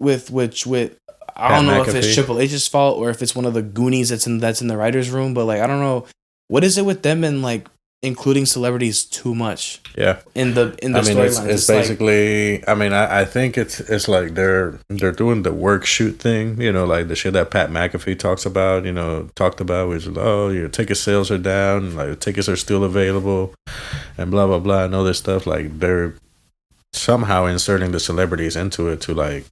I don't know if it's Triple H's fault or if it's one of the Goonies that's in the writers' room, but like I don't know what is it with them and like including celebrities too much. Yeah. In the storylines. It's basically like, I mean, I think it's like they're doing the work shoot thing, like the shit that Pat McAfee talked about, which is your ticket sales are down, like tickets are still available and blah blah blah and all this stuff. Like they're somehow inserting the celebrities into it to like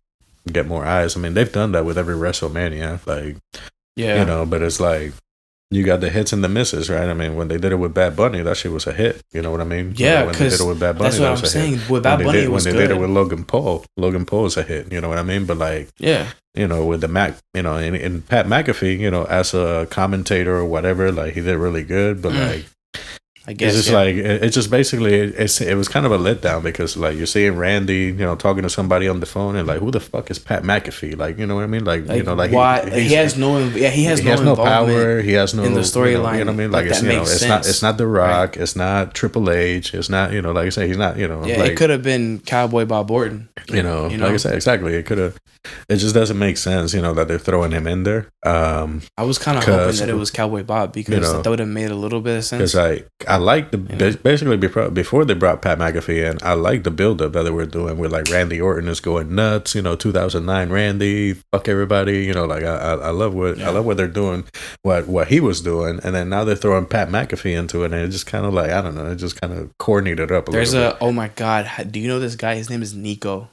get more eyes. I mean, they've done that with every WrestleMania, like but it's like you got the hits and the misses, right? I mean, when they did it with Bad Bunny, that shit was a hit. You know what I mean? Yeah, when they did it with Bad Bunny, that's what I'm saying. With Bad Bunny, it was good. When they did it with Logan Paul is a hit. You know what I mean? But like, with the Mac, in Pat McAfee, as a commentator or whatever, like he did really good. But like, I guess it's just like it's just basically it was kind of a letdown because like you're seeing Randy, talking to somebody on the phone and like who the fuck is Pat McAfee? Like you know what I mean? Like why he has no power. He has no in the storyline. You know what I mean? Like it's not The Rock. Right. It's not Triple H. It's not like I say he's not it could have been Cowboy Bob Orton. Like I said, exactly. It could have. It just doesn't make sense, that they're throwing him in there. I was kind of hoping that it was Cowboy Bob because that would have made a little bit of sense. Because I like basically before they brought Pat McAfee in, I like the build up that they were doing with like Randy Orton is going nuts, 2009 Randy, fuck everybody, like I love what they're doing, what he was doing, and then now they're throwing Pat McAfee into it, and it just kind of like I don't know, it just kind of coordinated it up a little bit. Oh my god, do you know this guy? His name is Nico.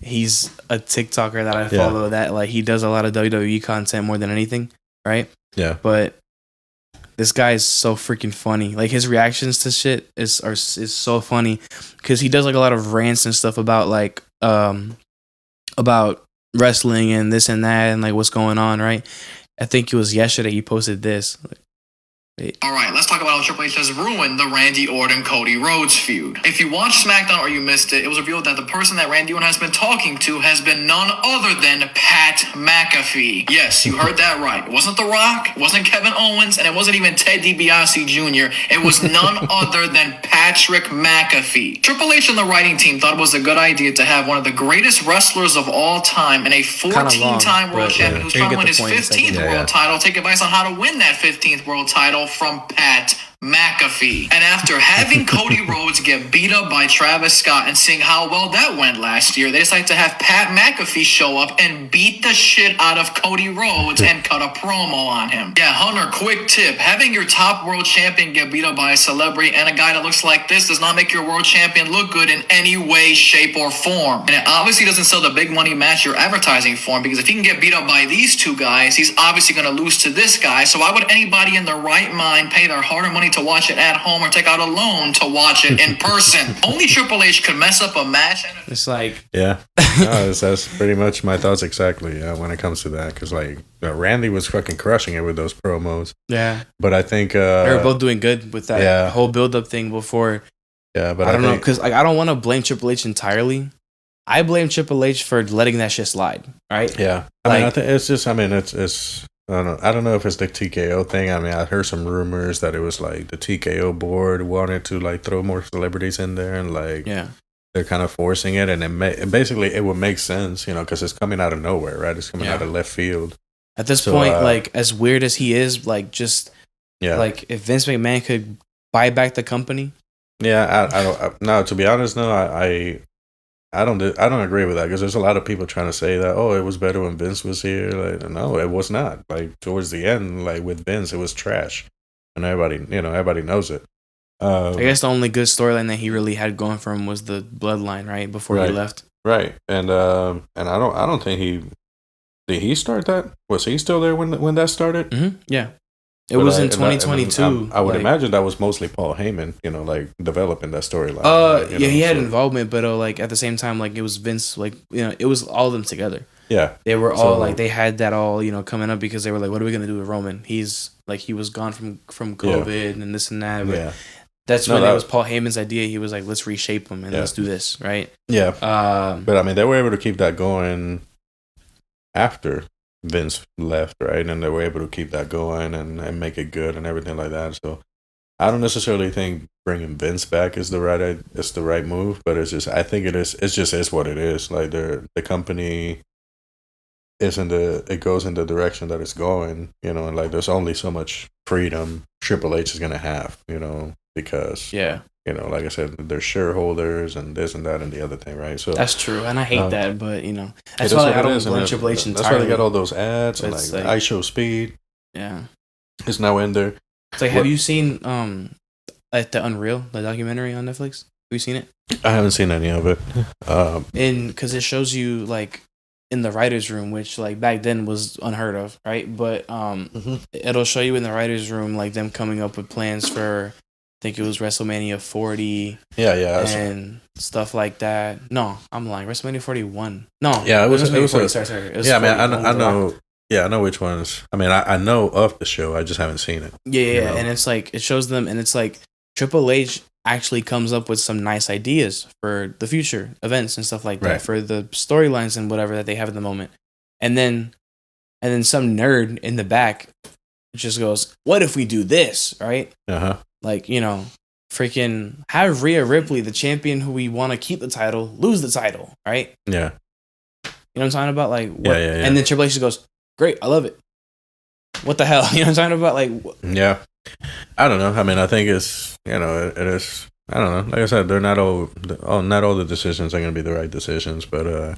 He's a TikToker that I follow that like he does a lot of WWE content more than anything, right? Yeah. But this guy is so freaking funny. Like his reactions to shit is so funny because he does like a lot of rants and stuff about like about wrestling and this and that and like what's going on, right? I think it was yesterday he posted this. All right, let's talk about how Triple H has ruined the Randy Orton-Cody Rhodes feud. If you watched SmackDown or you missed it, it was revealed that the person that Randy Orton has been talking to has been none other than Pat McAfee. Yes, you heard that right. It wasn't The Rock, it wasn't Kevin Owens, and it wasn't even Ted DiBiase Jr. It was none other than Patrick McAfee. Triple H and the writing team thought it was a good idea to have one of the greatest wrestlers of all time and a 14-time world champion who's trying to win his 15th world title take advice on how to win that 15th world title from Pat McAfee. And after having Cody Rhodes get beat up by Travis Scott and seeing how well that went last year, they decided to have Pat McAfee show up and beat the shit out of Cody Rhodes and cut a promo on him. Yeah, Hunter, quick tip. Having your top world champion get beat up by a celebrity and a guy that looks like this does not make your world champion look good in any way, shape, or form. And it obviously doesn't sell the big money match you're advertising for him, because if he can get beat up by these two guys, he's obviously going to lose to this guy. So why would anybody in their right mind pay their hard-earned money to watch it at home or take out a loan to watch it in person? Only Triple H could mess up a match. It's like, yeah, no, that's pretty much my thoughts exactly when it comes to that. Because like Randy was fucking crushing it with those promos. Yeah, but I think they were both doing good with that whole build-up thing before. Yeah, but I don't know, because like I don't want to blame Triple H entirely. I blame Triple H for letting that shit slide. Right? Yeah, I mean, I think it's just. I mean, it's. I don't know if it's the TKO thing. I mean, I heard some rumors that it was like the TKO board wanted to like throw more celebrities in there, and like they're kind of forcing it, and basically it would make sense, you know, because it's coming out of nowhere, right? It's coming out of left field. At this point, like as weird as he is, like just like if Vince McMahon could buy back the company. Yeah, I don't. No, to be honest, no, I don't agree with that, because there's a lot of people trying to say that, oh, it was better when Vince was here. Like, no, it was not. Like towards the end, like with Vince, it was trash, and everybody knows it. I guess the only good storyline that he really had going for him was the bloodline, right, before he left. Right, and I don't think did he start that? Was he still there when that started? Mm-hmm. Yeah. It was in 2022. I would imagine that was mostly Paul Heyman, like developing that storyline. He had involvement, but like at the same time, like it was Vince, like it was all of them together. Yeah, they were all like they had that all coming up, because they were like, what are we gonna do with Roman? He's like he was gone from COVID and this and that. But that's when it was Paul Heyman's idea. He was like, let's reshape him and let's do this, right? Yeah. But I mean, they were able to keep that going after Vince left, right? And they were able to keep that going and make it good and everything like that. So I don't necessarily think bringing Vince back is the right move, but it's just, I think it just is what it is. Like the company it goes in the direction that it's going, and like there's only so much freedom Triple H is gonna have, because like I said, they're shareholders and this and that and the other thing, right? So that's true, and I hate that, but that's why I don't blame Triple H entirely. That's why they got all those ads and like I Show Speed. Yeah, it's now in there. It's like, have you seen like the Unreal, the documentary on Netflix? Have you seen it? I haven't seen any of it. Because it shows you like in the writer's room, which like back then was unheard of, right? But it'll show you in the writer's room like them coming up with plans for, I think it was WrestleMania 40. Yeah. And stuff like that. No, I'm lying. WrestleMania 41. No. Yeah, it was 40. Sorry. It was yeah, 40, man, I know. Yeah, I know which ones. I mean, I know of the show. I just haven't seen it. Yeah. And it's like, it shows them, and it's like Triple H actually comes up with some nice ideas for the future events and stuff like that, for the storylines and whatever that they have at the moment. And then some nerd in the back just goes, what if we do this, right? Uh-huh. Like, freaking have Rhea Ripley, the champion who we want to keep the title, lose the title, right? Yeah. You know what I'm talking about? Like, what? Yeah. And then Triple H just goes, great, I love it. What the hell? You know what I'm talking about? Like, yeah. I don't know. I mean, I think it's, it is, I don't know. Like I said, they're not all the decisions are going to be the right decisions, but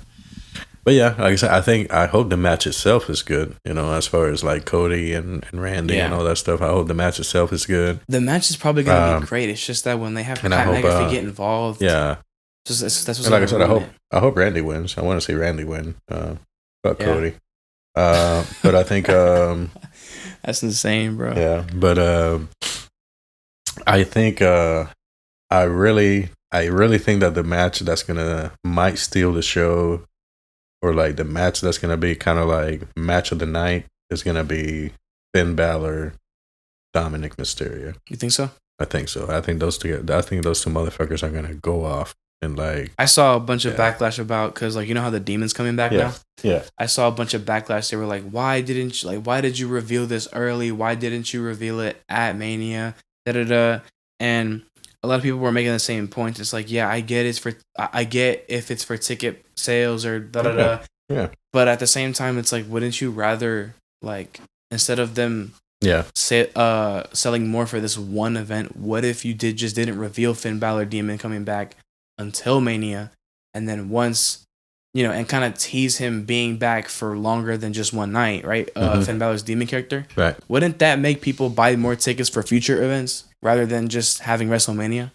yeah, like I said, I hope the match itself is good, as far as like Cody and Randy and all that stuff. I hope the match itself is good. The match is probably going to be great. It's just that when they have Pat McAfee get involved. Yeah. That's what's like I said, I hope Randy wins. I want to see Randy win. Fuck Cody. But I think that's insane, bro. Yeah, but I think I really think that the match that's might steal the show, or like the match that's gonna be kind of like match of the night, is gonna be Finn Balor Dominic Mysterio. You think so? I think so. I think those two motherfuckers are gonna go off and like. I saw a bunch of backlash about because like you know how the Demon's coming back now. Yeah. I saw a bunch of backlash. They were like, why did you reveal this early? Why didn't you reveal it at Mania? And a lot of people were making the same point. It's like, yeah, I get if it's for ticket sales or Yeah. But at the same time, it's like, wouldn't you rather like instead of them selling more for this one event, what if you didn't reveal Finn Balor Demon coming back until Mania, and then once, and kind of tease him being back for longer than just one night, right? Finn Balor's Demon character. Right. Wouldn't that make people buy more tickets for future events rather than just having WrestleMania?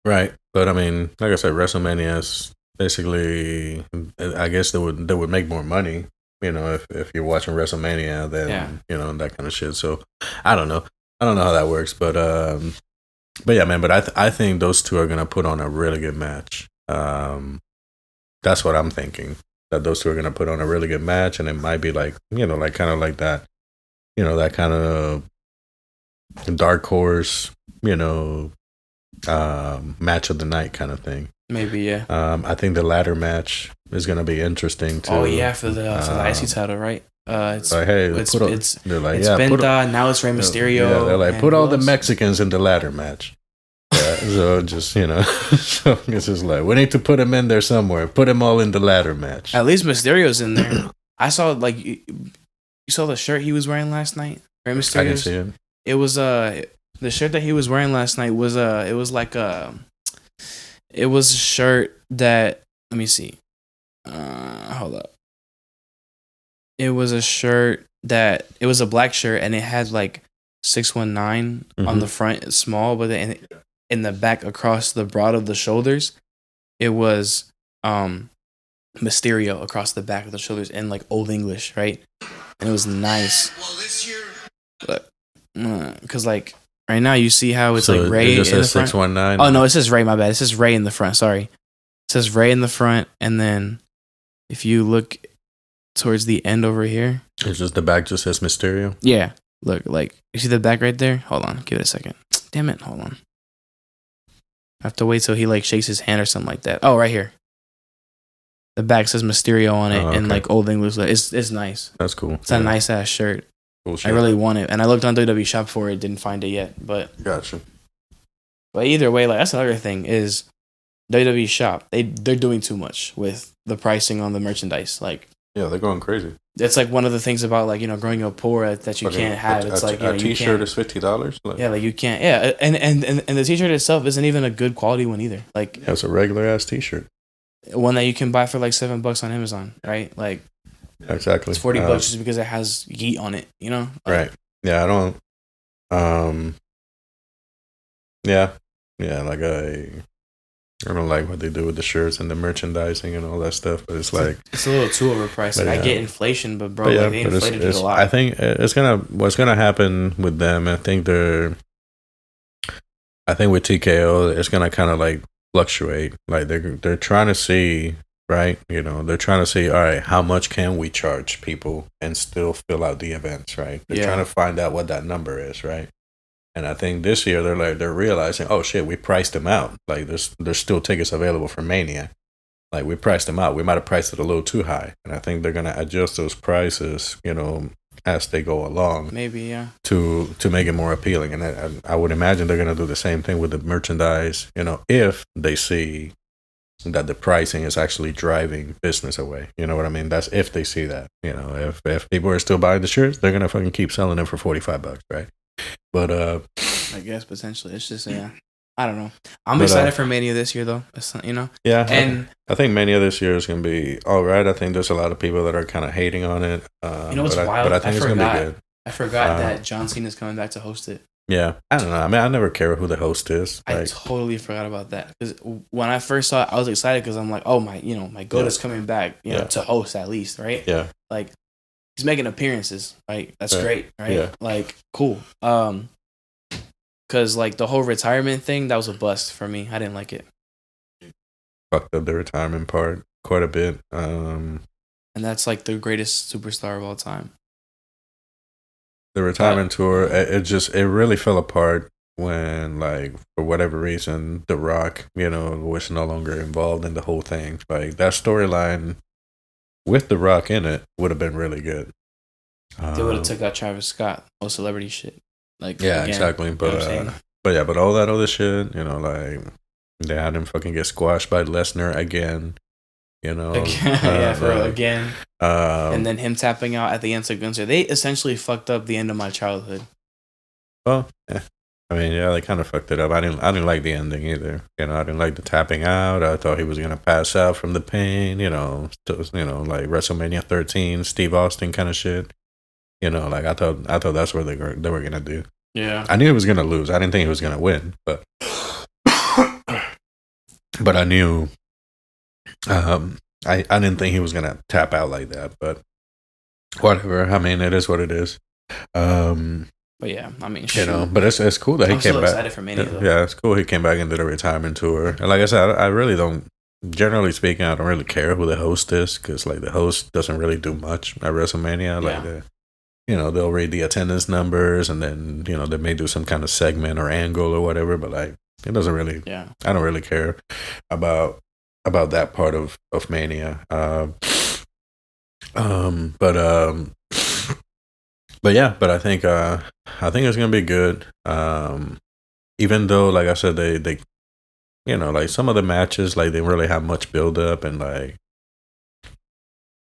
Right. But I mean, like I said, WrestleMania is basically, I guess they would make more money, if you're watching WrestleMania, then, that kind of shit. So I don't know how that works, but yeah, man, but I think those two are going to put on a really good match. That's what I'm thinking, that those two are going to put on a really good match, and it might be like, like kind of like that, that kind of dark horse, match of the night kind of thing. Maybe, yeah. I think the ladder match is going to be interesting too. Oh yeah, for the IC title, right? It's like, hey, it's Benta, now it's Rey Mysterio. Yeah, they're like, put all the Mexicans in the ladder match. Yeah, so just so it's just like, we need to put them in there somewhere. Put them all in the ladder match. At least Mysterio's in there. I saw you saw the shirt he was wearing last night. Rey Mysterio's. I didn't see it. It was the shirt that he was wearing last night was it was a shirt that, let me see. Hold up. It was a shirt that, it was a black shirt, and it had like 619 on the front, small, but in the back across the broad of the shoulders, it was Mysterio across the back of the shoulders in like Old English, right? And it was nice. But because like right now you see how it's so like Rey it just in the says front. 619. Oh no, it says Rey. My bad. It says Rey in the front. Sorry, it says Rey in the front, and then if you look towards the end over here, it's just the back just says Mysterio. Yeah, look, like you see the back right there. Hold on, give it a second. Damn it, hold on. I have to wait till he like shakes his hand or something like that. Oh, right here. The back says Mysterio on it in like Old English. It's nice. That's cool. It's a nice ass shirt. Cool shirt. I really want it, and I looked on WWE Shop for it, didn't find it yet. But gotcha. But either way, like that's another thing is WWE Shop. They're doing too much with the pricing on the merchandise. Like yeah, they're going crazy. It's like one of the things about like growing up poor that you can't have. It's like a T-shirt is $50. Yeah, like you can't. Yeah, and the T-shirt itself isn't even a good quality one either. Like yeah, it's a regular ass T-shirt. One that you can buy for like $7 on Amazon, right? Like exactly, it's $40 just because it has Yeet on it, Like, right? Yeah, I don't. Yeah, like I don't like what they do with the shirts and the merchandising and all that stuff, but it's like it's a little too overpriced. Like, I get inflation, but bro, yeah, like, they inflated it a lot. I think what's gonna happen with them. I think with TKO, it's gonna kind of like fluctuate. Like they're trying to see, right? They're trying to see, all right, how much can we charge people and still fill out the events, right? They're trying to find out what that number is, right? And I think this year they're realizing, oh shit, we priced them out. Like there's still tickets available for Mania. Like we priced them out. We might have priced it a little too high, and I think they're gonna adjust those prices, as they go along. Maybe, yeah. To make it more appealing, and I would imagine they're gonna do the same thing with the merchandise. If they see that the pricing is actually driving business away. You know what I mean? That's if they see that. If people are still buying the shirts, they're gonna fucking keep selling them for $45, right? But I guess potentially it's just I don't know. I'm excited for Mania this year though. Yeah, and I think Mania this year is gonna be all right. I think there's a lot of people that are kind of hating on it. What's wild? But I think it's gonna be good. I forgot that John Cena's coming back to host it. Yeah, I don't know. I mean, I never care who the host is. I totally forgot about that because when I first saw it, I was excited because I'm like, oh my, my goat is coming back, to host at least, right? Yeah, like. He's making appearances, right? That's great, right? Yeah. Like, cool. Cause like the whole retirement thing, that was a bust for me. I didn't like it. Fucked up the retirement part quite a bit. And that's like the greatest superstar of all time. the retirement tour, it really fell apart when, like, for whatever reason, The Rock, was no longer involved in the whole thing. Like, that storyline with The Rock in it would have been really good. They would have took out Travis Scott, all celebrity shit. Like, yeah, again, exactly. But all that other shit, like, they had him fucking get squashed by Lesnar again. Again. And then him tapping out at the end of Gunther. They essentially fucked up the end of my childhood. Well, yeah. I mean, yeah, they kind of fucked it up. I didn't like the ending either. I didn't like the tapping out. I thought he was gonna pass out from the pain. Like WrestleMania 13, Steve Austin kind of shit. Like I thought that's what they were gonna do. Yeah. I knew he was gonna lose. I didn't think he was gonna win, but I knew. I didn't think he was gonna tap out like that, but whatever. I mean, it is what it is. But yeah, I mean, but it's cool that he came back. Excited for Mania, though. Yeah, it's cool he came back into the retirement tour. And like I said, I really don't. Generally speaking, I don't really care who the host is because like the host doesn't really do much at WrestleMania. Like they'll read the attendance numbers and then they may do some kind of segment or angle or whatever. But like it doesn't really. Yeah. I don't really care about that part of Mania. But I think it's gonna be good. Even though, like I said, they like some of the matches, like they didn't really have much build up, and like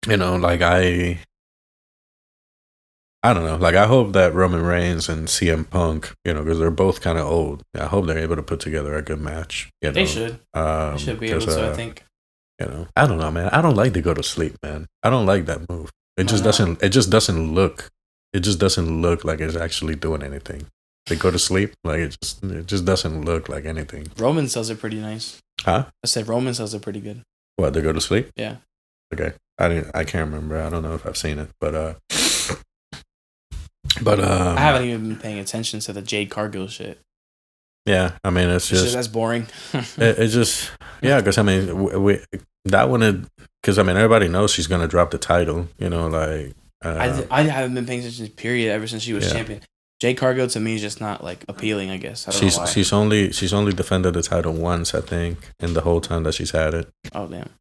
like I don't know, like I hope that Roman Reigns and CM Punk, because they're both kind of old. I hope they're able to put together a good match. They should. They should be able to. I think. I don't know, man. I don't like to go to sleep, man. I don't like that move. It just doesn't. It just doesn't look. It just doesn't look like it's actually doing anything. They go to sleep, like it just doesn't look like anything. Roman sells it pretty nice. Huh? I said Roman sells it pretty good. What, they go to sleep? Yeah. Okay. I can't remember. I don't know if I've seen it, but I haven't even been paying attention to the Jade Cargill shit. Yeah, I mean it's just that's boring. It's just because I mean we that one because I mean everybody knows she's gonna drop the title. Like. I haven't been paying attention, period, ever since she was champion. Jade Cargill to me is just not like appealing, I guess. I don't know why. She's only defended the title once, I think, in the whole time that she's had it. Oh damn.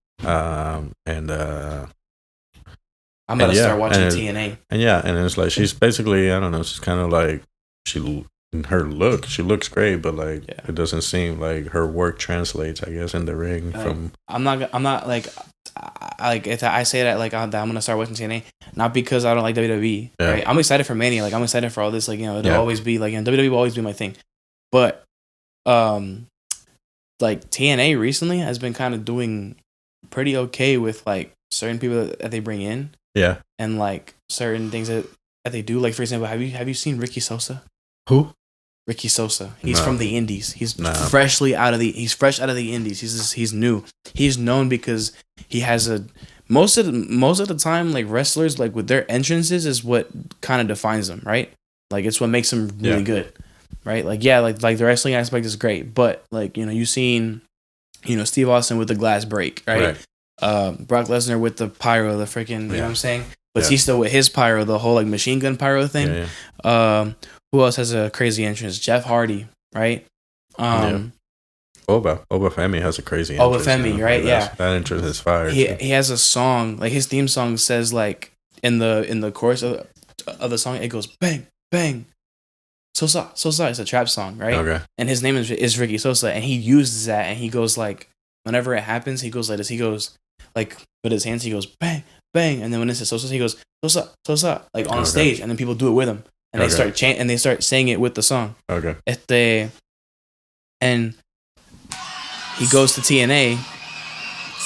I'm about to start watching TNA. And it's like she's basically, I don't know, she's kind of like she looks great, but like it doesn't seem like her work translates, I guess, in the ring. I'm not like if I say that like I'm gonna start watching TNA, not because I don't like WWE. Yeah. Right? I'm excited for Mania. Like I'm excited for all this. Like it'll always be like WWE will always be my thing. But like TNA recently has been kind of doing pretty okay with like certain people that they bring in. Yeah. And like certain things that they do. Like for example, have you seen Ricky Sosa? Who? Ricky Sosa. He's from the Indies. He's fresh out of the Indies. He's new. He's known because he has most of the time, like wrestlers, like with their entrances is what kind of defines them, right? Like it's what makes them really good, right? Like like the wrestling aspect is great, but like you've seen, Steve Austin with the glass break, right? Brock Lesnar with the pyro, the freaking, you know what I'm saying? But he's still with his pyro, the whole like machine gun pyro thing. Who else has a crazy entrance? Jeff Hardy, right? Oba Femi has a crazy entrance. Oba Femi, right? That entrance is fire. He has a song, like his theme song says like in the chorus of the song, it goes bang, bang. Sosa. It's a trap song, right? Okay. And his name is Ricky Sosa, and he uses that, and he goes like, whenever it happens, he goes like this. He goes like with his hands, he goes bang, bang, and then when it says Sosa, he goes Sosa, like on stage, and then people do it with him. And they start they start saying it with the song. Okay. And he goes to TNA,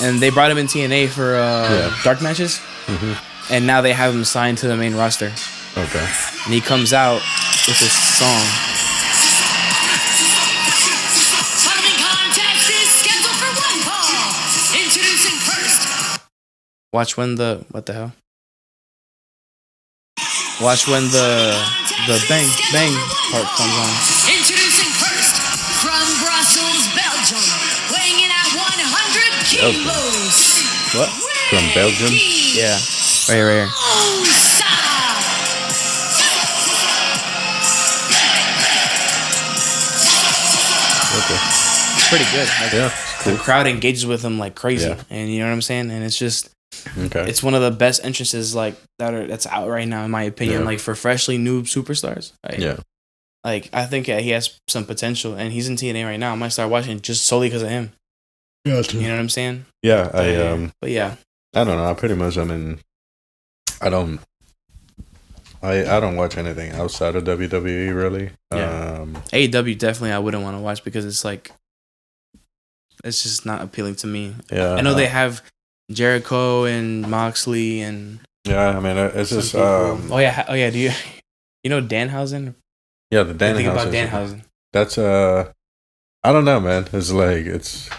and they brought him in TNA for dark matches. Mm-hmm. And now they have him signed to the main roster. Okay. And he comes out with this song. Following contest is scheduled for one fall. Introducing first. Watch when what the hell? Watch when the bang bang part comes on. Introducing first from Brussels, Belgium, weighing in at 100 kilos. What? From Belgium? Yeah. Right here. pretty good. Like, cool. The crowd engages with him like crazy, and you know what I'm saying. And it's just, it's one of the best entrances like that's out right now, in my opinion. Like for freshly new superstars. Right? Like I think he has some potential, and he's in TNA right now. I might start watching just solely because of him. Gotcha. You know what I'm saying? Yeah, but yeah, I don't know. I pretty much, I mean, I don't watch anything outside of WWE really. Yeah. AEW definitely I wouldn't want to watch because it's like, it's just not appealing to me. Yeah, I know they have Jericho and Moxley and I mean it's just oh yeah. Do you know Danhausen? Yeah, the Danhausen. Think about Danhausen. That's I don't know, man. It's like it's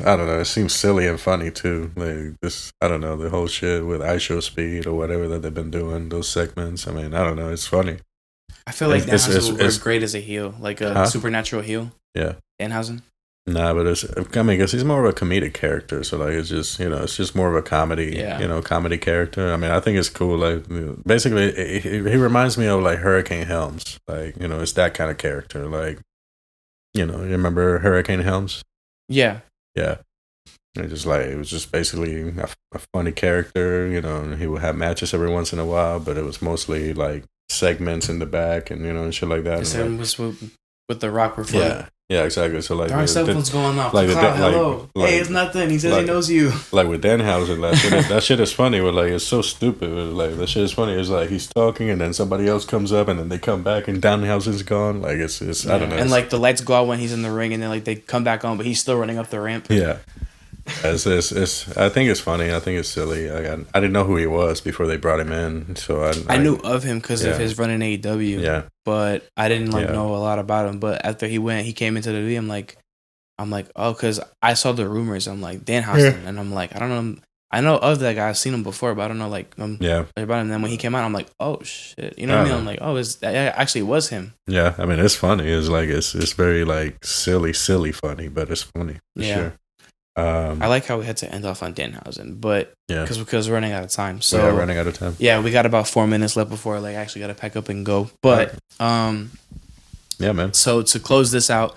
I don't know. It seems silly and funny too. Like this, I don't know, the whole shit with iShow Speed or whatever that they've been doing, those segments. I mean, I don't know. It's funny. I feel like Danhausen would work great as a heel, like a supernatural heel. Yeah, Danhausen. Nah, but I mean, because he's more of a comedic character, so like it's just it's just more of a comedy, comedy character. I mean, I think it's cool. Like basically, he reminds me of like Hurricane Helms. Like it's that kind of character. Like you remember Hurricane Helms? Yeah. Yeah. It was just basically a funny character. And he would have matches every once in a while, but it was mostly like segments in the back and and shit like that. The segment was with The Rock were funny. Yeah, exactly. So like, our cell phone's going off. Like hello. Hey, it's nothing. He says he knows you. Like with Danhausen, that shit is funny. But like, it's so stupid. Like that shit is funny. It's like he's talking and then somebody else comes up and then they come back and Danhausen's gone. Like it's I don't know. And like the lights go out when he's in the ring and then like they come back on, but he's still running up the ramp. Yeah. It's I think it's funny. I think it's silly. I didn't know who he was before they brought him in, so I knew of him because of his run in AEW. Yeah, but I didn't know a lot about him. But after he came into the WWE, I'm like, oh, because I saw the rumors. I'm like Danhausen, and I'm like, I don't know. I know of that guy. I've seen him before, but I don't know about him. And then when he came out, I'm like, oh shit, you know what I mean? I'm like, oh, that actually was him. Yeah, I mean, it's funny. It's like it's very like silly funny, but it's funny for sure. I like how we had to end off on Danhausen, but because we're running out of time. So we are running out of time. Yeah, we got about 4 minutes left before I actually got to pack up and go. But yeah, man. So to close this out,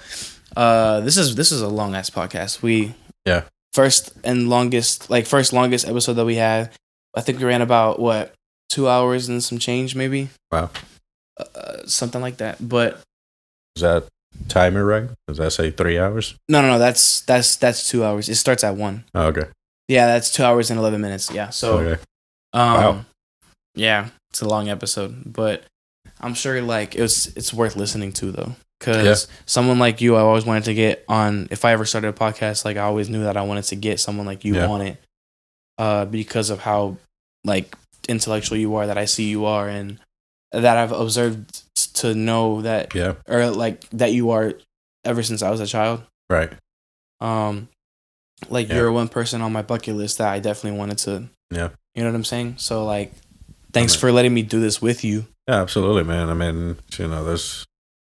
this is a long ass podcast. First longest episode that we had. I think we ran about 2 hours and some change, maybe. Wow. Something like that. But is that timer right? Does that say 3 hours? No. That's 2 hours. It starts at 1. Oh, okay. Yeah, that's 2 hours and 11 minutes. Yeah. So, okay. Wow. Yeah, it's a long episode, but I'm sure like it's worth listening to though, because someone like you, I always wanted to get on. If I ever started a podcast, like I always knew that I wanted to get someone like you on it, because of how like intellectual you are, that I see you are, and that I've observed to know that, or like that you are ever since I was a child. Right. Like you're one person on my bucket list that I definitely wanted to. Yeah. You know what I'm saying? So like, thanks for letting me do this with you. Yeah, absolutely, man. I mean, there's,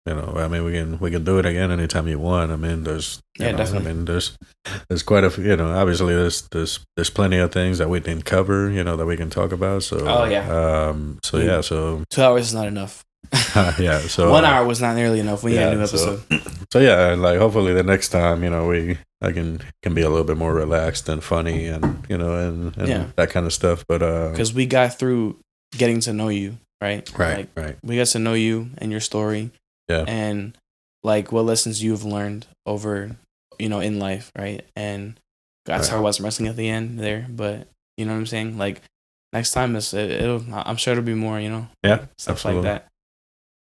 I mean, we can do it again anytime you want. I mean, there's, definitely. I mean, there's quite a few, obviously there's plenty of things that we didn't cover, that we can talk about. So, so 2 hours is not enough. Yeah, so 1 hour was not nearly enough. We need a new episode. So yeah, like hopefully the next time, I can be a little bit more relaxed and funny and and that kind of stuff. But because we got through getting to know you, right? Right. We got to know you and your story, and like what lessons you've learned over, in life, right? And got to talk about some wrestling at the end there, but you know what I'm saying? Like next time, I'm sure it'll be more, stuff absolutely. like that.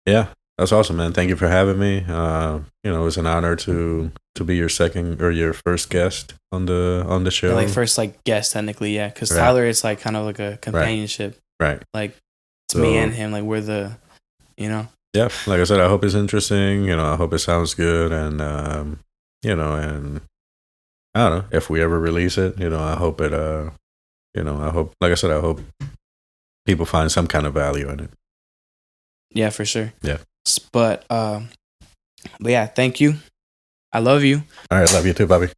Yeah, that's awesome, man. Thank you for having me. It was an honor to be your second or your first guest on the show. Yeah, like first guest technically, yeah. Because Tyler, it's like kind of like a companionship, right? Like it's me and him. Like we're the, Yeah, like I said, I hope it's interesting. I hope it sounds good, and and I don't know if we ever release it. I hope it. I hope, like I said, I hope people find some kind of value in it. Yeah, for sure. Yeah. But yeah, thank you. I love you. All right, love you too, Bobby.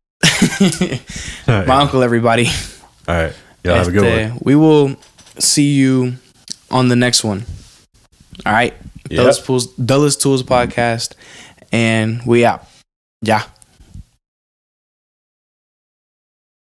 Right. My uncle, everybody. All right. Y'all have a good one. We will see you on the next one. All right. Dullest Tools podcast. And we out. Yeah.